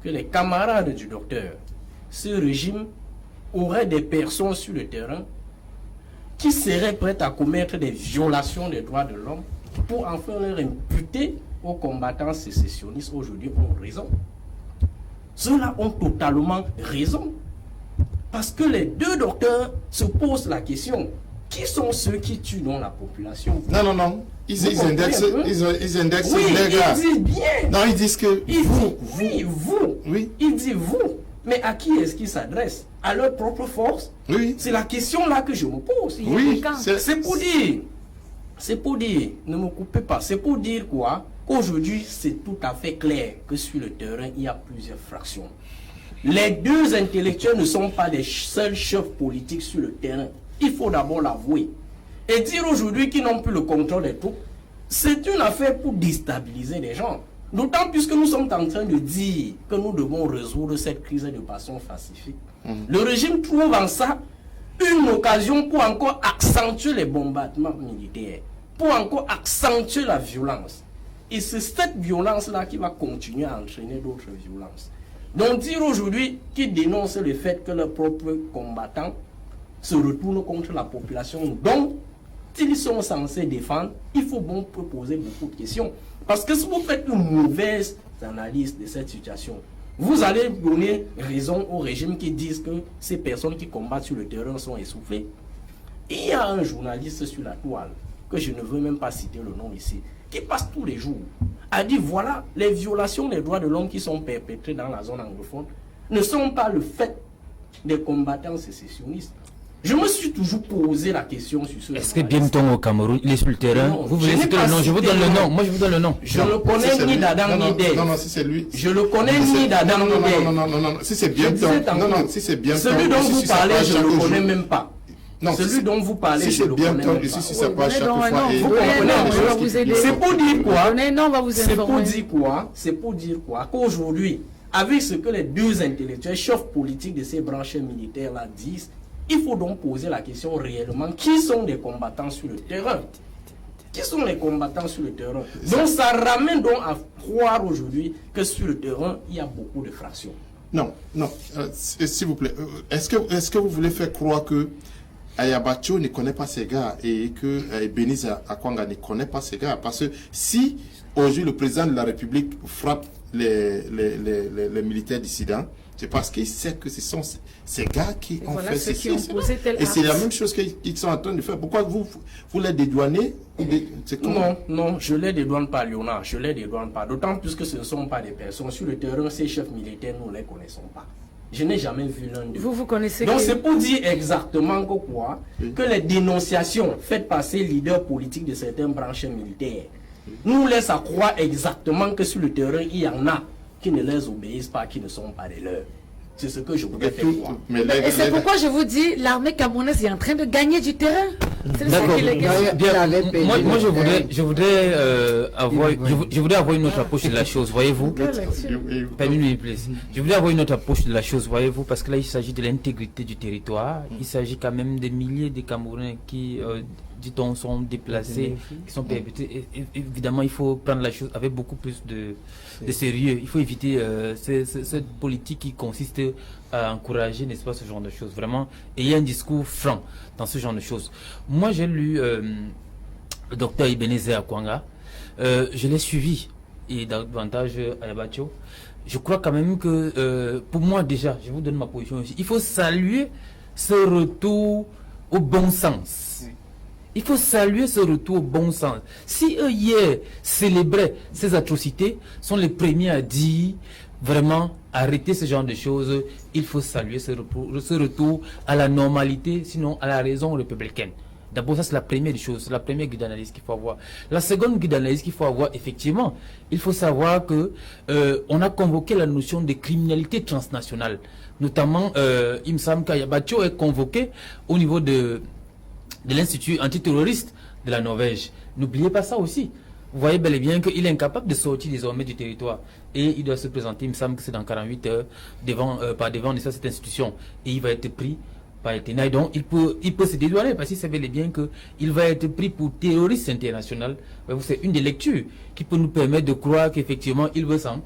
que les camarades du docteur, ce régime aurait des personnes sur le terrain qui seraient prêtes à commettre des violations des droits de l'homme pour enfin leur imputer aux combattants sécessionnistes aujourd'hui ont raison. Ceux-là ont totalement raison. Parce que les deux docteurs se posent la question, qui sont ceux qui tuent dans la population? Non. Ils indexent oui, les gars. Ils disent bien. Non, ils disent que vous. Oui. Ils disent vous. Mais à qui est-ce qu'ils s'adressent? À leur propre force? Oui. C'est la question là que je me pose. Oui. C'est pour dire. C'est pour dire, ne me coupez pas, c'est pour dire quoi? Qu'aujourd'hui, c'est tout à fait clair que sur le terrain, il y a plusieurs fractions. Les deux intellectuels ne sont pas les seuls chefs politiques sur le terrain. Il faut d'abord l'avouer. Et dire aujourd'hui qu'ils n'ont plus le contrôle des troupes, c'est une affaire pour déstabiliser les gens. D'autant plus que nous sommes en train de dire que nous devons résoudre cette crise de façon pacifique. Le régime trouve en ça une occasion pour encore accentuer les bombardements militaires, pour encore accentuer la violence. Et c'est cette violence-là qui va continuer à entraîner d'autres violences. Donc dire aujourd'hui qu'ils dénoncent le fait que leurs propres combattants se retournent contre la population dont ils sont censés défendre, il faut bon poser beaucoup de questions. Parce que si vous faites une mauvaise analyse de cette situation, vous allez donner raison au régime qui disent que ces personnes qui combattent sur le terrain sont essoufflées. Il y a un journaliste sur la toile, que je ne veux même pas citer le nom ici, qui passe tous les jours, a dit voilà, les violations des droits de l'homme qui sont perpétrées dans la zone anglophone ne sont pas le fait des combattants sécessionnistes. Je me suis toujours posé la question sur ce. Est-ce que Bienton au Cameroun, il est sur le terrain? Non, vous voulez citer le nom? Je vous donne le nom. Moi, je vous donne le nom. Je ne connais ni d'Adam ni d'Ève. Non, si c'est lui. Je le connais ni d'Adam ni d'Ève. Non. Si c'est Bienton. Non, si c'est Bienton. Celui dont vous parlez, je ne le connais même pas. Non, celui dont vous parlez, si je le connais même pas. Si ça passe chaque fois. Vous comprenez? C'est pour dire quoi? C'est pour dire quoi? C'est pour dire quoi? Qu'aujourd'hui, avec ce que les deux intellectuels, chefs politiques de ces branches militaires-là disent, il faut donc poser la question réellement, qui sont les combattants sur le terrain? Qui sont les combattants sur le terrain? Donc ça ramène donc à croire aujourd'hui que sur le terrain, il y a beaucoup de fractions. Non, s'il vous plaît, est-ce que vous voulez faire croire que Ayabacho ne connaît pas ces gars et que Beniz Akwanga ne connaît pas ces gars? Parce que si aujourd'hui le président de la République frappe les militaires dissidents, c'est parce qu'il sait que ce sont ces gars qui ont fait ceci. Et c'est la même chose qu'ils sont en train de faire. Pourquoi vous les dédouanez? Non, je ne les dédouane pas, Léonard. Je ne les dédouane pas. D'autant plus que ce ne sont pas des personnes. Sur le terrain, ces chefs militaires, nous ne les connaissons pas. Je n'ai jamais vu l'un d'eux. Vous connaissez. Donc c'est pour dire exactement que les dénonciations faites par ces leaders politiques de certaines branches militaires nous laissent à croire exactement que sur le terrain, il y en a qui ne les obéissent pas, qui ne sont pas des leurs. C'est ce que je voudrais faire croire. Et c'est pourquoi je vous dis, l'armée camerounaise est en train de gagner du terrain. D'accord. Moi, je voudrais avoir une autre approche de la chose, voyez-vous. Je voudrais avoir une autre approche de la chose, voyez-vous, parce que là, il s'agit de l'intégrité du territoire. Il s'agit quand même des milliers de Camerounais qui, dit-on, sont déplacés, qui sont perpétrés. Évidemment, il faut prendre la chose avec beaucoup plus de sérieux. Il faut éviter cette politique qui consiste à encourager, n'est-ce pas, ce genre de choses. Vraiment, et il y a un discours franc dans ce genre de choses. Moi, j'ai lu le docteur Ebenezer Akwanga. Je l'ai suivi, et davantage Ayabacho. je crois quand même que, pour moi déjà, je vous donne ma position ici, il faut saluer ce retour au bon sens. Il faut saluer ce retour au bon sens. Si eux hier célébraient ces atrocités, sont les premiers à dire vraiment arrêter ce genre de choses, il faut saluer ce retour à la normalité, sinon à la raison républicaine. D'abord, ça c'est la première chose, la première grille d'analyse qu'il faut avoir. La seconde grille d'analyse qu'il faut avoir, effectivement, il faut savoir que on a convoqué la notion de criminalité transnationale. Notamment, il me semble qu'Ayabacho est convoqué au niveau de l'Institut antiterroriste de la Norvège. N'oubliez pas ça aussi. Vous voyez bel et bien qu'il est incapable de sortir désormais du territoire. Et il doit se présenter, il me semble que c'est dans 48 heures, devant cette institution. Et il va être pris par les ténèbres. Donc il peut se dédouaner parce qu'il sait bel et bien qu'il va être pris pour terroriste international. C'est une des lectures qui peut nous permettre de croire qu'effectivement il veut s'en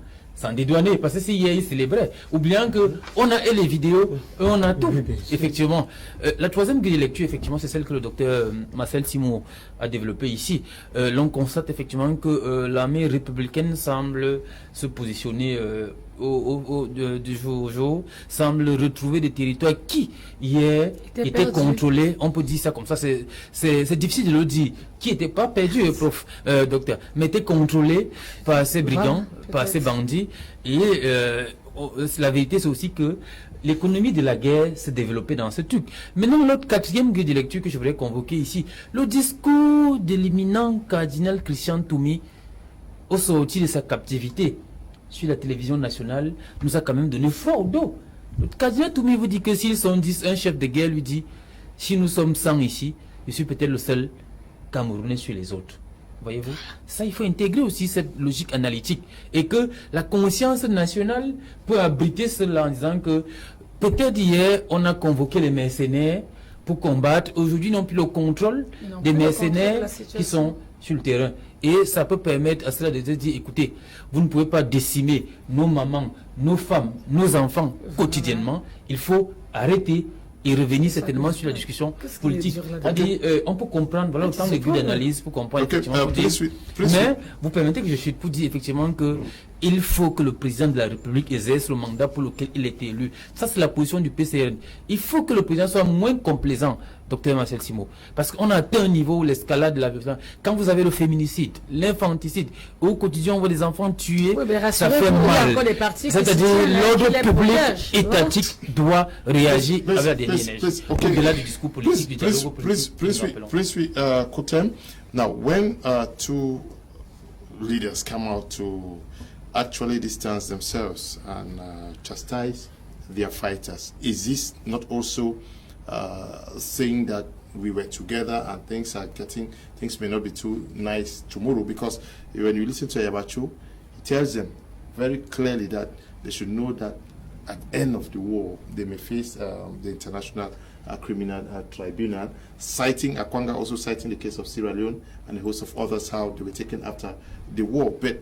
dédouaner, parce que si hier il célébrait, oubliant qu'on a les vidéos, on a tout, effectivement. La troisième grille de lecture, effectivement, c'est celle que le docteur Marcel Simon a développée ici. L'on constate effectivement que l'armée républicaine semble se positionner du jour au jour, semble retrouver des territoires qui, hier, étaient contrôlés, on peut dire ça comme ça, c'est difficile de le dire, qui n'étaient pas perdus, docteur, mais étaient contrôlés par ces brigands, par ces bandits, et la vérité c'est aussi que l'économie de la guerre s'est développée dans ce truc. Maintenant, l'autre quatrième grille de lecture que je voudrais convoquer ici, le discours de l'éminent cardinal Christian Toumi au sortir de sa captivité sur la télévision nationale nous a quand même donné froid au dos. Le cardinal Toumi vous dit que s'ils sont 10, un chef de guerre lui dit, si nous sommes 100 ici, je suis peut-être le seul Camerounais sur les autres. Voyez-vous, ça il faut intégrer aussi cette logique analytique et que la conscience nationale peut abriter cela en disant que peut-être hier on a convoqué les mercenaires pour combattre, aujourd'hui non plus le contrôle des mercenaires qui sont sur le terrain. Et ça peut permettre à cela de dire, écoutez, vous ne pouvez pas décimer nos mamans, nos femmes, nos enfants quotidiennement. Il faut arrêter et revenir certainement sur la discussion politique. On peut comprendre, voilà autant de grilles d'analyse pour comprendre effectivement. Mais vous permettez que je chute pour dire effectivement que il faut que le président de la République exerce le mandat pour lequel il est élu. Ça, c'est la position du PCRN. Il faut que le président soit moins complaisant, docteur Marcel Simon. Parce qu'on a atteint un niveau où l'escalade de la violence. Quand vous avez le féminicide, l'infanticide, au quotidien on voit des enfants tués, ça fait mal. C'est-à-dire l'ordre public étatique doit réagir avec la dernière neige. Au-delà du discours politique, du dialogue politique. Kotem, now, when two leaders come out to actually distance themselves and chastise their fighters, is this not also saying that we were together and things may not be too nice tomorrow? Because when you listen to Ayabacho, he tells them very clearly that they should know that at the end of the war they may face the International Criminal Tribunal, citing Akwanga, also citing the case of Sierra Leone and a host of others, how they were taken after the war. But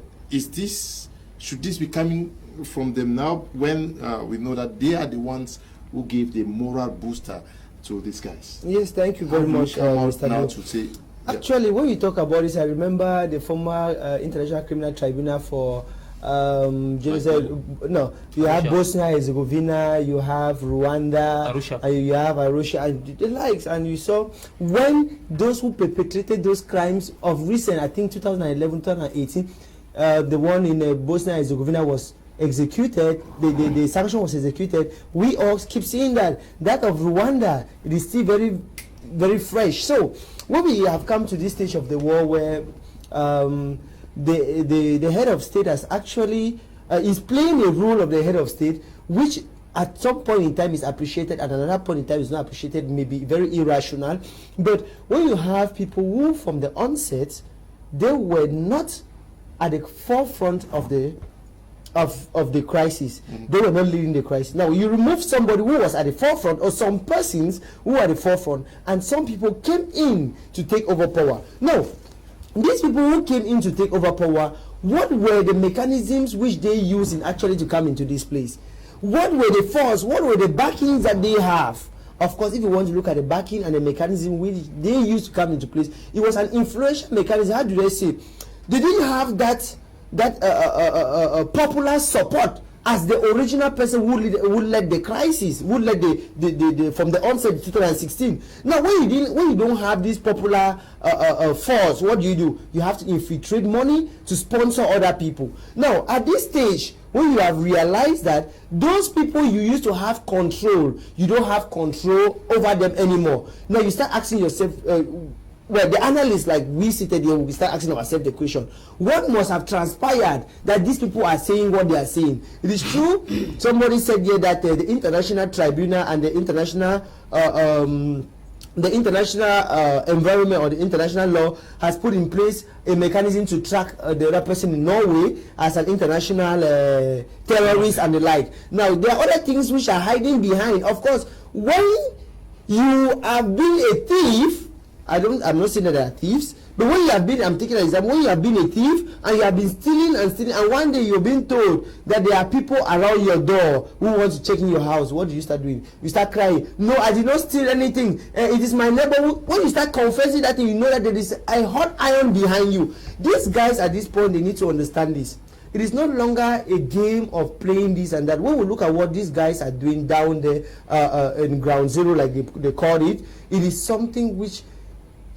should this be coming from them now when we know that they are the ones who gave the moral booster to these guys? Yes, thank you very much, Mr. Now to say, actually, when we talk about this, I remember the former International Criminal Tribunal for genocide. No, you have Bosnia Herzegovina, you have Rwanda, you have Arusha, and the likes. And you saw when those who perpetrated those crimes of recent, I think 2011, 2018, the one in Bosnia Herzegovina was executed, the sanction was executed. We all keep seeing that of Rwanda, it is still very, very fresh. So when we have come to this stage of the war where the head of state has actually is playing a role of the head of state, which at some point in time is appreciated, at another point in time is not appreciated, maybe very irrational. But when you have people who from the onset, they were not at the forefront of the crisis. They were not leading the crisis. Now you remove somebody who was at the forefront, or some persons who were at the forefront, and some people came in to take over power. Now, these people who came in to take over power, what were the mechanisms which they used in actually to come into this place? What were the force? What were the backings that they have? Of course, if you want to look at the backing and the mechanism which they used to come into place, it was an influential mechanism. How do they say? They didn't have that popular support as the original person who led the crisis, who led the from the onset of 2016. Now, when you don't have this popular force, what do? You have to infiltrate money to sponsor other people. Now, at this stage, when you have realized that those people you used to have control, you don't have control over them anymore. Now, you start asking yourself, well, the analysts like we seated here, we start asking ourselves the question: what must have transpired that these people are saying what they are saying? It is true. Somebody said here that the international tribunal and the international environment or the international law has put in place a mechanism to track the other person in Norway as an international terrorist and the like. Now, there are other things which are hiding behind. Of course, when you have been a thief, I'm not saying that they are thieves, but when you have been, I'm taking an example, when you have been a thief and you have been stealing, and one day you're being told that there are people around your door who want to check in your house, what do you start doing? You start crying. No, I did not steal anything. It is my neighbor. When you start confessing that thing, you know that there is a hot iron behind you. These guys at this point, they need to understand this. It is no longer a game of playing this and that. When we look at what these guys are doing down there in ground zero, like they call it, it is something which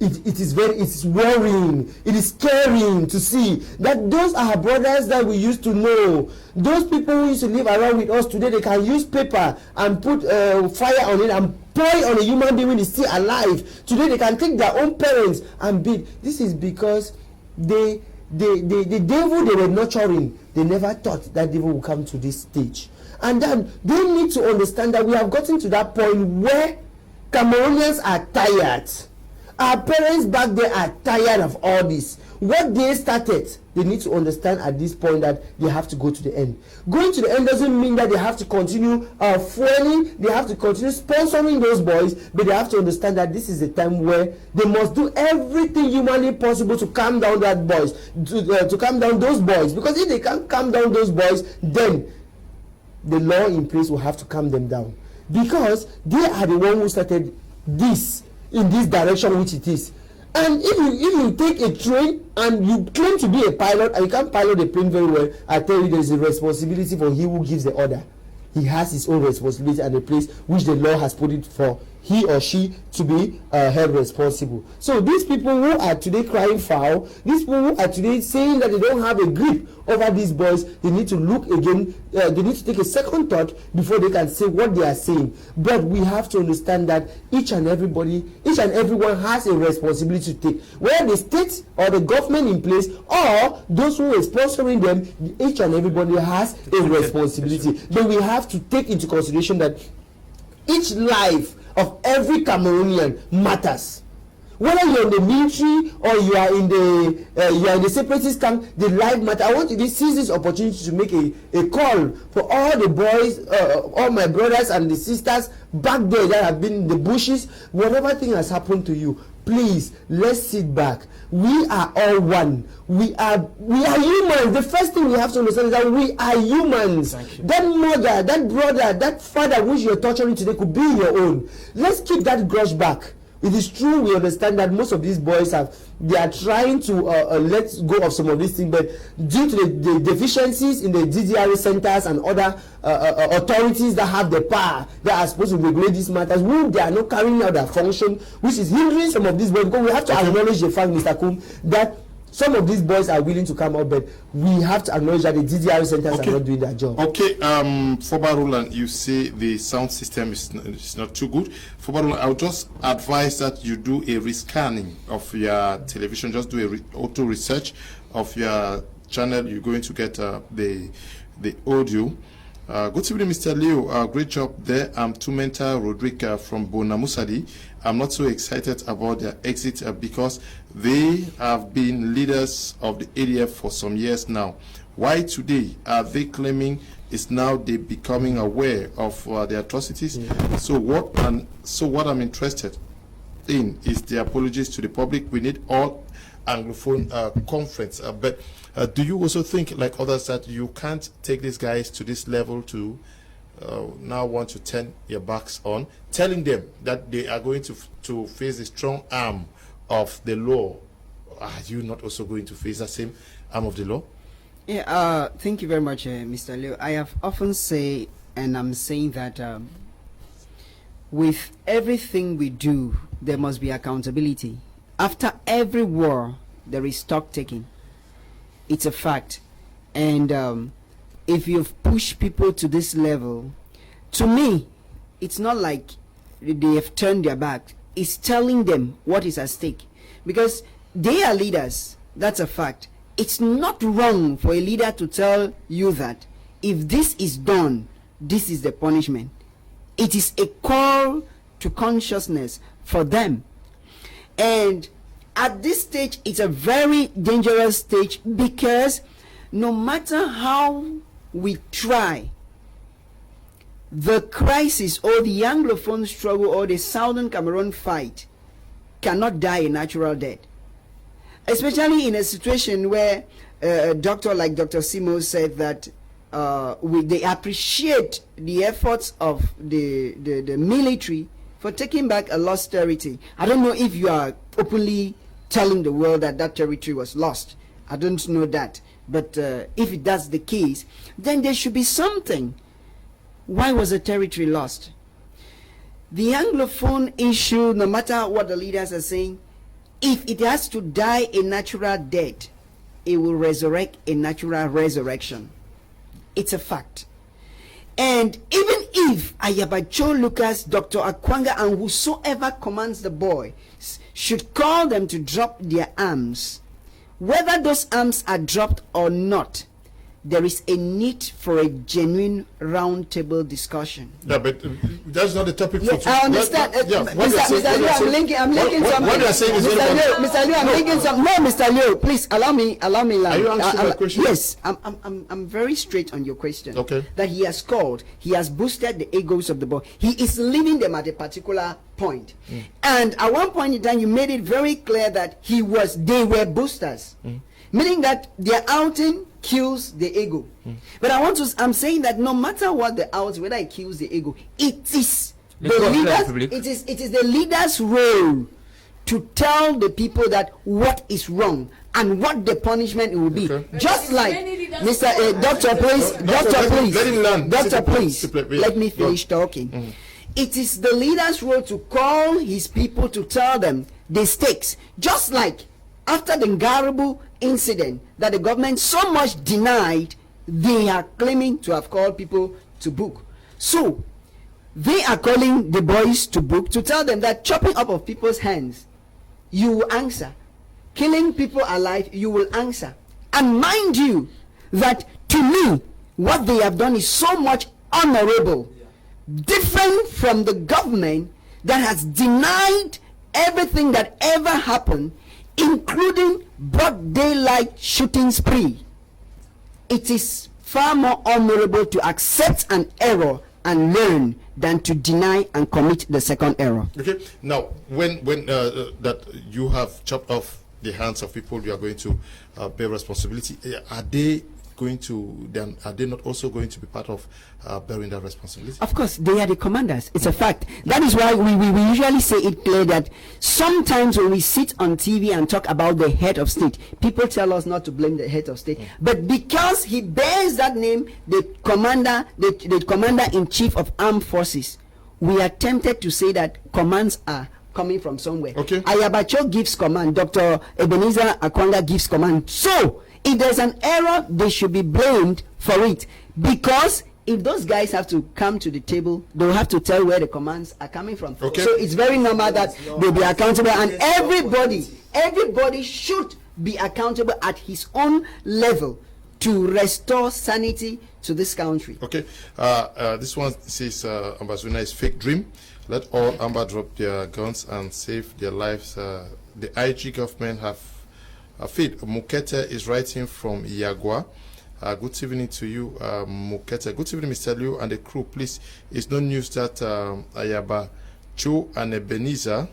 it is worrying, it is scaring to see that those are brothers that we used to know. Those people who used to live around with us today, they can use paper and put fire on it and pour it on a human being when he's still alive. Today they can take their own parents and beat. This is because the devil they were nurturing, they never thought that devil would come to this stage. And then they need to understand that we have gotten to that point where Cameroonians are tired. Our parents back there are tired of all this. What they started, they need to understand at this point that they have to go to the end. Going to the end doesn't mean that they have to continue fueling, they have to continue sponsoring those boys, but they have to understand that this is a time where they must do everything humanly possible to calm down that boys, to calm down those boys. Because if they can't calm down those boys, then the law in place will have to calm them down. Because they are the one who started this in this direction which it is. And if you take a train and you claim to be a pilot and you can't pilot a plane very well, I tell you there is a responsibility for he who gives the order. He has his own responsibility and a place which the law has put it for he or she to be held responsible. So these people who are today crying foul, these people who are today saying that they don't have a grip over these boys, they need to look again, they need to take a second thought before they can say what they are saying. But we have to understand that each and everyone has a responsibility to take. Whether the state or the government in place or those who are sponsoring them, each and everybody has a responsibility. But we have to take into consideration that each life of every Cameroonian matters. Whether you're in the military or you are in the separatist camp, the life matter. I want to seize this opportunity to make a call for all the boys, all my brothers and the sisters back there that have been in the bushes. Whatever thing has happened to you, please, let's sit back. We are all one. We are humans. The first thing we have to understand is that we are humans. That mother, that brother, that father which you're torturing today could be your own. Let's keep that grudge back. It is true, we understand that most of these boys are trying to let go of some of these things, but due to the deficiencies in the DDR centers and other authorities that have the power that are supposed to regulate these matters, they are not carrying out their function, which is hindering some of these boys. Because we have to acknowledge the fact, Mr. Kum, that some of these boys are willing to come out, but we have to acknowledge that the DDR centers are not doing their job. Okay, Foba Roland, you say the sound system is not too good. Foba Roland, I'll just advise that you do a rescanning of your television. Just do a auto research of your channel. You're going to get the audio. Good evening, Mr. Leo. Great job there. I'm Tumenta Rodrigue from Bonamusadi. I'm not so excited about their exit because they have been leaders of the ADF for some years now. Why today are they claiming it's now they becoming aware of the atrocities? Yeah. So what I'm interested in is the apologies to the public. We need all Anglophone conference. But do you also think, like others, that you can't take these guys to this level to now want to turn your backs on, telling them that they are going to face the strong arm of the law? Are you not also going to face the same arm of the law? Yeah, thank you very much, Mr. Leo. I have often said, and I'm saying that with everything we do, there must be accountability. After every war, there is stock taking. It's a fact. And if you've pushed people to this level, to me, it's not like they have turned their back. It's telling them what is at stake. Because they are leaders. That's a fact. It's not wrong for a leader to tell you that if this is done, this is the punishment. It is a call to consciousness for them. And at this stage, it's a very dangerous stage, because no matter how we try, the crisis or the Anglophone struggle or the Southern Cameroon fight cannot die a natural death. Especially in a situation where a doctor like Dr. Simo said that they appreciate the efforts of the military for taking back a lost territory. I don't know if you are openly telling the world that that territory was lost. I don't know that. But if that's the case, then there should be something. Why was the territory lost? The Anglophone issue, no matter what the leaders are saying, if it has to die a natural death, it will resurrect a natural resurrection. It's a fact. And even if Ayabacho Lucas, Dr. Akwanga, and whosoever commands the boy should call them to drop their arms, whether those arms are dropped or not, there is a need for a genuine round-table discussion. Yeah, but that's not the topic for today. I understand. Mr. Liu, I'm linking something. What you are saying is Mr. Liu, I'm linking something. No, Mr. Liu, please allow me. Are you answering my question? Yes, I'm very straight on your question. Okay. That he has called, he has boosted the egos of the boy. He is leaving them at a particular point. And at one point in time, you made it very clear that they were boosters. Meaning that their outing kills the ego. But I'm saying that no matter what the outing, whether it kills the ego, it is the leader's role to tell the people that what is wrong and what the punishment will be. Okay. Just like Doctor, please, let me finish talking. It is the leader's role to call his people to tell them the stakes. Just like after the Ngaribu incident that the government so much denied, they are claiming to have called people to book. So they are calling the boys to book to tell them that chopping up of people's hands, you will answer. Killing people alive, you will answer. And mind you, that to me, what they have done is so much honorable, different from the government that has denied everything that ever happened, including broad daylight shooting spree. It is far more honorable to accept an error and learn than to deny and commit the second error. Okay. Now, when that you have chopped off the hands of people, you are going to bear responsibility. Are they not also going to be part of bearing that responsibility? Of course, they are the commanders. It's a fact. That is why we usually say it clear that sometimes when we sit on TV and talk about the head of state, people tell us not to blame the head of state. But because he bears that name, the commander-in-chief of armed forces, we are tempted to say that commands are coming from somewhere. Okay. Ayabacho gives command. Dr. Ebenezer Akwanga gives command. So if there's an error, they should be blamed for it, because if those guys have to come to the table, they'll have to tell where the commands are coming from. Okay. So it's very normal that they'll be accountable, and everybody should be accountable at his own level to restore sanity to this country. Okay. This one says Ambazuna is fake dream. Let all Amba drop their guns and save their lives. The IG government have feed. Mukete is writing from Yagua. Good evening to you, Mukete. Good evening, Mr. Liu and the crew. Please, it's no news that Ayaba, Cho, and Ebenezer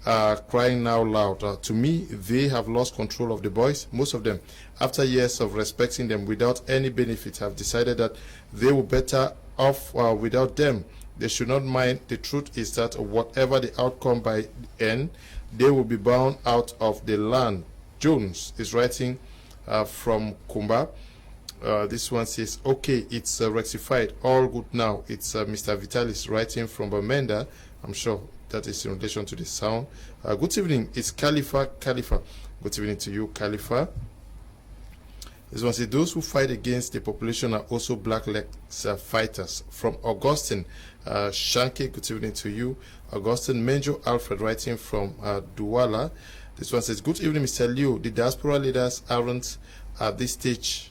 are crying now loud. To me, they have lost control of the boys. Most of them, after years of respecting them without any benefit, have decided that they were better off without them. They should not mind. The truth is that whatever the outcome by the end, they will be bound out of the land. Jones is writing from Kumba. This one says, okay, it's rectified, all good now. It's Mr. Vitalis writing from Bamenda. I'm sure that is in relation to the sound. Good evening, it's Khalifa. Good evening to you, Khalifa. This one says, those who fight against the population are also black legs fighters. From Augustine Shanke, good evening to you. Augustine Menjo Alfred writing from Douala. This one says, good evening, Mr. Liu. The diaspora leaders aren't at this stage.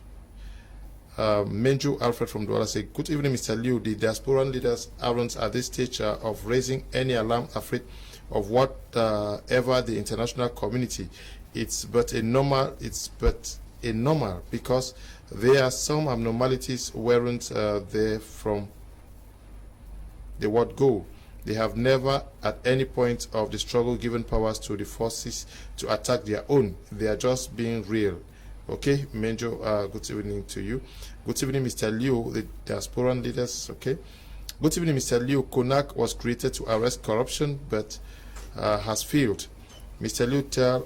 Menju Alfred from Douala says, good evening, Mr. Liu. The diaspora leaders aren't at this stage of raising any alarm afraid of whatever the international community. It's but a normal because there are some abnormalities weren't there from the word go. They have never at any point of the struggle given powers to the forces to attack their own. They are just being real. Okay, Menjo, good evening to you. Good evening, Mr. Liu, the diasporan leaders. Okay. Good evening, Mr. Liu. CONAC was created to arrest corruption, but has failed. Mr. Liu, tell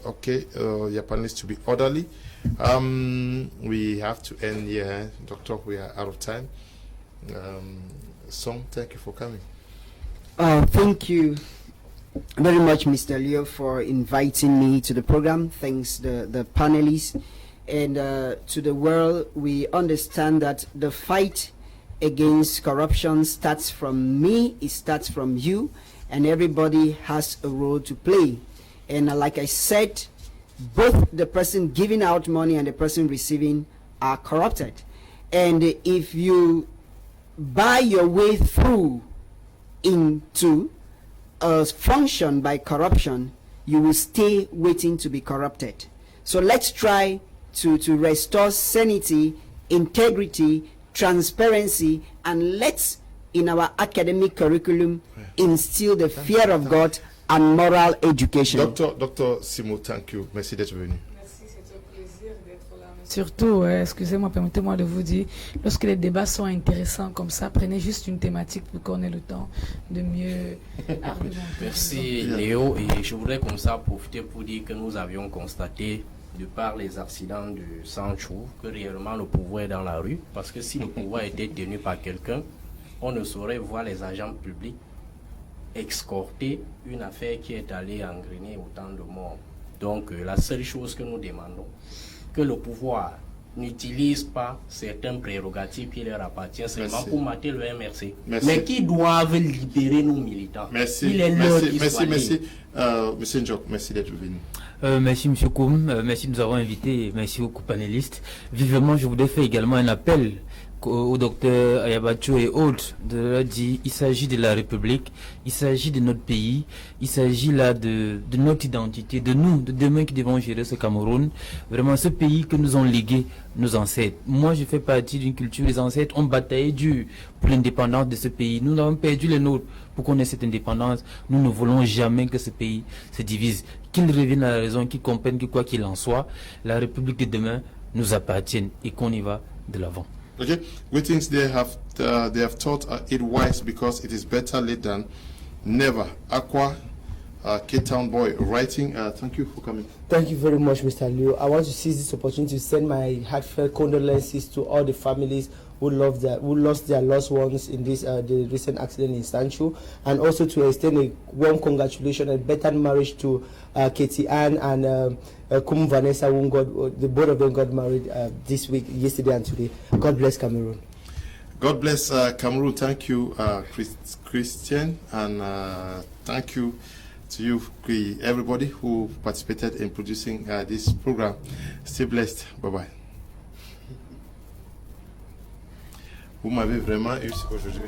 your panelists to be orderly. We have to end here, Doctor. We are out of time. Song, thank you for coming. Thank you very much, Mr. Leo, for inviting me to the program. Thanks the panelists. And to the world, we understand that the fight against corruption starts from me, it starts from you, and everybody has a role to play. And like I said, both the person giving out money and the person receiving are corrupted. And if you buy your way through into a function by corruption, you will stay waiting to be corrupted. So let's try to restore sanity, integrity, transparency, and let's, in our academic curriculum, instill the fear of God and moral education. Dr. Simo, thank you. Merci d'être venu. Merci, c'est un plaisir d'être là. Surtout, excusez-moi, permettez-moi de vous dire, lorsque les débats sont intéressants comme ça, prenez juste une thématique pour qu'on ait le temps de mieux argumenter. Merci Léo, et je voudrais comme ça profiter pour dire que nous avions constaté, de par les accidents de Sancho, que réellement le pouvoir est dans la rue, parce que si le pouvoir était tenu par quelqu'un, on ne saurait voir les agents publics escorter une affaire qui est allée engrainer autant de morts. Donc la seule chose que nous demandons, que le pouvoir n'utilise pas certaines prérogatives qui leur appartiennent seulement pour mater le MRC, mais qui doivent libérer nos militants. Merci. Il est l'heure Merci. Monsieur Njok, merci d'être venu. Merci M. Koum, merci de nous avoir invités, merci aux panélistes. Vivement, je voudrais faire également un appel au docteur Ayabacho et autres de leur dire il s'agit de la République, il s'agit de notre pays, il s'agit là de notre identité, de nous, de demain qui devons gérer ce Cameroun. Vraiment ce pays que nous ont légué nos ancêtres. Moi je fais partie d'une culture, les ancêtres ont bataillé dur pour l'indépendance de ce pays. Nous avons perdu les nôtres pour qu'on ait cette indépendance. Nous ne voulons jamais que ce pays se divise. Qu'ils reviennent à la raison, qu'ils comprennent que quoi qu'il en soit, la République de demain nous appartient et qu'on y va de l'avant. Okay, we think they have thought it wise because it is better late than never. Aqua, K-Town boy, writing. Thank you for coming. Thank you very much, Mr. Liu. I want to seize this opportunity to send my heartfelt condolences to all the families who lost their loved ones in this the recent accident in Sancho, and also to extend a warm congratulations and better marriage to Katie Ann and Kum Vanessa, whom the both of them got married this week, yesterday and today. God bless Cameroon. God bless Cameroon. Thank you, Christian, and thank you to you, everybody who participated in producing this program. Stay blessed. Bye-bye. Vous m'avez vraiment eu aujourd'hui.